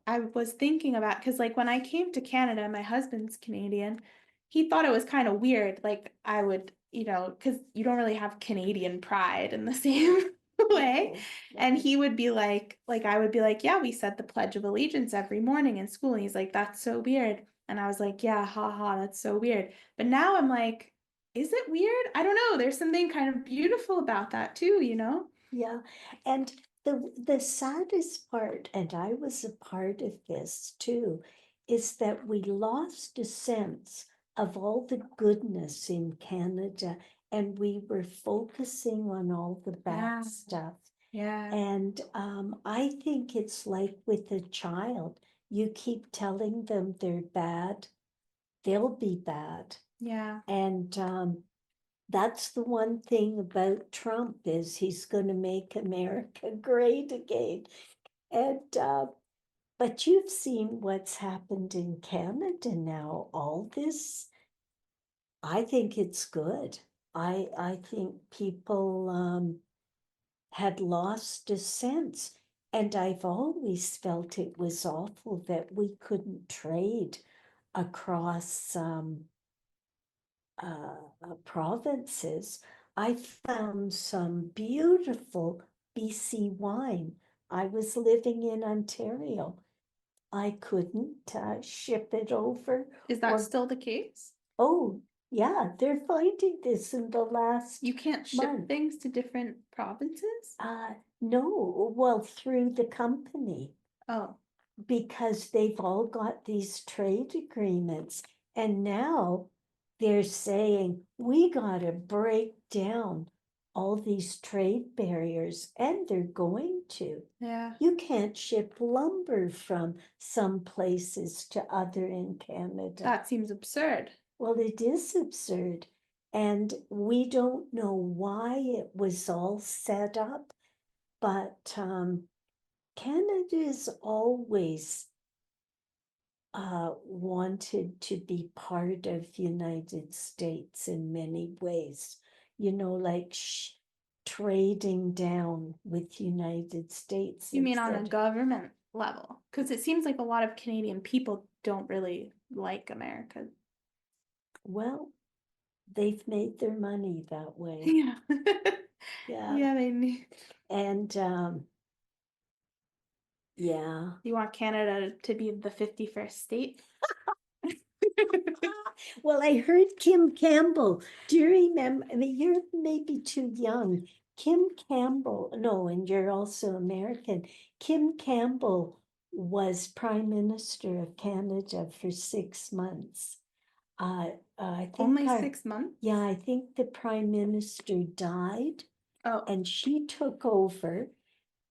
I was thinking about, because like when I came to Canada, my husband's Canadian, he thought it was kind of weird. Like I would, because you don't really have Canadian pride in the same way. No, And no. he would be like, I would be like, yeah, we said the Pledge of Allegiance every morning in school. And he's like, that's so weird. And I was like, yeah, ha, that's so weird. But now I'm like, is it weird? I don't know. There's something kind of beautiful about that too. Yeah, and the saddest part, and I was a part of this too, is that we lost a sense of all the goodness in Canada, and we were focusing on all the Yeah. bad stuff. Yeah. And I think it's like with a child, you keep telling them they're bad, they'll be bad. Yeah. And that's the one thing about Trump is he's going to make America great again. And but you've seen what's happened in Canada now. All this, I think it's good. I think people had lost a sense, and I've always felt it was awful that we couldn't trade across provinces. I found some beautiful BC wine. I was living in Ontario. I couldn't ship it over. Is that Or, still the case? oh, yeah, they're finding this in the last You can't ship month. things to different provinces? No, well, through the company, Oh, because they've all got these trade agreements. And now they're saying, we got to break down all these trade barriers, and they're going to. yeah. You can't ship lumber from some places to other in Canada. That seems absurd. Well, it is absurd. And we don't know why it was all set up, but Canada is always wanted to be part of United States in many ways, like trading down with United States You mean on a instead. government level? Because it seems like a lot of Canadian people don't really like America. Well, they've made their money that way. Yeah. Yeah. Yeah, they need. And yeah. You want Canada to be the 51st state? Well, I heard Kim Campbell. Do you remember? I mean, you're maybe too young. Kim Campbell, no, and you're also American. Kim Campbell was Prime Minister of Canada for 6 months. I think Only 6 months? yeah, I think the Prime Minister died Oh, and she took over.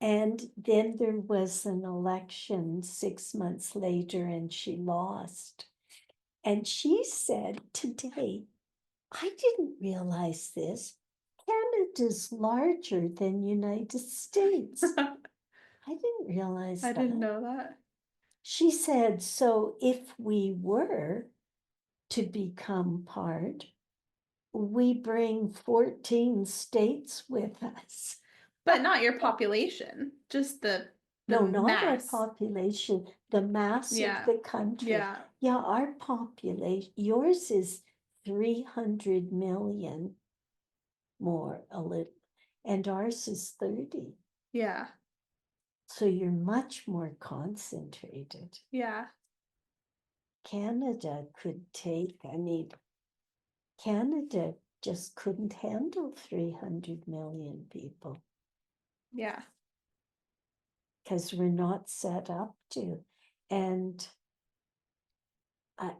And then there was an election 6 months later and she lost. And she said today, I didn't realize this. Canada's larger than United States. I didn't realize I that. didn't know that. She said, so if we were to become part, we bring 14 states with us. But not your population, just the No, not our mass. population, the mass of Yeah. the country. Yeah. Yeah, our population, yours is 300 million more, a little, and ours is 30. Yeah. So you're much more concentrated. Yeah. Canada could take, I mean, Canada just couldn't handle 300 million people Yeah. because we're not set up to. And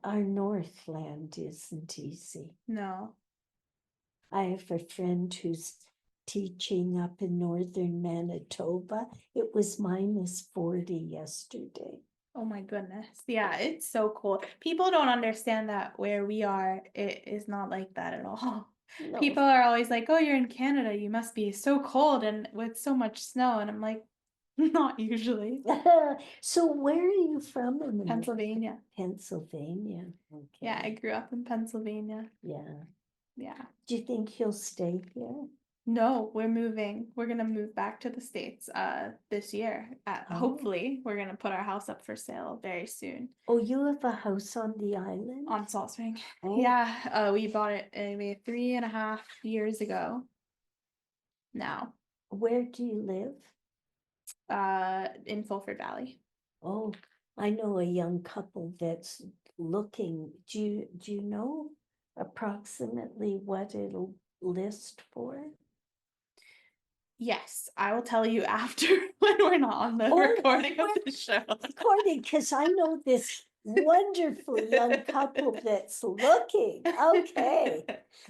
our Northland isn't easy. No. I have a friend who's teaching up in northern Manitoba. It was -40 yesterday. Oh my goodness. Yeah, it's so cold. People don't understand that where we are, it is not like that at all. No. People are always like, oh, you're in Canada, you must be so cold and with so much snow. And I'm like, not usually. So where are you from in America? Pennsylvania. Pennsylvania. Yeah, I Okay. grew up in Pennsylvania. Yeah. Yeah. Do you think he'll stay here? No, we're moving. We're gonna move back to the States this year. Oh. Hopefully, we're gonna put our house up for sale very soon Oh, you have a house on the island? on Salt Spring. Oh. Yeah, we bought it maybe 3.5 years ago now, Where do you live? in Fulford Valley. Oh, I know a young couple that's looking. Do you know approximately what it'll list for? Yes, I will tell you after when we're not on the Oh, recording of the show. Recording, because I know this wonderful young couple that's looking. Okay.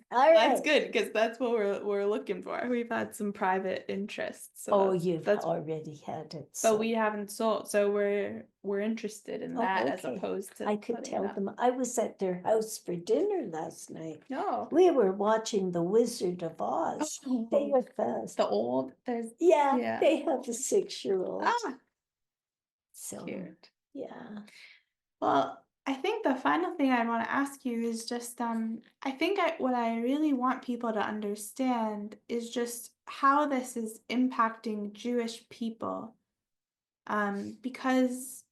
All That's right. good because that's what we're looking for. We've had some private interests, so Oh, you've that's already had it. but we haven't sold, so we're interested in Oh, that as okay. opposed to I could putting it tell up. them. I was at their house for dinner last night. No. We were watching The Wizard of Oz. They Oh, are fast. the old there's Yeah, they have a 6-year-old. ah So cute. yeah. Well, I think the final thing I want to ask you is just I think what I really want people to understand is just how this is impacting Jewish people. Because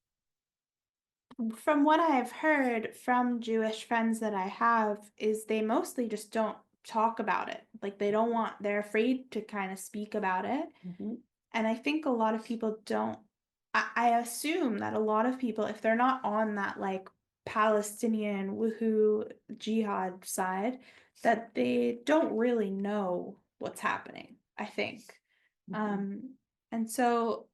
from what I've heard from Jewish friends that I have is they mostly just don't talk about it. Like they're afraid to kind of speak about it. Mhm. And I think a lot of people don't, I assume that a lot of people, if they're not on that like Palestinian woohoo jihad side, that they don't really know what's happening, I think. Mhm. And so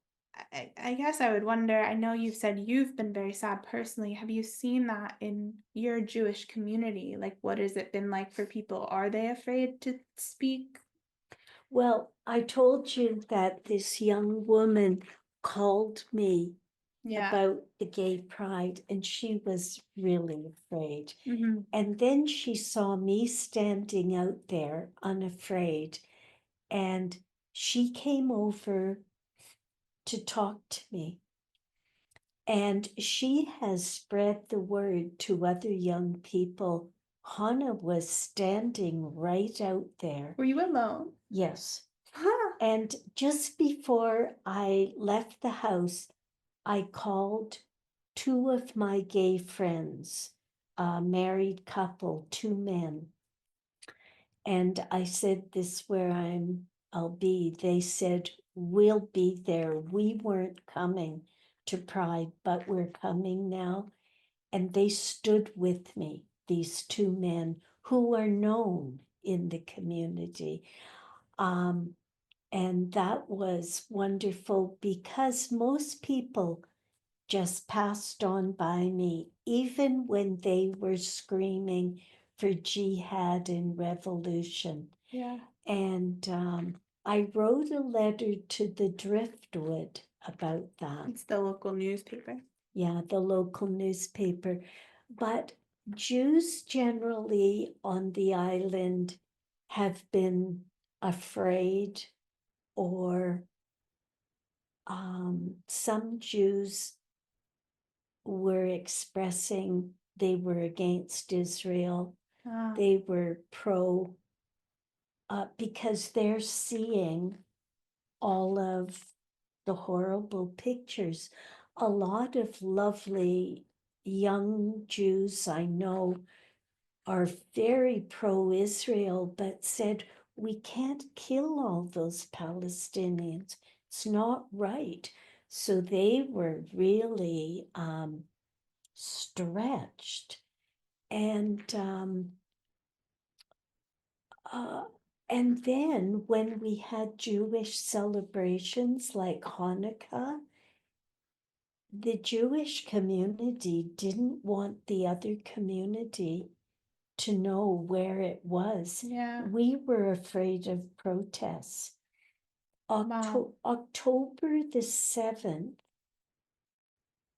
I guess I would wonder, I know you've said you've been very sad personally. Have you seen that in your Jewish community? Like, what has it been like for people? Are they afraid to speak? Well, I told you that this young woman called me Yeah. about the gay pride, and she was really afraid. Mm-hmm. And then she saw me standing out there unafraid, and she came over to talk to me. And she has spread the word to other young people. Hannah was standing right out there. Were you alone? Yes. And just before I left the house, I called 2 of my gay friends, a married couple, 2 men. And I said, this where I'll be. They said, we'll be there. We weren't coming to Pride, but we're coming now. And they stood with me, these 2 men who are known in the community. And that was wonderful because most people just passed on by me, even when they were screaming for jihad and revolution. Yeah. And I wrote a letter to the Driftwood about that. It's the local newspaper. Yeah, the local newspaper. But Jews generally on the island have been afraid or some Jews were expressing they were against Israel. Ah, They were pro, because they're seeing all of the horrible pictures. A lot of lovely young Jews I know are very pro-Israel, but said, we can't kill all those Palestinians. It's not right. So they were really stretched. Uh, and then when we had Jewish celebrations like Hanukkah, the Jewish community didn't want the other community to know where it was. yeah. We were afraid of protests. Wow. October the 7th,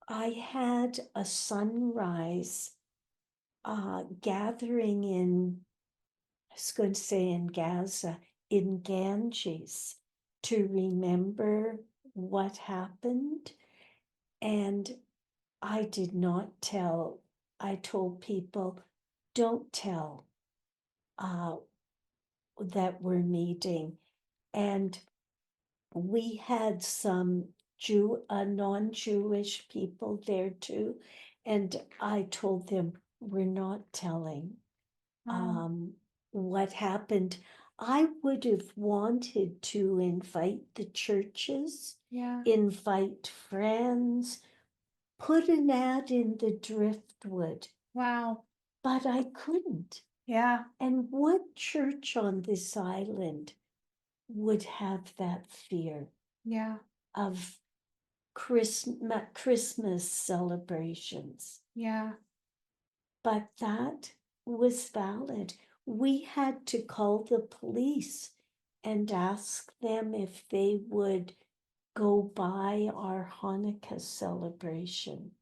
I had a sunrise gathering in, I was going to say in Gaza, in Ganges, to remember what happened. And I did not tell, I told people, don't tell that we're meeting. And we had some non-Jewish people there too. And I told them, we're not telling Wow. what happened. I would have wanted to invite the churches, Yeah. invite friends, put an ad in the driftwood, Wow. but I couldn't. Yeah. And what church on this island would have that fear Yeah. of Christmas celebrations? Yeah. But that was valid. We had to call the police and ask them if they would go by our Hanukkah celebration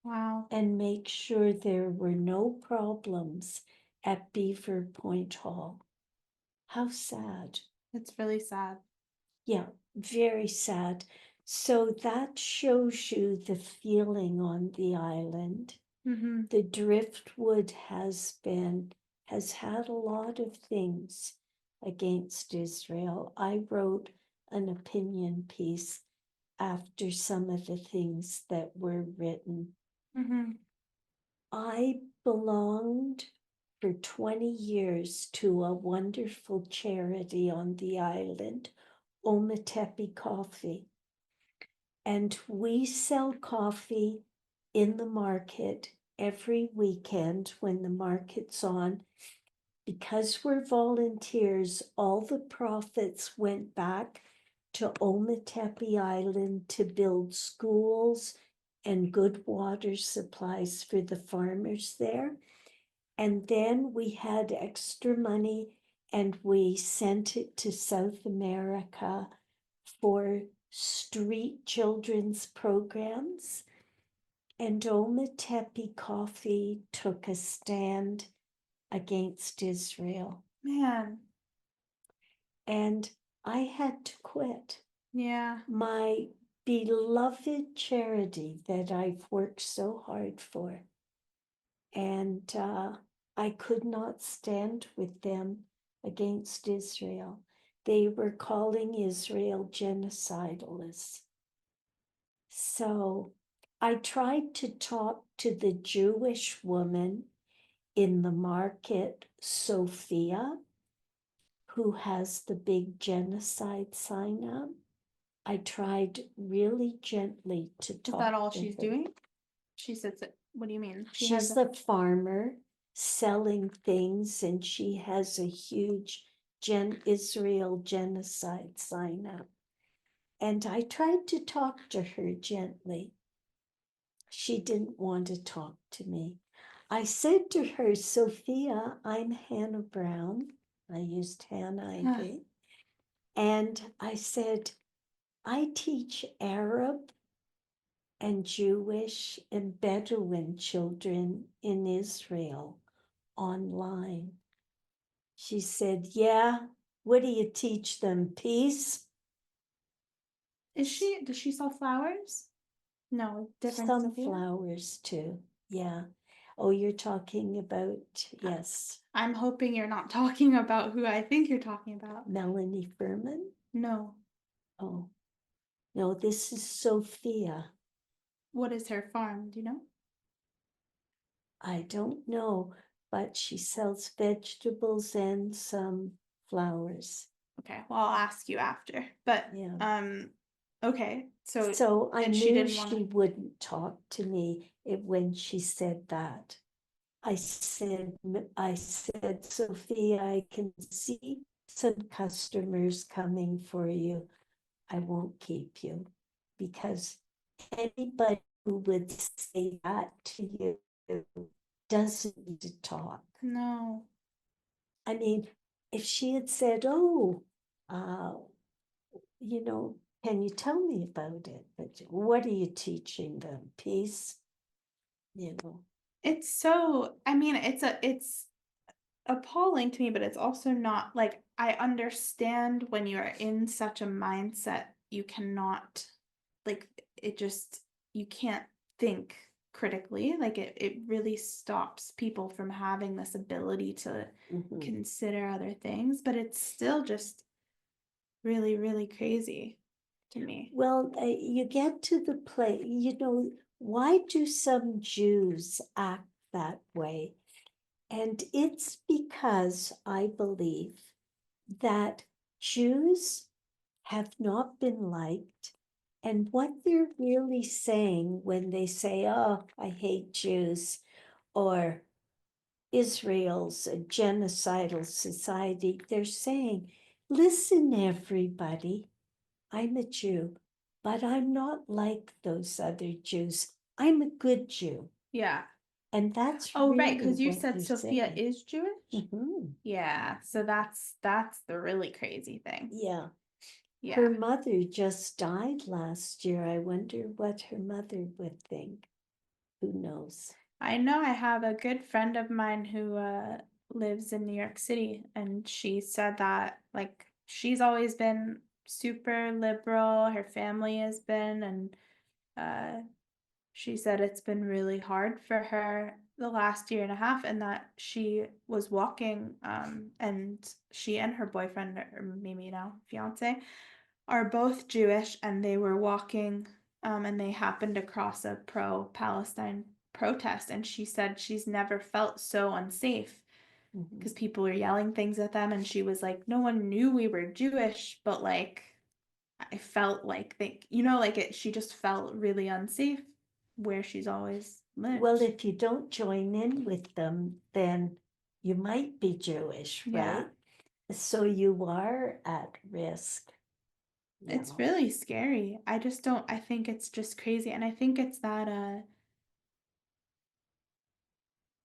Wow. and make sure there were no problems at Beaver Point Hall. How sad. It's really sad. Yeah, very sad. So that shows you the feeling on the island. Mm-hmm. The driftwood has had a lot of things against Israel. I wrote an opinion piece after some of the things that were written. Mm-hmm. I belonged for 20 years to a wonderful charity on the island, Ometepe Coffee. And we sell coffee in the market every weekend when the market's on. Because we're volunteers, all the profits went back to Ometepe Island to build schools and good water supplies for the farmers there. And then we had extra money and we sent it to South America for street children's programs. And Ometepe Coffee took a stand against Israel. Man. And I had to quit. Yeah. My beloved charity that I've worked so hard for. And I could not stand with them against Israel. They were calling Israel genocidalists. So I tried to talk to the Jewish woman in the market, Sophia, who has the big genocide sign up. I tried really gently to Is that talk all to she's her. doing? She sits it. What do you mean? She has She's the farmer selling things, and she has a huge Israel genocide sign up. And I tried to talk to her gently. She didn't want to talk to me. I said to her, Sophia, I'm Hannah Brown. I used Hannah, I think. And I said, I teach Arab and Jewish and Bedouin children in Israel online. She said, yeah, what do you teach them? Peace? Does she sell flowers? No, different Some Sophia. flowers too, yeah. Oh, you're talking about, yes, I'm hoping you're not talking about who I think you're talking about. Melanie Furman? No. Oh, no, this is Sophia. What is her farm? Do you know? I don't know, but she sells vegetables and some flowers. Okay, well, I'll ask you after. But Yeah. okay. So So I and she knew didn't want she to. wouldn't talk to me when she said that. I said, Sophia, I can see some customers coming for you. I won't keep you because anybody who would say that to you doesn't need to talk. No. I mean, if she had said, oh, uh, you know, can you tell me about it? But what are you teaching them? Peace, you know. It's so, I mean, it's appalling to me, but it's also not like I understand when you're in such a mindset, you cannot like it just you can't think critically. Like it really stops people from having this ability to Mhm. consider other things, but it's still just really, really crazy to me. Well, you get to the place, you know, why do some Jews act that way? And it's because I believe that Jews have not been liked. And what they're really saying when they say, oh, I hate Jews, or Israel's a genocidal society, they're saying, listen, everybody, I'm a Jew, but I'm not like those other Jews. I'm a good Jew. Yeah. And that's Oh, right, really because you what said they're Sophia saying. is Jewish? Mhm. Yeah, so that's the really crazy thing. Yeah. Yeah. Her mother just died last year. I wonder what her mother would think. Who knows? I know I have a good friend of mine who lives in New York City, and she said that like she's always been super liberal, her family has been, and uh, she said it's been really hard for her the last year and a half, and that she was walking, and she and her boyfriend, or maybe now fiance, are both Jewish, and they were walking, and they happened across a pro-Palestine protest, and she said she's never felt so unsafe Mhm. because people were yelling things at them, and she was like, no one knew we were Jewish, but like I felt like like she just felt really unsafe where she's always Well, lived. if you don't join in with them, then you might be Jewish, Yeah, right? So you are at risk. it's Yeah. really scary. I think it's just crazy, and I think it's that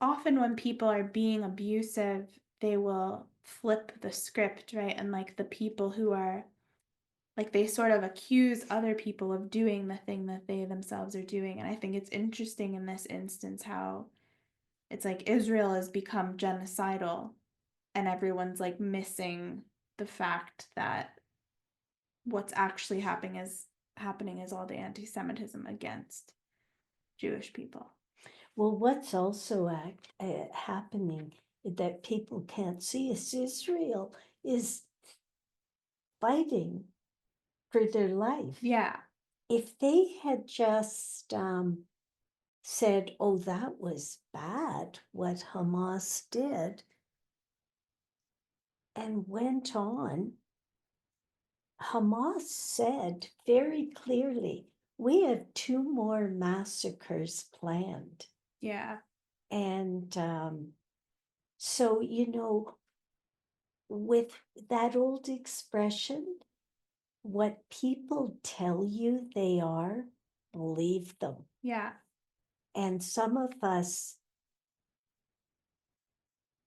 often when people are being abusive, they will flip the script, right? And like the people who are like they sort of accuse other people of doing the thing that they themselves are doing. And I think it's interesting in this instance how it's like Israel has become genocidal and everyone's like missing the fact that what's actually happening is all the anti-Semitism against Jewish people. Well, what's also happening that people can't see is Israel is fighting for their life. Yeah. If they had just said, oh, that was bad, what Hamas did, and went on, Hamas said very clearly, we have two more massacres planned. Yeah. And so, you know, with that old expression, what people tell you they are, believe them. Yeah. And some of us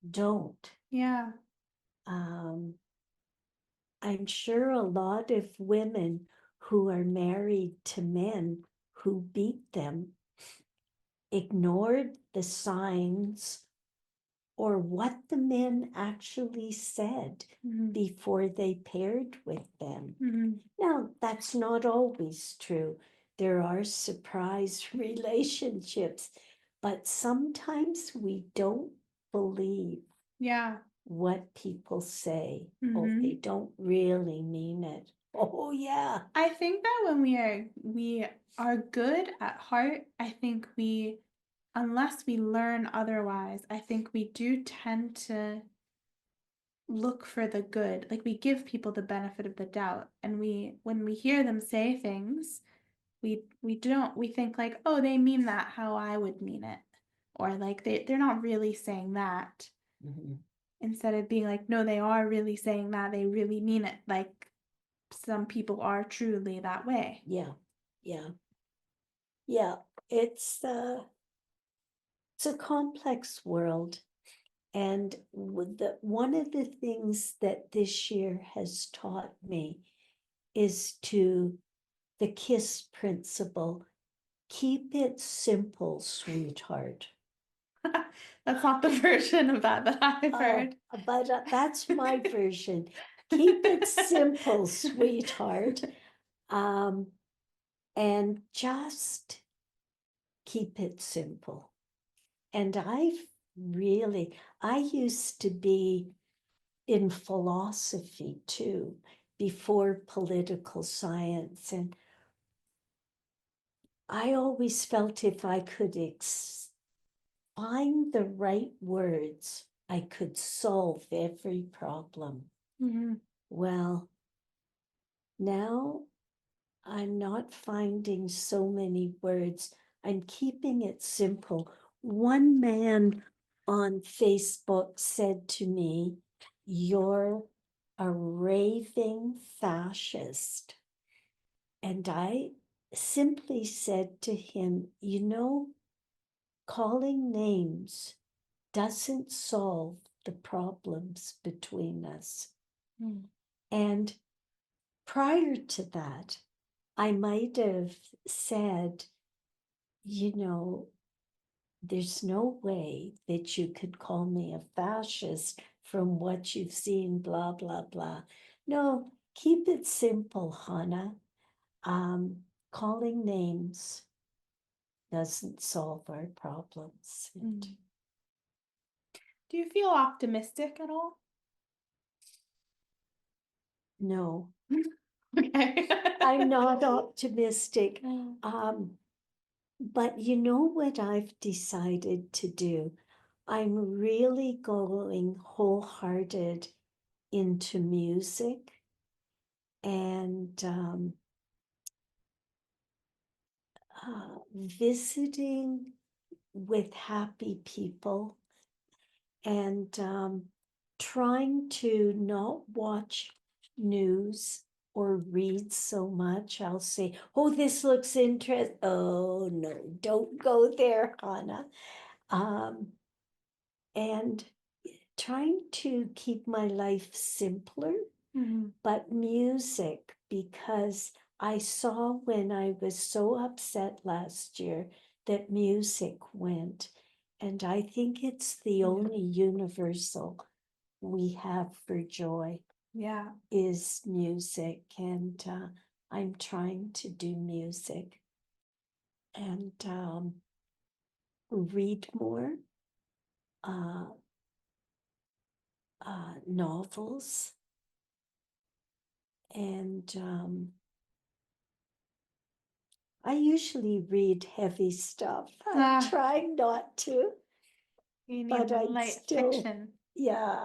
don't. Yeah. Um, I'm sure a lot of women who are married to men who beat them ignored the signs or what the men actually said Mhm. before they paired with them. Mhm. Now, that's not always true. There are surprise relationships, but sometimes we don't believe Yeah. what people say. Oh, Mhm. they don't really mean it. Oh, yeah. I think that when we are good at heart, I think we, unless we learn otherwise, I think we do tend to look for the good. Like we give people the benefit of the doubt, and we when we hear them say things, we think like, oh, they mean that how I would mean it, or like they're not really saying that. Mhm. Instead of being like, no, they are really saying that, they really mean it. Like some people are truly that way. Yeah, yeah, yeah. It's a complex world. And one of the things that this year has taught me is to the KISS principle. Keep it simple, sweetheart. That's not the version of that I've Oh, heard. but that's my version. Keep it simple, sweetheart. Um, and just keep it simple. And I used to be in philosophy too, before political science. And I always felt if I could find the right words, I could solve every problem. Mhm. Well, now I'm not finding so many words. I'm keeping it simple. One man on Facebook said to me, "You're a raving fascist." And I simply said to him, calling names doesn't solve the problems between us. Mm. And prior to that, I might have said, you know, there's no way that you could call me a fascist from what you've seen, blah, blah, blah. No, keep it simple, Hannah. Calling names doesn't solve our problems. Mm. Do you feel optimistic at all? No, Okay. I'm not optimistic. Mm. But you know what I've decided to do? I'm really going wholehearted into music and visiting with happy people and trying to not watch news or read so much. I'll say, oh, this looks interesting. Oh, no, don't go there, Hannah. Um, and trying to keep my life simpler, Mhm. but music, because I saw when I was so upset last year that music went. And I think it's the Yeah. only universal we have for joy Yeah. is music. And I'm trying to do music and read more uh, novels. And I usually read heavy stuff. I'm Ah, trying not to, you need but the I'm light still, fiction. yeah,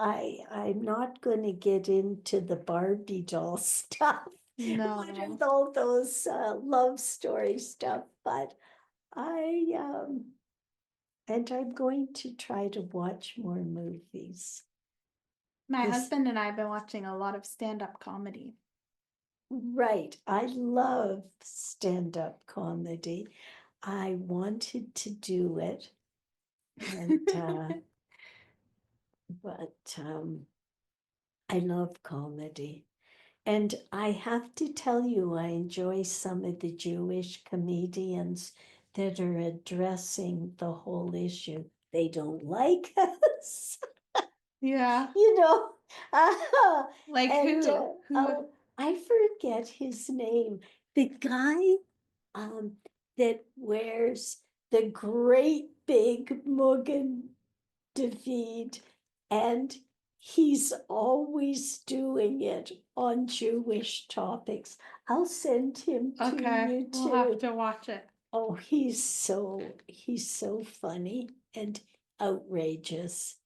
I'm not going to get into the Barbie doll stuff. What are No. all those love story stuff? But I, and I'm going to try to watch more movies. My This, husband and I have been watching a lot of stand-up comedy. right. I love stand-up comedy. I wanted to do it, and but I love comedy. And I have to tell you, I enjoy some of the Jewish comedians that are addressing the whole issue. They don't like famous, Yeah. you know. Like And who? Who? oh, I forget his name. The guy that wears the great big Mugan David, and he's always doing it on Jewish topics. I'll send him to Okay, you we'll have too. to watch it. Oh, he's so funny and outrageous.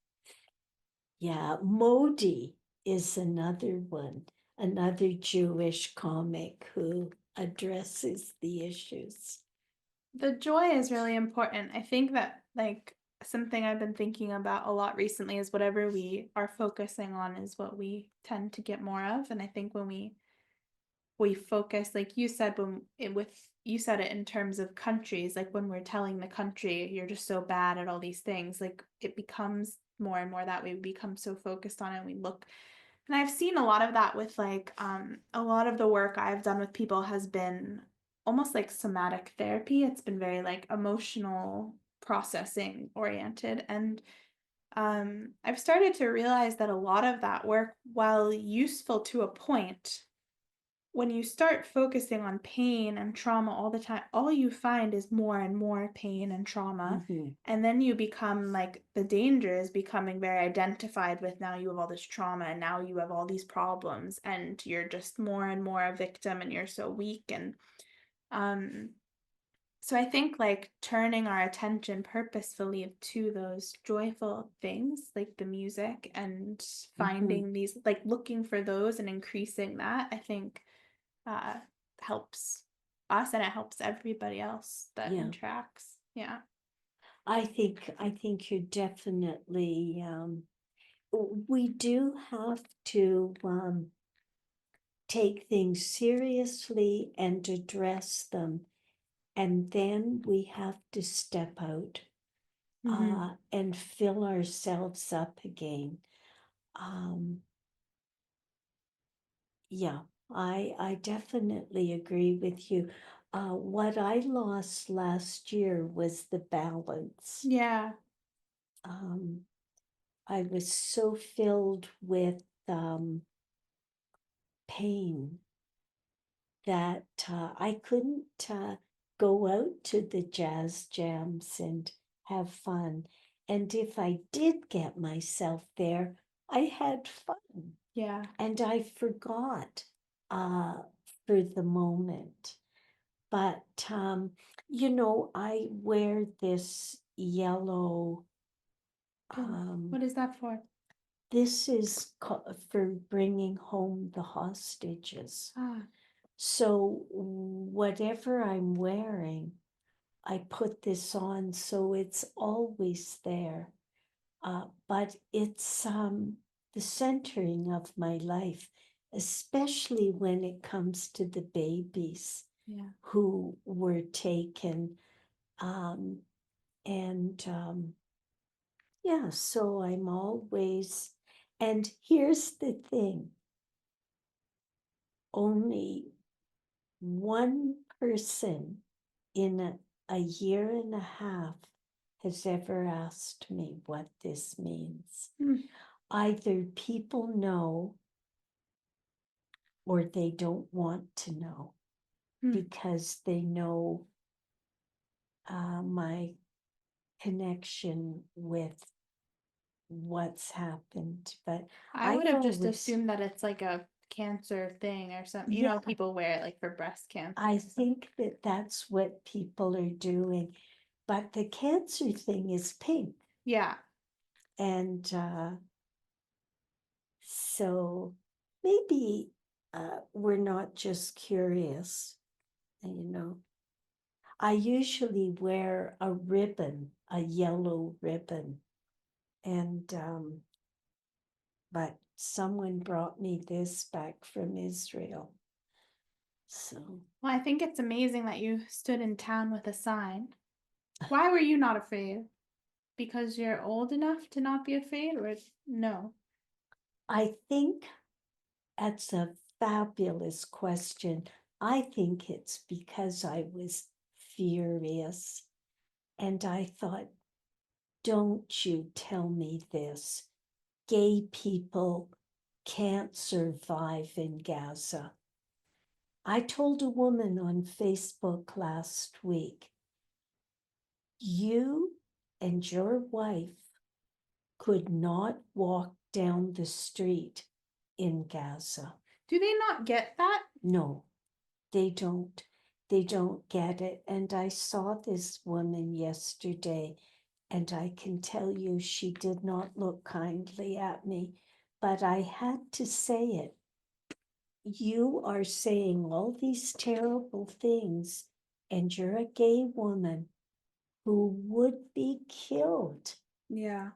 Yeah, Modi is another one, another Jewish comic who addresses the issues. The joy is really important. I think that like something I've been thinking about a lot recently is whatever we are focusing on is what we tend to get more of. And I think when we focus, like you said, you said it in terms of countries, like when we're telling the country you're just so bad at all these things, like it becomes more and more that way. We become so focused on it. We look, and I've seen a lot of that with like a lot of the work I've done with people has been almost like somatic therapy. It's been very like emotional processing oriented. And I've started to realize that a lot of that work, while useful to a point, when you start focusing on pain and trauma all the time, all you find is more and more pain and trauma. Mhm. And then you become like the danger is becoming very identified with now you have all this trauma and now you have all these problems and you're just more and more a victim and you're so weak. And um so I think like turning our attention purposefully to those joyful things like the music and Mhm. finding these like looking for those and increasing that, I think uh, helps us and it helps everybody else that Yeah, interacts. Yeah. I think you're definitely we do have to take things seriously and address them, and then we have to step out Mm-hmm. and fill ourselves up again. Um, yeah, I definitely agree with you. What I lost last year was the balance. Yeah. Um, I was so filled with pain that I couldn't go out to the jazz jams and have fun. And if I did get myself there, I had fun Yeah. and I forgot uh, for the moment. But, I wear this yellow, Oh, um, what is that for? this is for bringing home the hostages. Ah, So whatever I'm wearing, I put this on so it's always there. But it's the centering of my life, especially when it comes to the babies yeah. who were taken. Um, and yeah, so I'm always, and here's the thing, only one person in a year and a half has ever asked me what this means. Mm, Either people know or they don't want to know mm. because they know my connection with what's happened. But I would I've have just always, assumed that it's like a cancer thing or something. You yeah, know, people wear it like for breast I cancer. So think that that's what people are doing. But the cancer thing is pink. yeah. And so maybe we're not just curious, you know. I usually wear a ribbon, a yellow ribbon, and but someone brought me this back from Israel. So Well, I think it's amazing that you stood in town with a sign. Why were you not afraid? Because you're old enough to not be afraid, or no? I think that's a fabulous question. I think it's because I was furious and I thought, don't you tell me this. Gay people can't survive in Gaza. I told a woman on Facebook last week, you and your wife could not walk down the street in Gaza. Do they not get that? No, they don't. They don't get it. And I saw this woman yesterday, and I can tell you she did not look kindly at me, but I had to say it. You are saying all these terrible things, and you're a gay woman who would be killed. Yeah.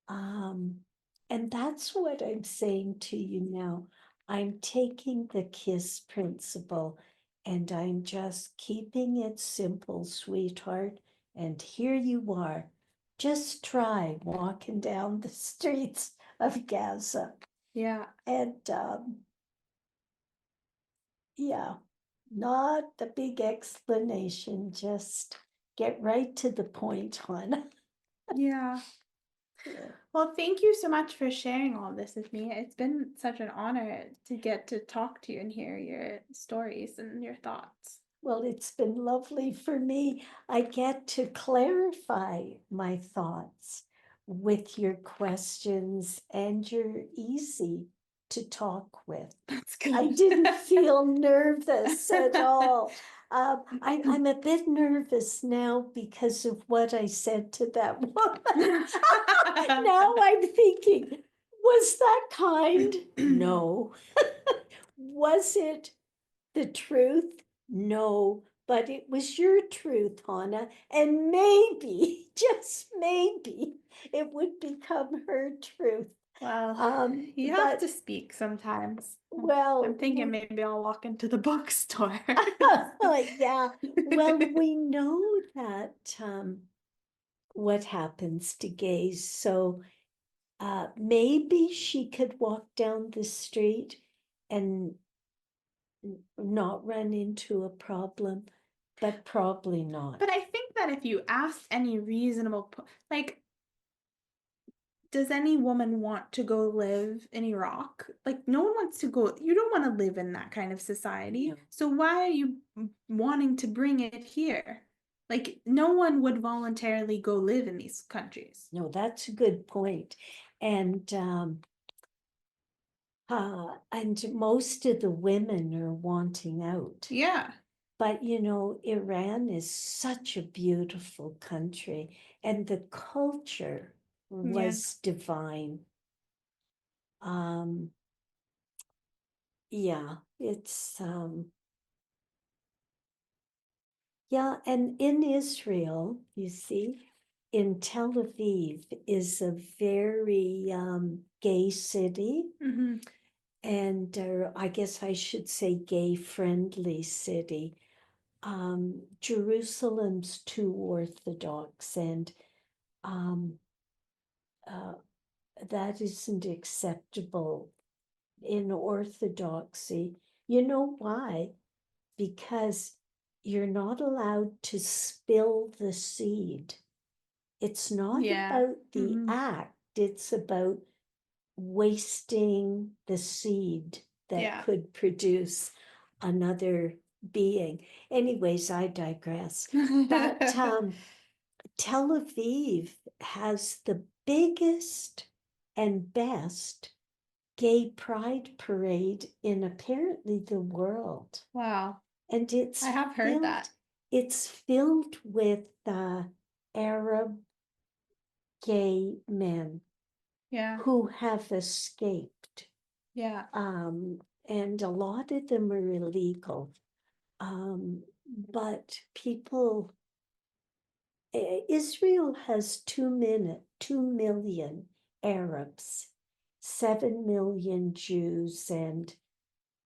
And that's what I'm saying to you now. I'm taking the KISS principle and I'm just keeping it simple, sweetheart. And here you are. Just try walking down the streets of Gaza. Yeah. And yeah, not the big explanation, just get right to the point, hon. Yeah. Well, thank you so much for sharing all this with me. It's been such an honor to get to talk to you and hear your stories and your thoughts. Well, it's been lovely for me. I get to clarify my thoughts with your questions, and you're easy to talk with. That's good. I didn't feel nervous at all. I'm a bit nervous now because of what I said to that woman. Now I'm thinking, was that kind? No. Was it the truth? No, but it was your truth, Hannah. And maybe, just maybe, it would become her truth. Well, you have But to speak sometimes. well, I'm thinking maybe I'll walk into the bookstore. yeah. Well, we know that what happens to gays. So maybe she could walk down the street and not run into a problem, but probably not. But I think that if you asked any reasonable, like, does any woman want to go live in Iraq? Like, no one wants to go, you don't want to live in that kind of society. No. So why are you wanting to bring it here? Like, no one would voluntarily go live in these countries. No, that's a good point. And most of the women are wanting out. Yeah. But you know, Iran is such a beautiful country, and the culture was divine. Yeah, it's yeah, and in Israel, you see, in Tel Aviv is a very gay city, Mm-hmm. and I guess I should say gay-friendly city. Jerusalem's too orthodox, and um, that isn't acceptable in orthodoxy. You know why? Because you're not allowed to spill the seed. It's not Yeah. about the act, it's about wasting the seed that Yeah. could produce another being. Anyways, I digress. But Tel Aviv has the biggest and best gay pride parade in apparently the world. Wow. And I have heard that. It's filled with Arab gay men Yeah. who have escaped. Yeah. And a lot of them are illegal. But people, Israel has 2 million Arabs, 7 million Jews, and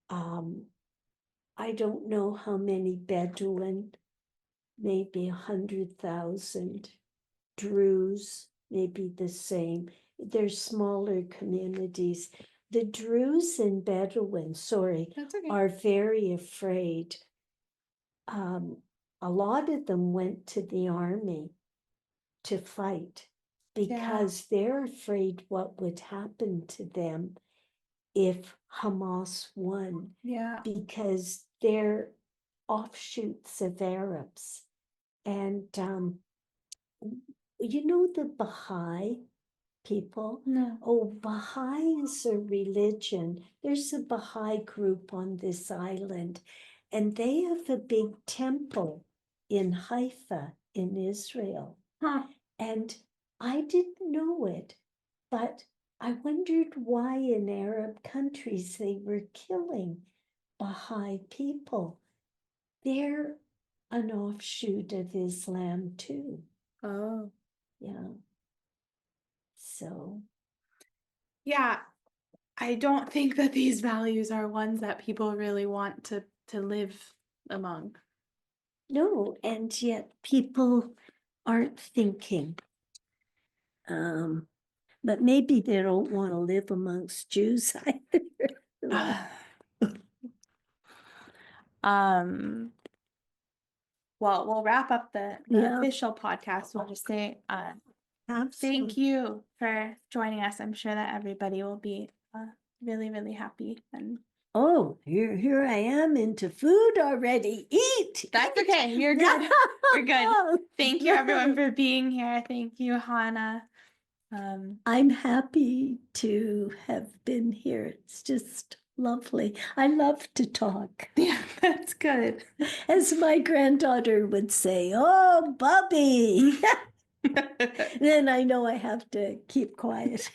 I don't know how many Bedouin, maybe 100,000. Druze, maybe the same. They're smaller communities. The Druze and Bedouin, That's okay. are very afraid. A lot of them went to the army to fight. because they're afraid what would happen to them if Hamas won, Yeah. because they're offshoots of Arabs. And you know the Baha'i people? No. Oh, Baha'i is a religion. There's a Baha'i group on this island, and they have a big temple in Haifa in Israel. Huh. And I didn't know it, but I wondered why in Arab countries they were killing Baha'i people. They're an offshoot of Islam too. Oh. Yeah. So, Yeah. I don't think that these values are ones that people really want to live among. no, and yet people aren't thinking. But maybe they don't want to live amongst Jews either. Um, well, we'll wrap up the Yeah. official podcast. We'll just say thank you for joining us. I'm sure that everybody will be really, really happy. And Oh, here I am into food already. Eat. that's okay. You're good. You're good. Thank you everyone for being here. Thank you, Hannah. I'm happy to have been here. It's just lovely. I love to talk. Yeah, that's good. As my granddaughter would say, oh, Bubby. Then I know I have to keep quiet.